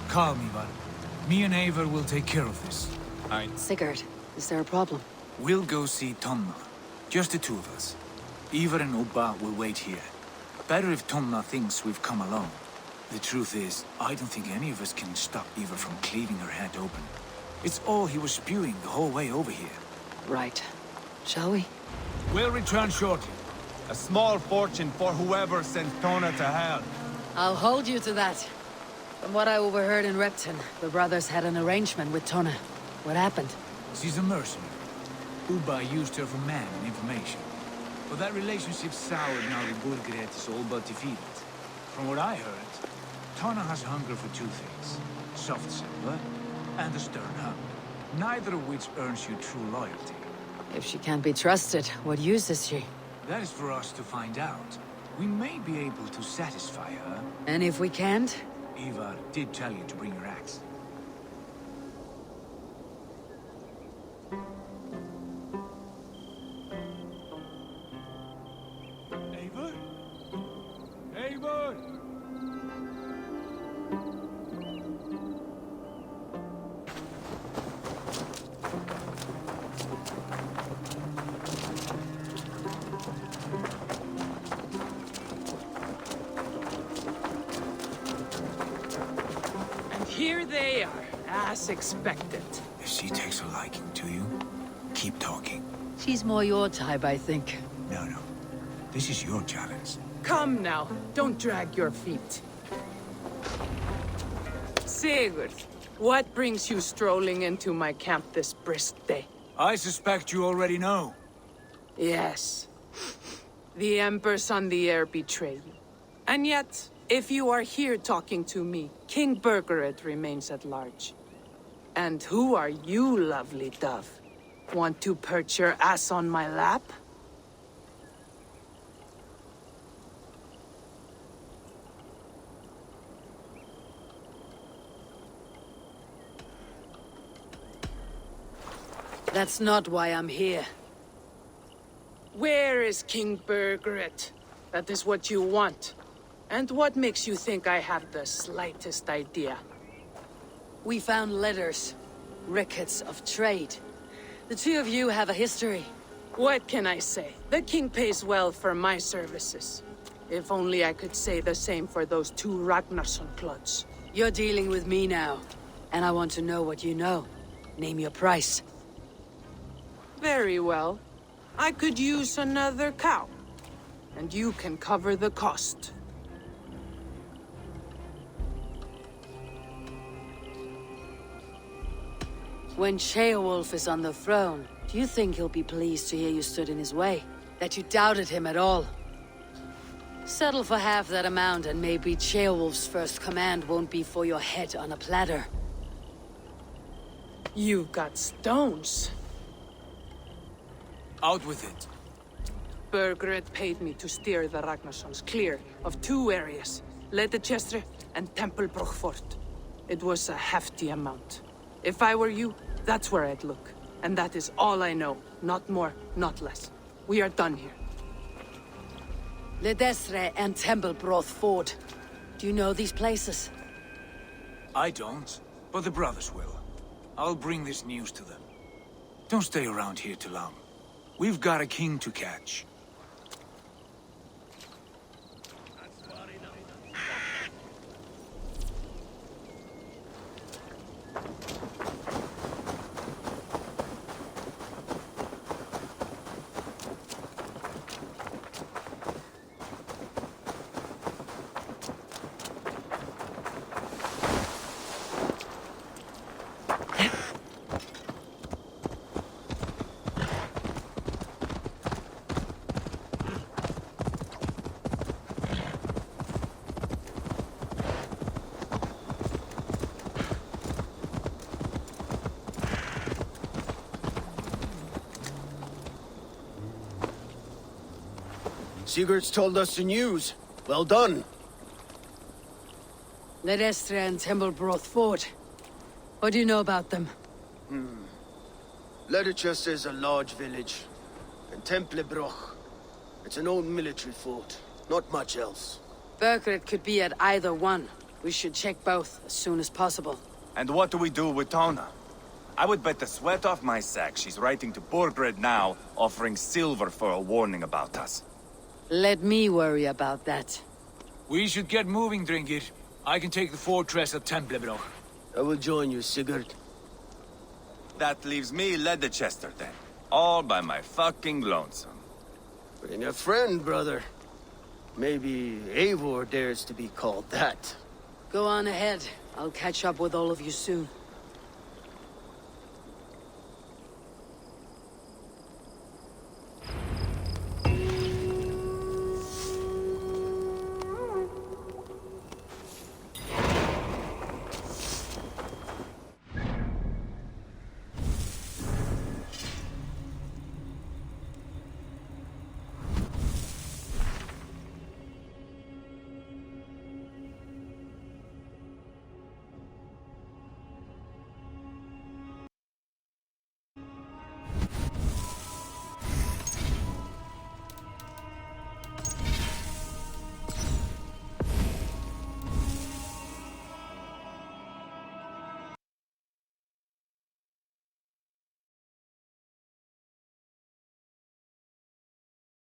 Calm, Ivar. Me and Eivor will take care of this. Sigurd, is there a problem? We'll go see Tonna. Just the two of us. Ivar and Ubba will wait here. Better if Tonna thinks we've come along. The truth is, I don't think any of us can stop Ivar from cleaving her head open. It's all he was spewing the whole way over here. Right. Shall we? We'll return shortly. A small fortune for whoever sent Tona to hell. I'll hold you to that. From what I overheard in Repton, the brothers had an arrangement with Tonna. What happened? She's a mercenary. Ubba used her for man and information. But that relationship soured now that Burgred is all but defeated. From what I heard, Tonna has hunger for two things. Soft silver and a stern hound. Neither of which earns you true loyalty. If she can't be trusted, what use is she? That is for us to find out. We may be able to satisfy her. And if we can't? Ivar did tell you to bring your axe. Eivor? Eivor! Here they are, as expected. If she takes a liking to you, keep talking. She's more your type, I think. No. This is your challenge. Come now, don't drag your feet. Sigurd, what brings you strolling into my camp this brisk day? I suspect you already know. Yes. The Emperor's on the air betrayed me. And yet, if you are here talking to me, King Burgred remains at large. And who are you, lovely dove? Want to perch your ass on my lap? That's not why I'm here. Where is King Burgred? That is what you want. And what makes you think I have the slightest idea? We found letters, records of trade. The two of you have a history. What can I say? The king pays well for my services. If only I could say the same for those two Ragnarsson clods. You're dealing with me now, and I want to know what you know. Name your price. Very well. I could use another cow. And you can cover the cost. When Ceolwulf is on the throne, do you think he'll be pleased to hear you stood in his way? That you doubted him at all? Settle for half that amount and maybe Ceolwulf's first command won't be for your head on a platter. You've got stones. Out with it. Burgred paid me to steer the Ragnarssons clear of two areas, Ledechestre and Temple Brochfort. It was a hefty amount. If I were you, that's where I'd look. And that is all I know. Not more, not less. We are done here. Ledestre and Templebroth Ford. Do you know these places? I don't, but the brothers will. I'll bring this news to them. Don't stay around here too long. We've got a king to catch. Sigurd's told us the news. Well done. Ledestre and Templebroth Ford. What do you know about them? Ledechester is a large village. And Templebroch, it's an old military fort. Not much else. Burgred could be at either one. We should check both as soon as possible. And what do we do with Tona? I would bet the sweat off my sack she's writing to Burgred now, offering silver for a warning about us. Let me worry about that. We should get moving, Dringir. I can take the fortress of Templebroch. I will join you, Sigurd. That leaves me Leicester then. All by my fucking lonesome. Bring a friend, brother. Maybe Eivor dares to be called that. Go on ahead. I'll catch up with all of you soon.